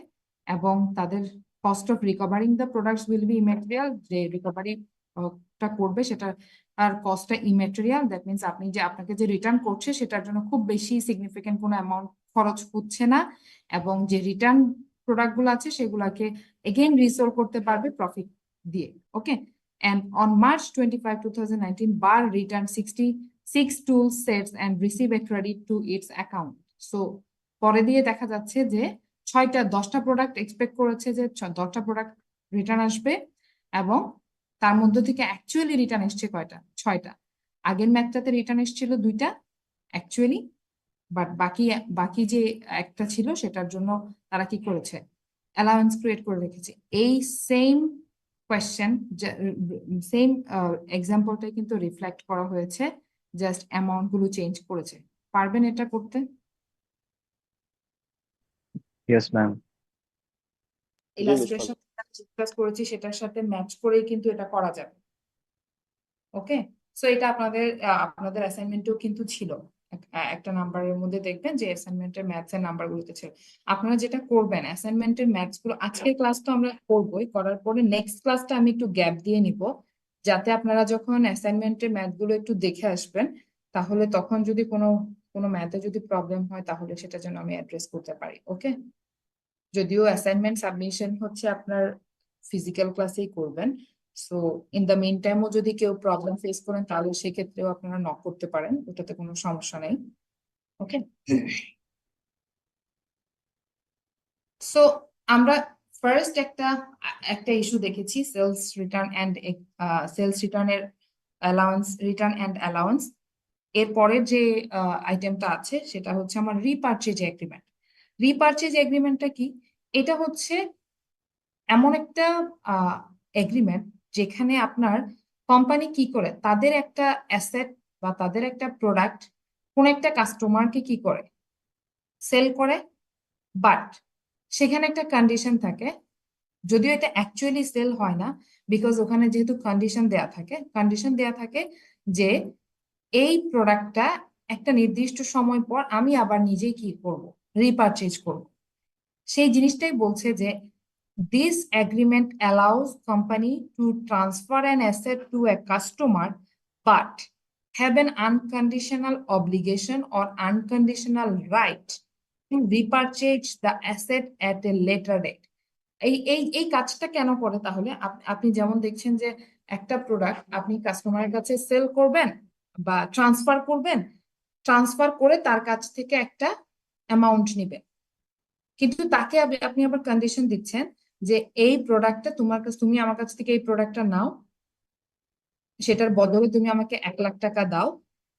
এবং তাদের cost of recovering the products will B immaterial, যে রিকভারিটা করবে সেটা আর কস্টটা ইমেটেরিয়াল। দ্যাট মিনস আপনাকে যে রিটার্ন করছে সেটার জন্য খুব বেশি সিগনিফিকেন্ট কোনো অ্যামাউন্ট খরচ হচ্ছে না, এবং যে রিটার্ন প্রোডাক্ট গুলো আছে সেগুলাকে এগেইন রিসোল করতে পারবে প্রফিট দিয়ে। ওকে, and on March 25, 2019 bar returned 66 tool sets and received a credit to its account. So পরে দিয়ে দেখা যাচ্ছে যে 10টা প্রোডাক্ট এক্সপেক্ট করেছে যে 10টা প্রোডাক্ট রিটার্ন আসবে, এবং তার মধ্যে থেকে অ্যাকচুয়ালি রিটার্ন এসছে কয়টা? 6টা। আগের ম্যাথটাতে রিটার্ন এসেছিল 2টা অ্যাকচুয়ালি, বাট বাকি যে একটা ছিল সেটার জন্য তারা কি করেছে, অ্যালাউন্স ক্রিয়েট করে রেখেছে। এই সেম কোয়েশ্চেন, সেম এক্সাম্পলটাই কিন্তু রিফ্লেক্ট করা হয়েছে, জাস্ট অ্যামাউন্ট গুলো চেঞ্জ করেছে। পারবেন এটা করতে? Yes ma'am. ইলাস্ট্রেশন ডিসকাস করেছি সেটার সাথে ম্যাচ করেই কিন্তু এটা করা যাবে। ওকে, সো এটা আপনাদের অ্যাসাইনমেন্টেও কিন্তু ছিল, একটা নাম্বারের মধ্যে দেখবেন যে অ্যাসাইনমেন্টের ম্যাথস এর নাম্বারগুলোতে ছিল। আপনারা যেটা করবেন, অ্যাসাইনমেন্টের ম্যাথস গুলো আজকের ক্লাস তো আমরা করবোই, করার পরে নেক্সট ক্লাসটা আমি একটু গ্যাপ দিয়ে নিব, যাতে আপনারা যখন অ্যাসাইনমেন্টের ম্যাথ গুলো একটু দেখে আসবেন, তাহলে তখন যদি কোনো ম্যাথে যদি প্রবলেম হয় তাহলে সেটা যেন আমি অ্যাড্রেস করতে পারি। ওকে, যদিও অ্যাসাইনমেন্ট সাবমিশন হচ্ছে আপনার ফিজিক্যাল ক্লাসেই করবেন, সো ইন দ্য মিন টাইমও যদি কেউ প্রবলেম ফেস করেন তাহলে সেক্ষেত্রেও আপনারা নক করতে পারেন, ওটাতে কোনো সমস্যা নেই। ওকে, সো আমরা ফার্স্ট একটা ইস্যু দেখেছি, সেলস রিটার্ন এন্ড সেলস রিটার্নের অ্যালাউন্স, রিটার্ন অ্যান্ড অ্যালাউন্স। এর পরের যে আইটেমটা আছে সেটা হচ্ছে আমার রিপারচেজ এগ্রিমেন্ট। রিপারচেজ এগ্রিমেন্টটা কি? এটা হচ্ছে এমন একটা এগ্রিমেন্ট যেখানে আপনার কোম্পানি কি করে তাদের একটা অ্যাসেট বা তাদের একটা প্রোডাক্ট কোন একটা কাস্টমারকে কি করে সেল করে, বাট সেখানে একটা কন্ডিশন থাকে, যদিও এটা অ্যাকচুয়ালি সেল হয় না, বিকজ ওখানে যেহেতু কন্ডিশন দেয়া থাকে যে এই প্রোডাক্টটা একটা নির্দিষ্ট সময় পর আমি আবার নিজেই কি করব, রিপারচেজ করব। সেই জিনিসটাই বলছে যে this agreement allows company to transfer an asset to a customer but have an unconditional obligation or unconditional right to repurchase the asset at a later date. এই কাজটা কেন করে তাহলে? আপনি যেমন দেখছেন যে একটা প্রোডাক্ট আপনি কাস্টমারের কাছে সেল করবেন বা ট্রান্সফার করে তার কাছ থেকে একটা অ্যামাউন্ট নেবেন, কিন্তু তাকে আপনি আবার কন্ডিশন দিচ্ছেন যে এই প্রোডাক্টটা তুমি আমার কাছ থেকে এই প্রোডাক্টটা নাও, সেটার বদলে তুমি আমাকে 1 লাখ টাকা দাও,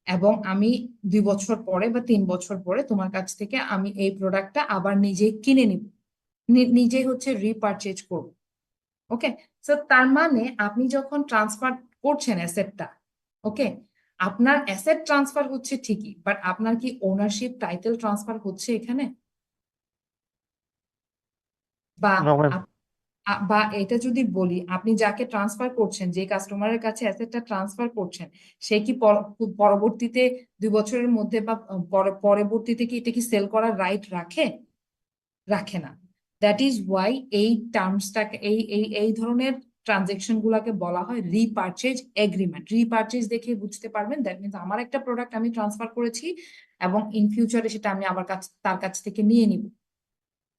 এবং আমি 2 বছর পরে বা 3 বছর পরে তোমার কাছ থেকে আমি এই প্রোডাক্টটা আবার নিজেই কিনে নিব, নিজেই হচ্ছে রিপারচেজ করব। ওকে, সো তার মানে আপনি যখন ট্রান্সফার করছেন অ্যাসেটটা, ওকে, আপনার অ্যাসেট ট্রান্সফার হচ্ছে ঠিকই, বাট আপনার কি ওনারশিপ টাইটেল ট্রান্সফার হচ্ছে এখানে? বা নো ম্যাম। বা এটা যদি বলি, আপনি যাকে ট্রান্সফার করছেন, যে কাস্টমারের কাছে অ্যাসেটটা ট্রান্সফার করছেন, সে কি পরবর্তীতে 2 বছরের মধ্যে বা পরবর্তীতে কি এটা কি সেল করার রাইট রাখে না। দ্যাট ইজ ওয়াই এই টার্মসটাকে এই ধরনের ট্রানজেকশন গুলাকে বলা হয় রিপারচেজ এগ্রিমেন্ট। রিপারচেজ দেখে বুঝতে পারবেন দ্যাট মিনস আমার একটা প্রোডাক্ট আমি ট্রান্সফার করেছি এবং ইন ফিউচারে সেটা আমি আবার তার কাছ থেকে নিয়ে নিব।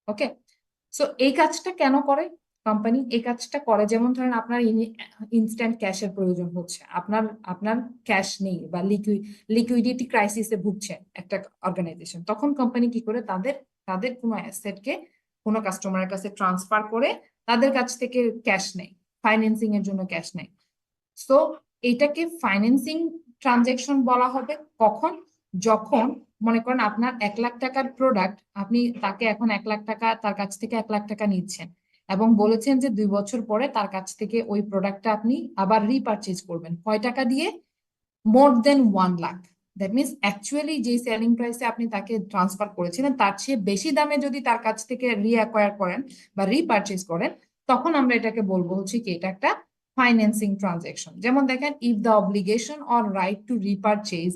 ওকে, সো এই কাজটা কেন করে কোম্পানি? এই কাজটা করে যেমন ধরেন আপনার ইনস্ট্যান্ট ক্যাশের প্রয়োজন হচ্ছে, আপনার ক্যাশ নেই বা লিকুইডিটি ক্রাইসিসে ভুগছে একটা অর্গানাইজেশন, তখন কোম্পানি কি করে তাদের কোনো অ্যাসেটকে কোনো কাস্টমারের কাছে ট্রান্সফার করে তাদের কাছ থেকে ক্যাশ নেয়, ফাইন্যান্সিং এর জন্য ক্যাশ নেয়। সো এইটাকে ফাইন্যান্সিং ট্রানজেকশন বলা হবে কখন? যখন মনে করেন আপনার 1 লাখ টাকার প্রোডাক্ট, আপনি তাকে এখন 1 লাখ টাকা, তার কাছ থেকে 1 লাখ টাকা নিচ্ছেন এবং বলেছেন যে 2 বছর পরে তার কাছ থেকে ওই প্রোডাক্টটা আপনি আবার রিপারচেজ করবেন। কয় টাকা দিয়ে? মোর দেন 1 লাখ। দ্যাট মিনস অ্যাকচুয়ালি যে সেলিং প্রাইসে আপনি তাকে ট্রান্সফার করেছিলেন তার চেয়ে বেশি দামে যদি তার কাছ থেকে রিঅ্যাকোয়ার করেন বা রিপারচেজ করেন, তখন আমরা এটাকে বলবো হচ্ছে কি এটা একটা ফাইন্যান্সিং ট্রানজেকশন। যেমন দেখেন, if the obligation or right to repurchase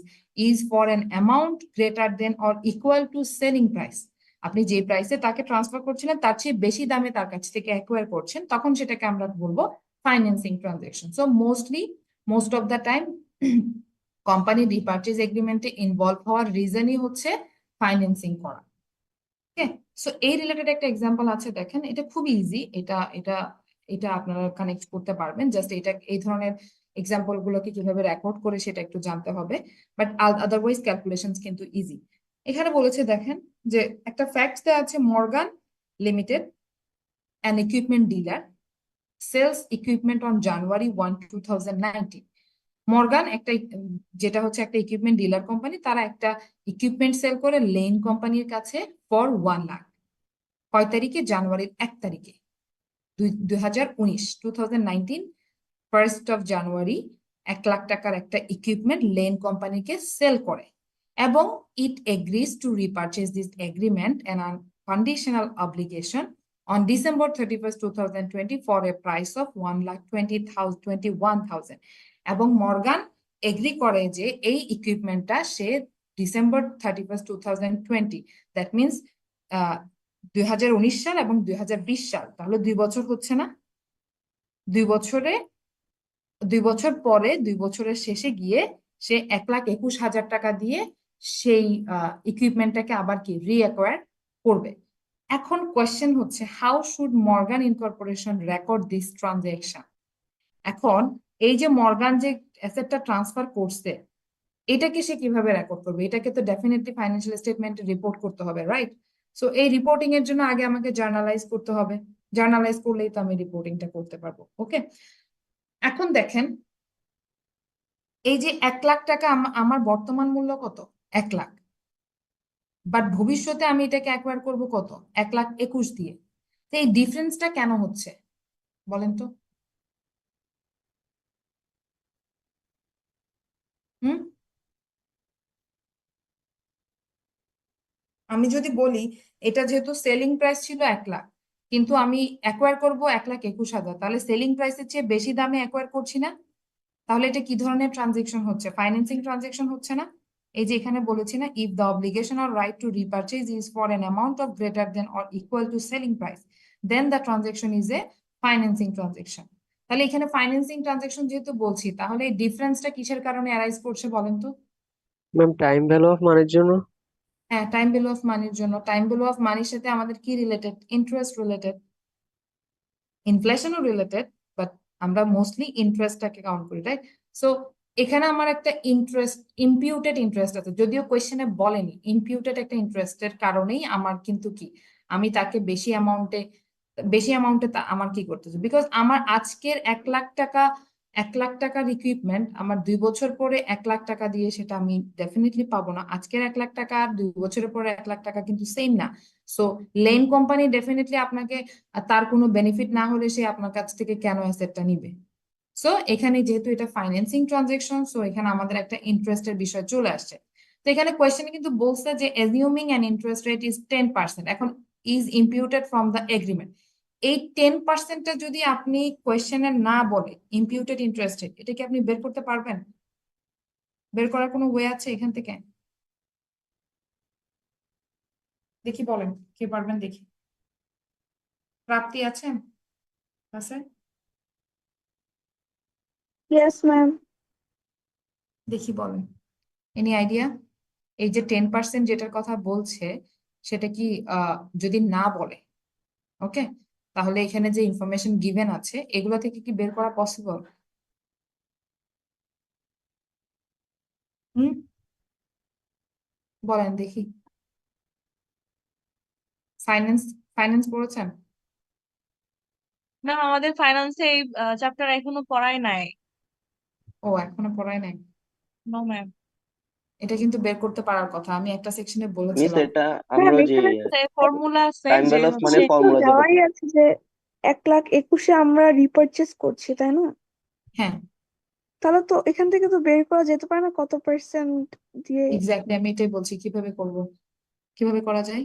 is for an amount greater than or equal to selling price, আপনি যে প্রাইসে তাকে ট্রান্সফার করছিলেন তার চেয়ে বেশি দামে তার কাছ থেকে অ্যাকোয়ার করছেন, তখন সেটাকে আমরা বলবো financing transaction. So most of the time company repurchase এগ্রিমেন্টে ইনভলভ হওয়ার রিজনই হচ্ছে ফাইন্যান্সিং করা। ওকে, সো এই রিলেটেড একটা এক্সাম্পল আছে, দেখেন এটা খুবই ইজি, এটা আপনারা কানেক্ট করতে পারবেন। জাস্ট এই ধরনের এক্সাম্পল গুলোকে কিভাবে রেকর্ড করে সেটা একটু জানতে হবে, বাট আদারওয়াইজ ক্যালকুলেশনস কিন্তু ইজি। এখানে বলেছে দেখেন যে একটা ফ্যাক্ট দেওয়া আছে, Morgan limited an equipment dealer sales equipment on January 1, 2019। Morgan যেটা হচ্ছে একটা ইকুইপমেন্ট ডিলার কোম্পানি, তারা একটা ইকুইপমেন্ট সেল করে লেন কোম্পানির কাছে ফর 1 লাখ। কয় তারিখে? জানুয়ারির 1 তারিখে 2019 1st of January 1 লাখ টাকার একটা ইকুইপমেন্ট লেন কোম্পানিকে সেল করে, এবং it agrees to repurchase this agreement and on conditional obligation on December 31st, 2020 for a price of 1,21,000, এবং মর্গান এগ্রি করে যে এই ইকুইপমেন্টটা সে December 31st, 2020, দ্যাট মিনস 2019 সাল এবং 2020 সাল, তাহলে 2 বছর হচ্ছে না? 2 বছর পরে 2 বছরের শেষে গিয়ে সে 1,21,000 টাকা দিয়ে সেই ইকুইপমেন্টটাকে আবার কি রিঅ্যাকোয়ার করবে। এখন কোয়েশ্চেন হচ্ছে, how should Morgan incorporation record this transaction? এখন এই যে মর্গান যে অ্যাসেটটা ট্রান্সফার করছে, এটাকে সে কিভাবে রেকর্ড করবে? এটাকে তো ডেফিনেটলি ফাইন্যান্সিয়াল স্টেটমেন্টে রিপোর্ট করতে হবে, রাইট? সো এই রিপোর্টিং এর জন্য আগে আমাকে জার্নালাইজ করতে হবে, জার্নালাইজ করলেই তো আমি রিপোর্টিংটা করতে পারবো। ওকে, এখন দেখেন এই যে 1 লাখ টাকা আমার বর্তমান মূল্য কত? 1 লাখ, বাট ভবিষ্যতে আমি এটাকে অ্যাকোয়ার করব কত? 1,21,000 দিয়ে। তো এই ডিফারেন্সটা কেন হচ্ছে বলেন তো? হুম, আমি যদি বলি এটা যেহেতু সেলিং প্রাইস ছিল 1 লাখ, কিন্তু আমি অ্যাকোয়ার করব 1,21,000, তাহলে সেলিং প্রাইসের চেয়ে বেশি দামে অ্যাকোয়ার করছি না? তাহলে এটা কি ধরনের ট্রানজেকশন হচ্ছে? ফাইন্যান্সিং ট্রানজেকশন হচ্ছে না? এই যে এখানে বলেছি না, if the obligation or right to repurchase is for an amount of greater than or equal to selling price, then the transaction is a financing transaction. তাহলে এখানে ফাইন্যান্সিং ট্রানজেকশন যেহেতু বলছি, তাহলে এই ডিফারেন্সটা কিসের কারণে অ্যারাইজ করছে বলেন তো? ম্যাম টাইম ভ্যালু অফ মানির জন্য। হ্যাঁ, টাইম ভ্যালু অফ মানির জন্য। টাইম ভ্যালু অফ মানির সাথে আমাদের কি রিলেটেড? ইন্টারেস্ট রিলেটেড, ইনফ্লেশনও রিলেটেড, বাট আমরা মোস্টলি ইন্টারেস্টটাকে কাউন্ট করি, রাইট? সো এখানে আমার একটা ইন্টারেস্ট, ইমপিউটেড ইন্টারেস্ট আছে, যদিও কোয়েশ্চেনে বলেনি। ইমপিউটেড একটা ইন্টারেস্টের কারণেই আমার কিন্তু কি, আমি তাকে বেশি অ্যামাউন্টে আমার কি করতেছে, বিকজ আমার আজকের 1 লাখ টাকা, 1 লাখ টাকার ইকুইপমেন্ট আমার 2 বছর পরে 1 লাখ টাকা দিয়ে সেটা আমি ডেফিনেটলি পাবো না। আজকের 1 লাখ টাকা আর 2 বছরের পরে 1 লাখ টাকা কিন্তু সেম না। সো লেন কোম্পানি ডেফিনেটলি আপনাকে, তার কোনো বেনিফিট না হলে সে আপনার কাছ থেকে কেন অ্যাসেটটা নিবে? সো এখানে যেহেতু এটা ফাইন্যান্সিং ট্রানজেকশন, সো এখানে আমাদের একটা ইন্টারেস্টের বিষয় চলে আসছে। তো এখানে কোয়েশ্চেনে কিন্তু বলছে যে assuming an interest rate is 10%, এখন ইজ ইম্পিউটেড ফ্রম দ্য এগ্রিমেন্ট। এই 10%টা যদি আপনি কোয়েশ্চেনে না বলে ইম্পিউটেড ইন্টারেস্ট রেট, এটা কি আপনি বের করতে পারবেন? বের করার কোনো ওয়ে আছে এখান থেকে? দেখি বলেন, কে পারবেন দেখি। প্রাপ্তি আছেন আছে? Yes, ma'am. দেখি বলেন, এনি আইডিয়া? এই যে 10% যেটার কথা বলছে, সেটা কি যদি না বলে, ওকে, তাহলে এখানে যে ইনফরমেশন গিভেন আছে এগুলো থেকে কি বের করা পসিবল? হুম, বলেন দেখি। ফাইন্যান্স ফাইন্যান্স পড়েছেন? না, আমাদের ফাইন্যান্সে এই চ্যাপ্টার এখনো পড়াই নাই। ও, এখনো পড়ায় নাই? No ma'am. এটা কিন্তু বের করতে পারার কথা, আমি একটা সেকশনে মিস বলেছিলাম। এটা ম্যাম আমরা যে এখানে ফর্মুলা আছে টাইম যে ভ্যালু অফ হচ্ছে মানির তো ফর্মুলা যেটা দেওয়াই আছে যে 1,21,000 আমরা রিপারচেজ করছি, তাই না? হ্যাঁ, তাহলে তো এখান থেকে তো বের করা যেতে পারে না কত পার্সেন্ট দিয়ে? এক্স্যাক্টলি, আমি এটাই বলছি কিভাবে করব, কিভাবে করা যায়।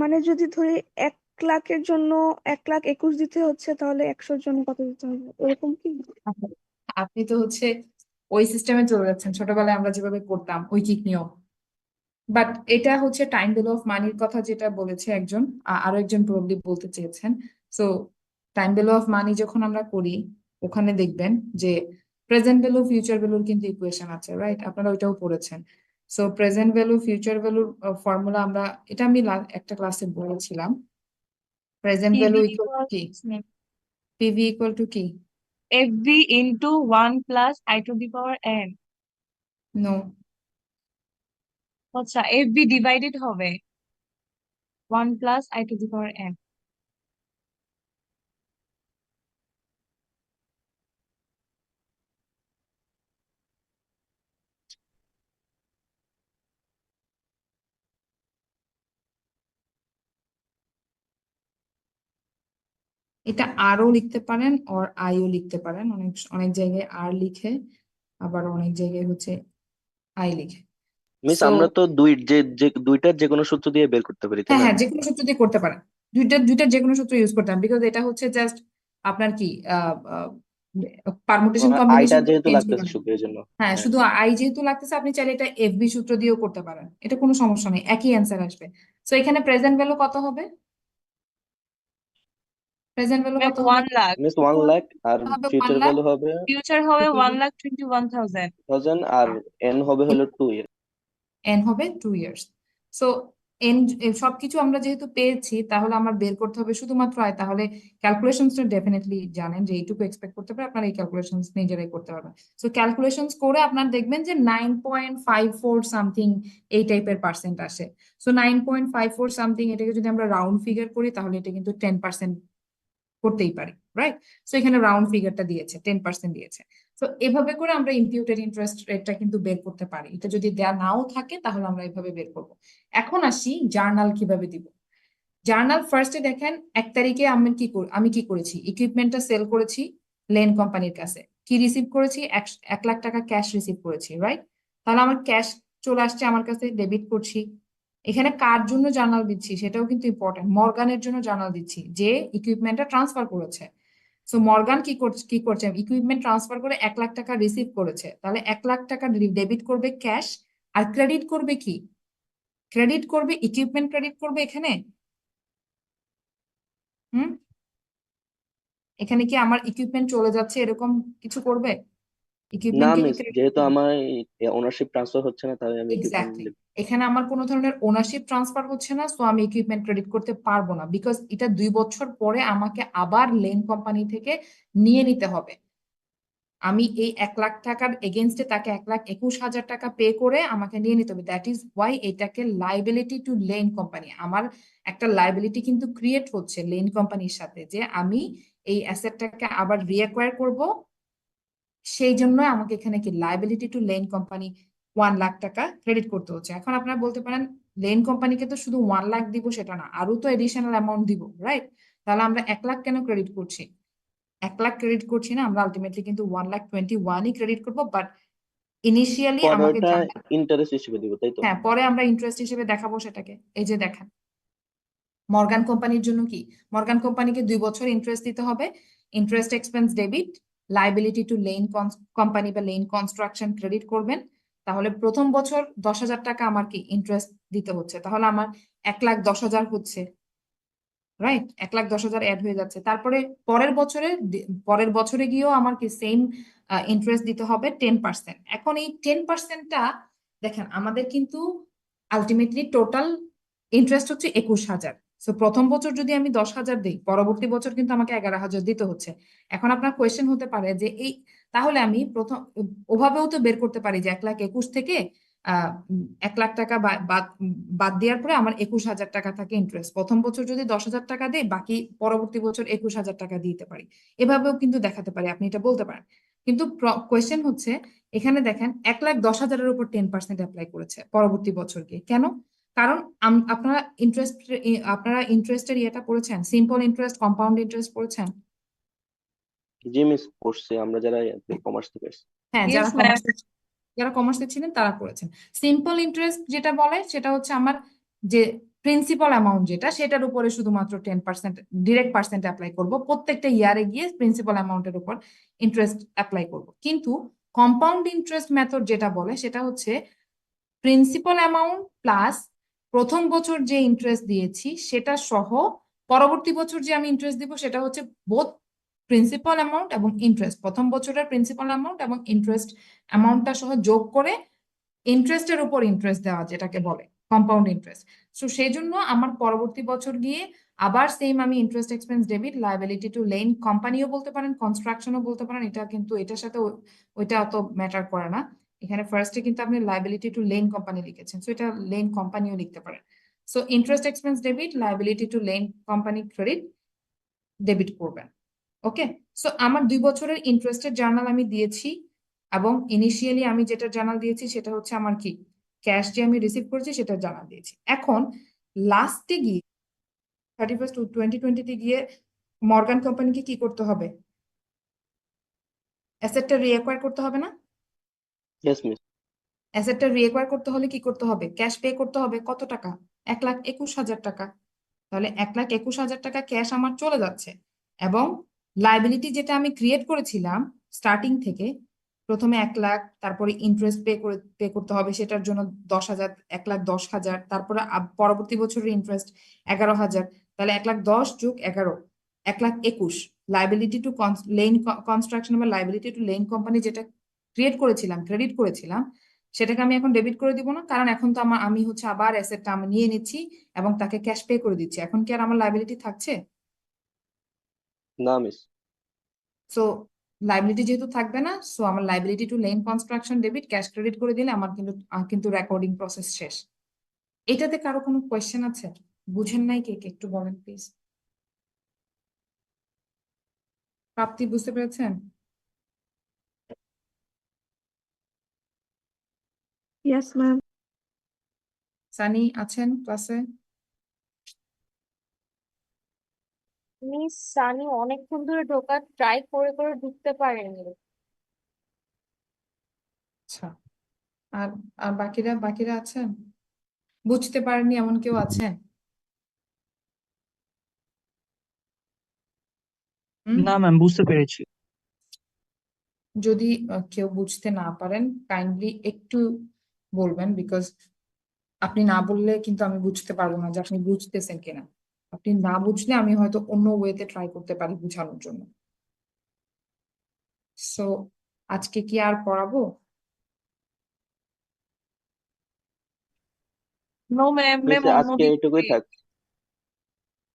মানে যদি ধরি 1,00,000-এর জন্য 1,21,000 দিতে হচ্ছে, তাহলে 100-র জন্য কত দিতে হবে, এরকম কি? আচ্ছা, আপনি তো হচ্ছে ওই সিস্টেমে চলে যাচ্ছেন, ছোটবেলায় আমরা যেভাবে করতাম ঐকিক নিয়ম। বাট এটা হচ্ছে টাইম ভ্যালু অফ মানির কথা যেটা বলেছে একজন, আরো একজন প্রবলি বলতে চেয়েছেন। So time value of money যখন আমরা করি, ওখানে দেখবেন যে প্রেজেন্ট ভ্যালু ফিউচার ভ্যালুর কিন্তু ইকুয়েশন আছে, রাইট? আপনারা ওইটাও পড়েছেন। সো প্রেজেন্ট ভ্যালু ফিউচার ভ্যালুর ফর্মুলা আমরা, এটা আমি একটা ক্লাসে বলেছিলাম। প্রেজেন্ট ভ্যালু PV ইকুয়াল কি? equals পিভি ইকুয়াল টু কি? FV into 1 plus I to the power n। No, আচ্ছা, FV ডিভাইডেড হবে 1 plus I to the power n। এটা আরও লিখতে পারেন আর আইও লিখতে পারেন, অনেক অনেক জায়গায় আর লিখে, আবার অনেক জায়গায় হচ্ছে আই লিখে। মিস সো আমরা তো দুইটার যে কোনো সূত্র দিয়ে বের করতে পারি, তাই হ্যাঁ না? হ্যাঁ, যে কোনো সূত্র দিয়ে করতে পারেন, দুইটার যে কোনো সূত্র ইউজ করতাম, বিকজ এটা হচ্ছে জাস্ট আপনার কি পারমুটেশন আইটা কম্বিনেশন যেহেতু চেঞ্জ লাগতেছে করে না। শুক্র এর জন্য। হ্যাঁ, হ্যাঁ, শুধু আই যেহেতু লাগতেছে, আপনি চাইলে এটা এফবি সূত্র দিয়েও করতে পারেন, এটা কোনো সমস্যা নেই, একই অ্যান্সার আসবে। সো এখানে প্রেজেন্ট ভ্যালু কত হবে? প্রেজেন্ট ভ্যালু ম্যাম কত হবে? 1 লাখ, মিস 1 লাখ, আর হবে 1 ফিউচার লাখ, ভ্যালু হবে ফিউচার হবে 1,21,000। 1000, আর এন হবে হলো 2 ইয়ার। এন হবে 2 ইয়ার্স। সো এন, সবকিছু আমরা যেহেতু পেয়েছি, তাহলে আমার বের করতে হবে শুধুমাত্র আয়। তাহলে ক্যালকুলেশনসটা ডেফিনেটলি জানেন যে এইটুকু এক্সপেক্ট করতে পারে, আপনারা এই ক্যালকুলেশনস নিজেরাই করতে পারবেন। সো ক্যালকুলেশনস করে আপনার দেখবেন যে 9.54 সামথিং এই টাইপের পার্সেন্ট আসে। সো 9.54 সামথিং, এটাকে যদি আমরা রাউন্ড ফিগার করি তাহলে এটা কিন্তু 10% করতেই পারি। রাইট? সো এখানে রাউন্ড ফিগারটা দিয়েছে 10% দিয়েছে। তো এভাবে করে আমরা ইমপিউটেড ইন্টারেস্ট রেটটা কিন্তু বের করতে পারি। এটা যদি দেয়া নাও থাকে তাহলে আমরা এভাবে বের করব। এখন আসি জার্নাল কিভাবে দিব। জার্নাল ফার্স্টে দেখেন 1 তারিখে আমি কি করেছি, ইকুইপমেন্টটা সেল করেছি লেন কোম্পানির কাছে, কি রিসিভ করেছি, 1 লাখ টাকা ক্যাশ রিসিভ করেছি, রাইট? তাহলে আমার ক্যাশ চলে আসছে আমার কাছে, ডেবিট করছি। এখানে কার জন্য জার্নাল দিচ্ছি সেটাও কিন্তু ইম্পর্টেন্ট, মর্গানের জন্য জার্নাল দিচ্ছি যে ইকুইপমেন্টটা ট্রান্সফার করেছে। সো মর্গান কি করছে, ইকুইপমেন্ট ট্রান্সফার করে 1 লাখ টাকা রিসিভ করেছে, তাহলে 1 লাখ টাকা ডেবিট করবে ক্যাশ, আর ক্রেডিট করবে কি, ক্রেডিট করবে ইকুইপমেন্ট, ক্রেডিট করবে এখানে। হুম, এখানে কি আমার ইকুইপমেন্ট চলে যাচ্ছে এরকম কিছু করবে? না ইকুইপমেন্ট কি মিস, ক্রেডিট যেহেতু করবে? আমার ওনারশিপ ট্রান্সফার হচ্ছে না তাহলে আমি ইকুইপমেন্ট এক্স্যাক্টলি, এখানে আমার কোনো ধরনের ওনারশিপ ট্রান্সফার হচ্ছে না, সো আমি ইকুইপমেন্ট ক্রেডিট করতে পারবো না, বিকজ এটা 2 বছর পরে আমাকে আবার লেন কোম্পানি থেকে নিয়ে নিতে হবে। আমি এই 1 লাখ টাকার এগেনস্টে তাকে 1,21,000 টাকা পে করে আমাকে নিয়ে নিতে হবে। দ্যাট ইজ ওয়াই এটাকে লাইবিলিটি টু লেন কোম্পানি, আমার একটা লাইবিলিটি কিন্তু ক্রিয়েট হচ্ছে লেন কোম্পানির সাথে, যে আমি এই অ্যাসেটটাকে আবার রিঅ্যাকোয়ার করব। সেই জন্য আমাকে এখানে কি liability to Lane Company 1 lakh টাকা ক্রেডিট করতে হচ্ছে। এখন আপনারা বলতে পারেন লেন কোম্পানিকে তো শুধু 1 লাখ দিব সেটা না, আরো তো এডিশনাল অ্যামাউন্ট দিব, রাইট? তাহলে আমরা 1 লাখ কেন ক্রেডিট করছি? 1 লাখ ক্রেডিট করছি না, আমরা আলটিমেটলি কিন্তু 1,21,000 ক্রেডিট করবো, বাট ইনিশিয়ালি পরে আমাকে ওটা ইন্টারেস্ট হিসেবে দিব, তাই তো? হ্যাঁ, পরে আমরা ইন্টারেস্ট হিসেবে দেখাবো সেটাকে। এই যে দেখেন, মর্গান কোম্পানির জন্য কি, মর্গান কোম্পানিকে 2 বছর ইন্টারেস্ট দিতে হবে, interest expense debit, liability to Lane Company বা লেন কনস্ট্রাকশন ক্রেডিট করবেন। তাহলে প্রথম বছর 10,000 টাকা আমার কি ইন্টারেস্ট দিতে হচ্ছে, তাহলে আমার 1,10,000 হচ্ছে, রাইট? 1,10,000 অ্যাড হয়ে যাচ্ছে। তারপরে পরের বছরে গিয়েও আমার কি সেম ইন্টারেস্ট দিতে হবে 10%। এখন এই 10%টা দেখেন, আমাদের কিন্তু আলটিমেটলি টোটাল ইন্টারেস্ট হচ্ছে 21,000। সো প্রথম বছর যদি আমি 10,000 দিই, পরবর্তী বছর কিন্তু আমাকে 11,000 দিতে হচ্ছে। এখন আপনার কোয়েশ্চেন হতে পারে যে এই, তাহলে আমি প্রথম ওভাবেও তো বের করতে পারি যে 1,21,000 থেকে 1 লাখ টাকা বাদ দেওয়ার পরে আমার 21,000 টাকা থাকে ইন্টারেস্ট। প্রথম বছর যদি 10,000 টাকা দেয়, বাকি পরবর্তী বছর 21,000 টাকা দিতে পারি, এভাবেও কিন্তু দেখাতে পারি, আপনি এটা বলতে পারেন। কিন্তু কোয়েশ্চেন হচ্ছে এখানে দেখেন 1,10,000-এর উপর 10% অ্যাপ্লাই করেছে পরবর্তী বছরকে, কেন? কারণ আপনারা ইন্টারেস্টের ইয়েটা পড়েছেন, সিম্পল ইন্টারেস্ট, কম্পাউন্ড ইন্টারেস্ট পড়েছেন? জি মিস, পড়ছি আমরা যারা কমার্স থেকে আসছি। হ্যাঁ, ইয়েস ম্যাম। যারা কমার্সে ছিলেন তারা করেছেন। সিম্পল ইন্টারেস্ট যেটা বলে সেটা হচ্ছে আমার যে প্রিন্সিপাল অ্যামাউন্ট যেটা, সেটার উপরে শুধুমাত্র 10% ডিরেক্ট পার্সেন্ট অ্যাপ্লাই করব, প্রত্যেকটা ইয়ারে গিয়ে প্রিন্সিপাল অ্যামাউন্টের উপর ইন্টারেস্ট অ্যাপ্লাই করব। কিন্তু কম্পাউন্ড ইন্টারেস্ট মেথড যেটা বলে সেটা হচ্ছে প্রিন্সিপাল অ্যামাউন্ট প্লাস প্রথম বছর যে ইন্টারেস্ট দিয়েছি সেটা সহ পরবর্তী বছর যে আমি ইন্টারেস্ট দিব সেটা হচ্ছে বোথ প্রিন্সিপাল অ্যামাউন্ট এবং ইন্টারেস্ট, প্রথম বছরের প্রিন্সিপাল অ্যামাউন্ট এবং ইন্টারেস্ট অ্যামাউন্টটা সহ যোগ করে ইন্টারেস্টের উপর ইন্টারেস্ট দেওয়া, যেটাকে বলে কম্পাউন্ড ইন্টারেস্ট। সো সেই জন্য আমার পরবর্তী বছর গিয়ে আবার সেম আমি interest expense debit, liability to Len কোম্পানিও বলতে পারেন, কনস্ট্রাকশনও বলতে পারেন, এটা কিন্তু এটার সাথে ওইটা অত ম্যাটার করে না। এখানে ফার্স্টে কিন্তু আপনি লায়াবিলিটি টু লেন কোম্পানি লিখেছেন, সো এটা লেন কোম্পানিও লিখতে পারেন। So interest expense debit, liability to Lane Company credit debit করবেন। ওকে, সো আমার 2 বছরের ইন্টারেস্টের জার্নাল আমি দিয়েছি, এবং ইনিশিয়ালি আমি যেটা জার্নাল দিয়েছি সেটা হচ্ছে আমার কি ক্যাশ যে আমি রিসিভ করেছি সেটা জার্নাল দিয়েছি। এখন লাস্টে গিয়ে 31 2020 গিয়ে মর্গান কোম্পানিকে কি করতে হবে, অ্যাসেটটা রিঅ্যাকোয়ার করতে হবে না? Yes miss. অ্যাসেটটা রিঅ্যাকোয়ার করতে হলে কি করতে হবে, ক্যাশ পে করতে হবে, কত টাকা? 1,21,000 টাকা। তাহলে 1,21,000 টাকা ক্যাশ আমার চলে যাচ্ছে, এবং লাইবিলিটি যেটা আমি ক্রিয়েট করেছিলাম স্টার্টিং থেকে, প্রথমে 1 লাখ, তারপরে ইন্টারেস্ট পে করতে হবে সেটার জন্য 10,000, 1,10,000, তারপরে পরবর্তী বছরের ইন্টারেস্ট 11,000, তাহলে 1,10,000 যোগ 11, 1,21,000 লাইবিলিটি টু লেন কনস্ট্রাকশন বা লাইবিলিটি টু লেন কোম্পানি যেটা ক্রিয়েট করেছিলাম, ক্রেডিট করেছিলাম, সেটাকে আমি এখন ডেবিট করে দিব না, কারণ এখন তো আমি হচ্ছে আবার অ্যাসেটটা আমি নিয়ে নিচ্ছি এবং তাকে ক্যাশ পে করে দিচ্ছি। এখন কি আর আমার লাইবিলিটি থাকছে? না মিস। সো লাইবিলিটি যেহেতু থাকবে না, সো আমার liability to Lane Construction debit, cash credit করে দিলে আমার কিন্তু রেকর্ডিং প্রসেস শেষ। এটাতে কারো কোনো কোয়েশ্চেন আছে? বুঝেন নাই কে কে একটু বলেন প্লিজ। প্রাপ্তি বুঝতে পেরেছেন? Yes ma'am. সানি আছেন ক্লাসে? মিস সানি অনেকক্ষণ ধরে ঢোকার ট্রাই করে করে ঢুকতে পারেনি। আচ্ছা, আর আর বাকিরা বাকিরা আছেন? বুঝতে পারেননি এমন কেউ আছেন? না ম্যাম, বুঝতে পেরেছি। যদি কেউ বুঝতে না পারেন কাইন্ডলি একটু বলবেন, বিকজ আপনি না বললে কিন্তু আমি বুঝতে পারবো না যে আপনি বুঝতেছেন কিনা। আপনি না বুঝলে আমি হয়তো অন্য ওয়েতে ট্রাই করতে পারি বোঝানোর জন্য। সো আজকে কি আর পড়াবো? নো ম্যাম, মিস ম্যাম আজকে অন্যদিন এটুকুই থাক।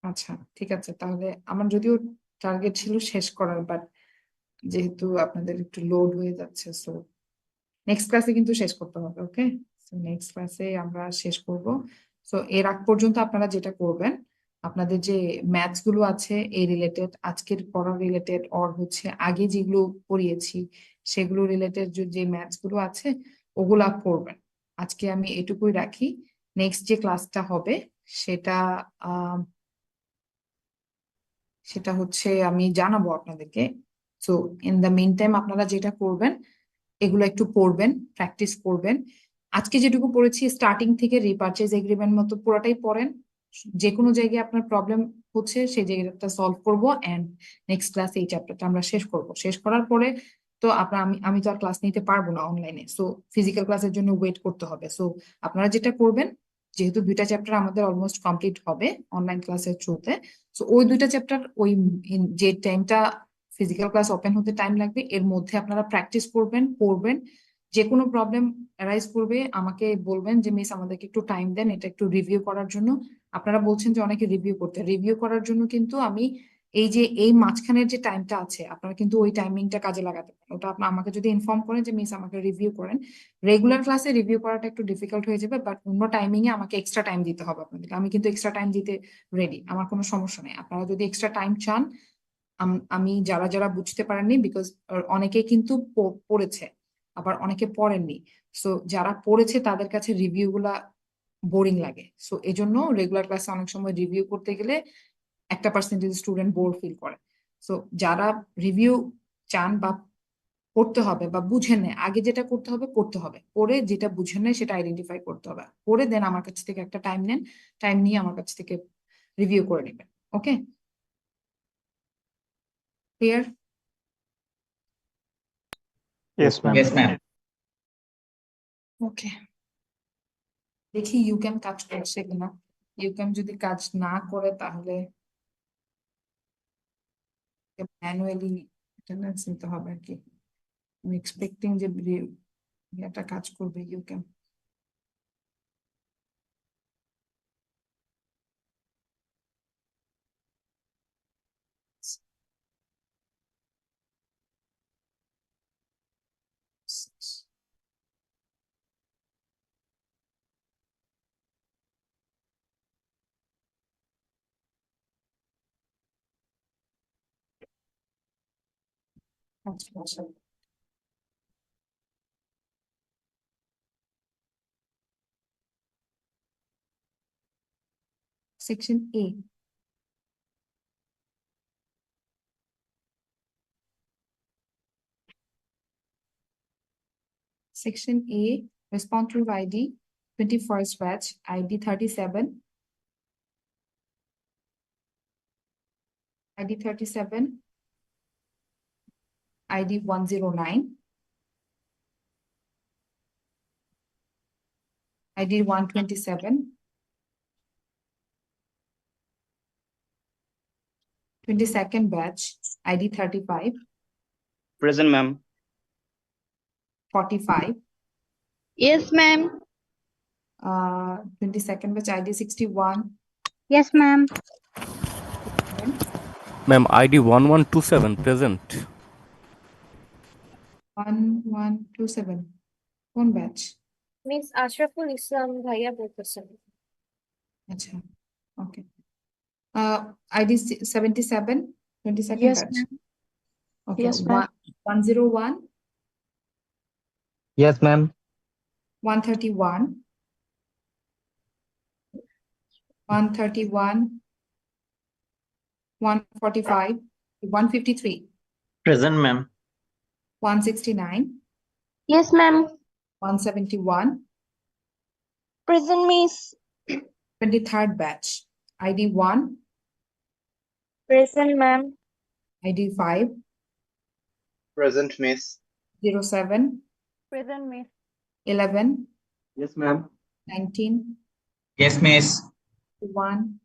আচ্ছা ঠিক আছে, তাহলে আমার যদিও টার্গেট ছিল শেষ করার, বাট যেহেতু আপনাদের একটু লোড হয়ে যাচ্ছে, সো নেক্সট ক্লাসে কিন্তু শেষ করতে হবে। ওকে, সো নেক্সট ক্লাসে আমরা শেষ করব। সো এর আগ পর্যন্ত আপনারা যেটা করবেন, আপনাদের যে ম্যাথস গুলো আছে এই রিলেটেড, আজকের পড়া রিলেটেড, অর হচ্ছে আগে যেগুলো পড়িয়েছি সেগুলো রিলেটেড যে ম্যাথস গুলো আছে ওগুলা পড়বেন। আজকে আমি এটুকুই রাখি। নেক্সট যে ক্লাসটা হবে সেটা সেটা হচ্ছে আমি জানাবো আপনাদেরকে। So in the meantime আপনারা যেটা করবেন এগুলো একটু পড়বেন, প্র্যাকটিস করবেন। আজকে যেটুকু পড়েছি স্টার্টিং থেকে রিপারচেজ এগ্রিমেন্ট মতো পুরোটাই পড়েন। যে কোনো জায়গায় আপনার প্রবলেম হচ্ছে সেই জায়গাটা সলভ করব, এন্ড নেক্সট ক্লাসে এই চ্যাপ্টারটা আমরা শেষ করব। শেষ করার পরে তো আপনার আমি আমি তো আর ক্লাস নিতে পারবো না অনলাইনে, সো ফিজিক্যাল ক্লাসের জন্য ওয়েট করতে হবে। সো আপনারা যেটা করবেন, যেহেতু দুইটা চ্যাপ্টার আমাদের অলমোস্ট কমপ্লিট হবে অনলাইন ক্লাসের থ্রুতে, সো ওই দুইটা চ্যাপ্টার ওই যে টাইমটা ফিজিক্যাল ক্লাস ওপেন হতে টাইম লাগবে এর মধ্যে আপনারা প্র্যাকটিস করবেন, পড়বেন। যে কোনো প্রবলেম অ্যারাইজ করবে আমাকে বলবেন যে মিস আমাদেরকে একটু টাইম দেন এটা একটু রিভিউ করার জন্য। আপনারা বলছেন যে অনেকে রিভিউ করার জন্য, কিন্তু আমি এই যে এই মাঝখানের যে টাইমটা আছে আপনারা কিন্তু ওই টাইমিংটা কাজে লাগাতে পারেন। ওটা আপনার আমাকে যদি ইনফর্ম করেন যে মিস আমাকে রিভিউ করেন, রেগুলার ক্লাসে রিভিউ করাটা একটু ডিফিকাল্ট হয়ে যাবে, বাট অন্য টাইমিং এ আমাকে এক্সট্রা টাইম দিতে হবে আপনাদেরকে। আমি কিন্তু এক্সট্রা টাইম দিতে রেডি, আমার কোনো সমস্যা নেই। আপনারা যদি এক্সট্রা টাইম চান, আমি যারা যারা বুঝতে পারেননি, বিকজ অনেকে কিন্তু পড়েছে আবার অনেকে পড়েননি, সো যারা পড়েছে তাদের কাছে রিভিউ গুলা বোরিং লাগে। সো এজন্য রেগুলার ক্লাসে অনেক সময় রিভিউ করতে গেলে একটা পার্সেন্টেজ স্টুডেন্ট বোর ফিল করে। সো যারা রিভিউ চান বা পড়তে হবে বা বুঝে নেয়, আগে যেটা করতে হবে পড়তে হবে, পড়ে যেটা বুঝে নেয় সেটা আইডেন্টিফাই করতে হবে, পড়ে দেন আমার কাছ থেকে একটা টাইম নেন, টাইম নিয়ে আমার কাছ থেকে রিভিউ করে নেবেন। Okay, clear? Yes ma'am. Yes, ma'am. Okay, দেখি ইউক্যাম কাজ করছে কিনা। ইউক্যাম যদি কাজ না করে তাহলে ম্যানুয়ালি অ্যাটেন্ডেন্স নিতে হবে আর কি। আমি এক্সপেক্টিং যে এটা কাজ করবে ইউক্যাম। আচ্ছা আচ্ছা, section A. Section A, responsive ID, 21st batch, ID 37, ID 37, ID 109, ID 127, 22nd batch, ID 35, Present, ma'am. 45, Yes, ma'am. 22nd batch, ID 61, Yes, ma'am. Ma'am, ID 1127 present. 1127, কোন ব্যাচ? মিস আশরাফুল ইসলাম ভাইয়া বলতেছেন। আচ্ছা, ওকে। ID 77, 22nd Yes, batch, ma'am. Okay, Yes, ma'am. 101, Yes, ma'am. 131, 131, 145, 153, Present, ma'am. 169, Yes, ma'am. 171, Present, miss. 23rd batch, ID 1, Present, ma'am. ID 5, Present, miss. 07, Present, miss. 11, Yes, ma'am. 19, Yes, miss. 1,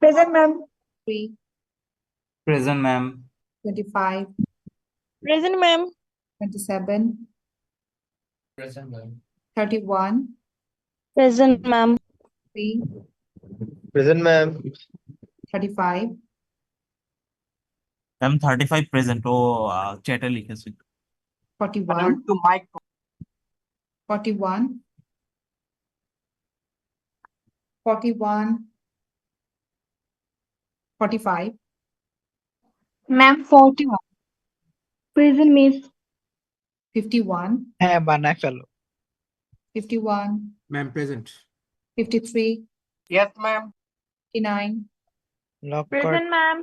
Present, ma'am. 3, Present, ma'am. 25, Present, ma'am. 27, Present, ma'am. 31, Present, ma'am. 3, Present, ma'am. 35, I'm 35 present ও চ্যাটে লিখেছি 41, 41, 41, 45, Ma'am, 41. Present, miss. 51, হ্যাঁ বানায় ফেলো 51, Ma'am, present. 53, Yes, ma'am. 59, lock কর Present, ma'am.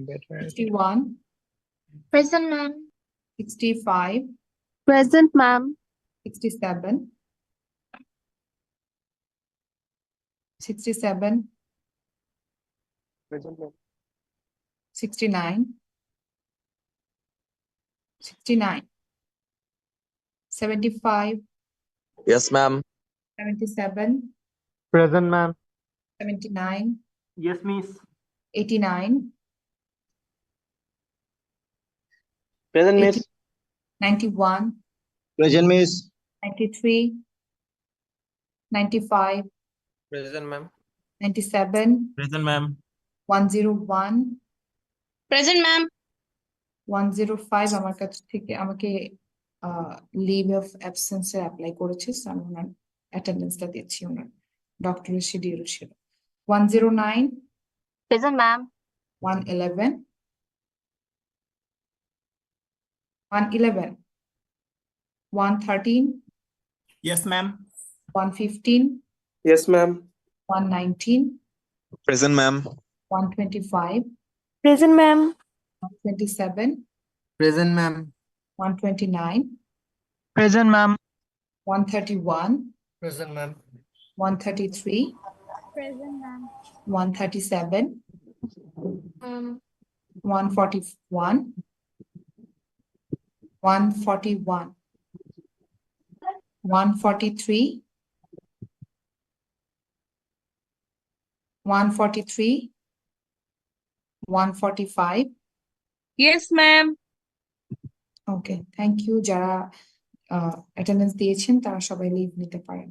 better 61, Present, ma'am. 65, Present, ma'am. 67, 67, 69, 69, 75, Yes, ma'am. 77, Present, ma'am. 79, Yes, miss. 89, Present, miss. 91, Present, miss. 93, 95, Present, ma'am. 97, present ma'am 101, Present, ma'am. 105 আমার কাছ থেকে আমাকে leave of absence এর apply করেছে so আমি ওনার অ্যাটেন্ডেন্সটা দিচ্ছি ওনার ডক্টরের শিডিউল ছিল 109, Present, ma'am. 111, 111, 113, yes ma'am 115, Yes, ma'am. 119, Present, ma'am. 125, Present, ma'am. 127, Present, ma'am. 129, Present, ma'am. 131, Present, ma'am. 133, Present, ma'am. 137, 141, 141, 143, 143, 145. Yes, ma'am. Okay thank you যারা অ্যাটেন্ডেন্স দিয়েছেন তারা সবাই লিভ নিতে পারেন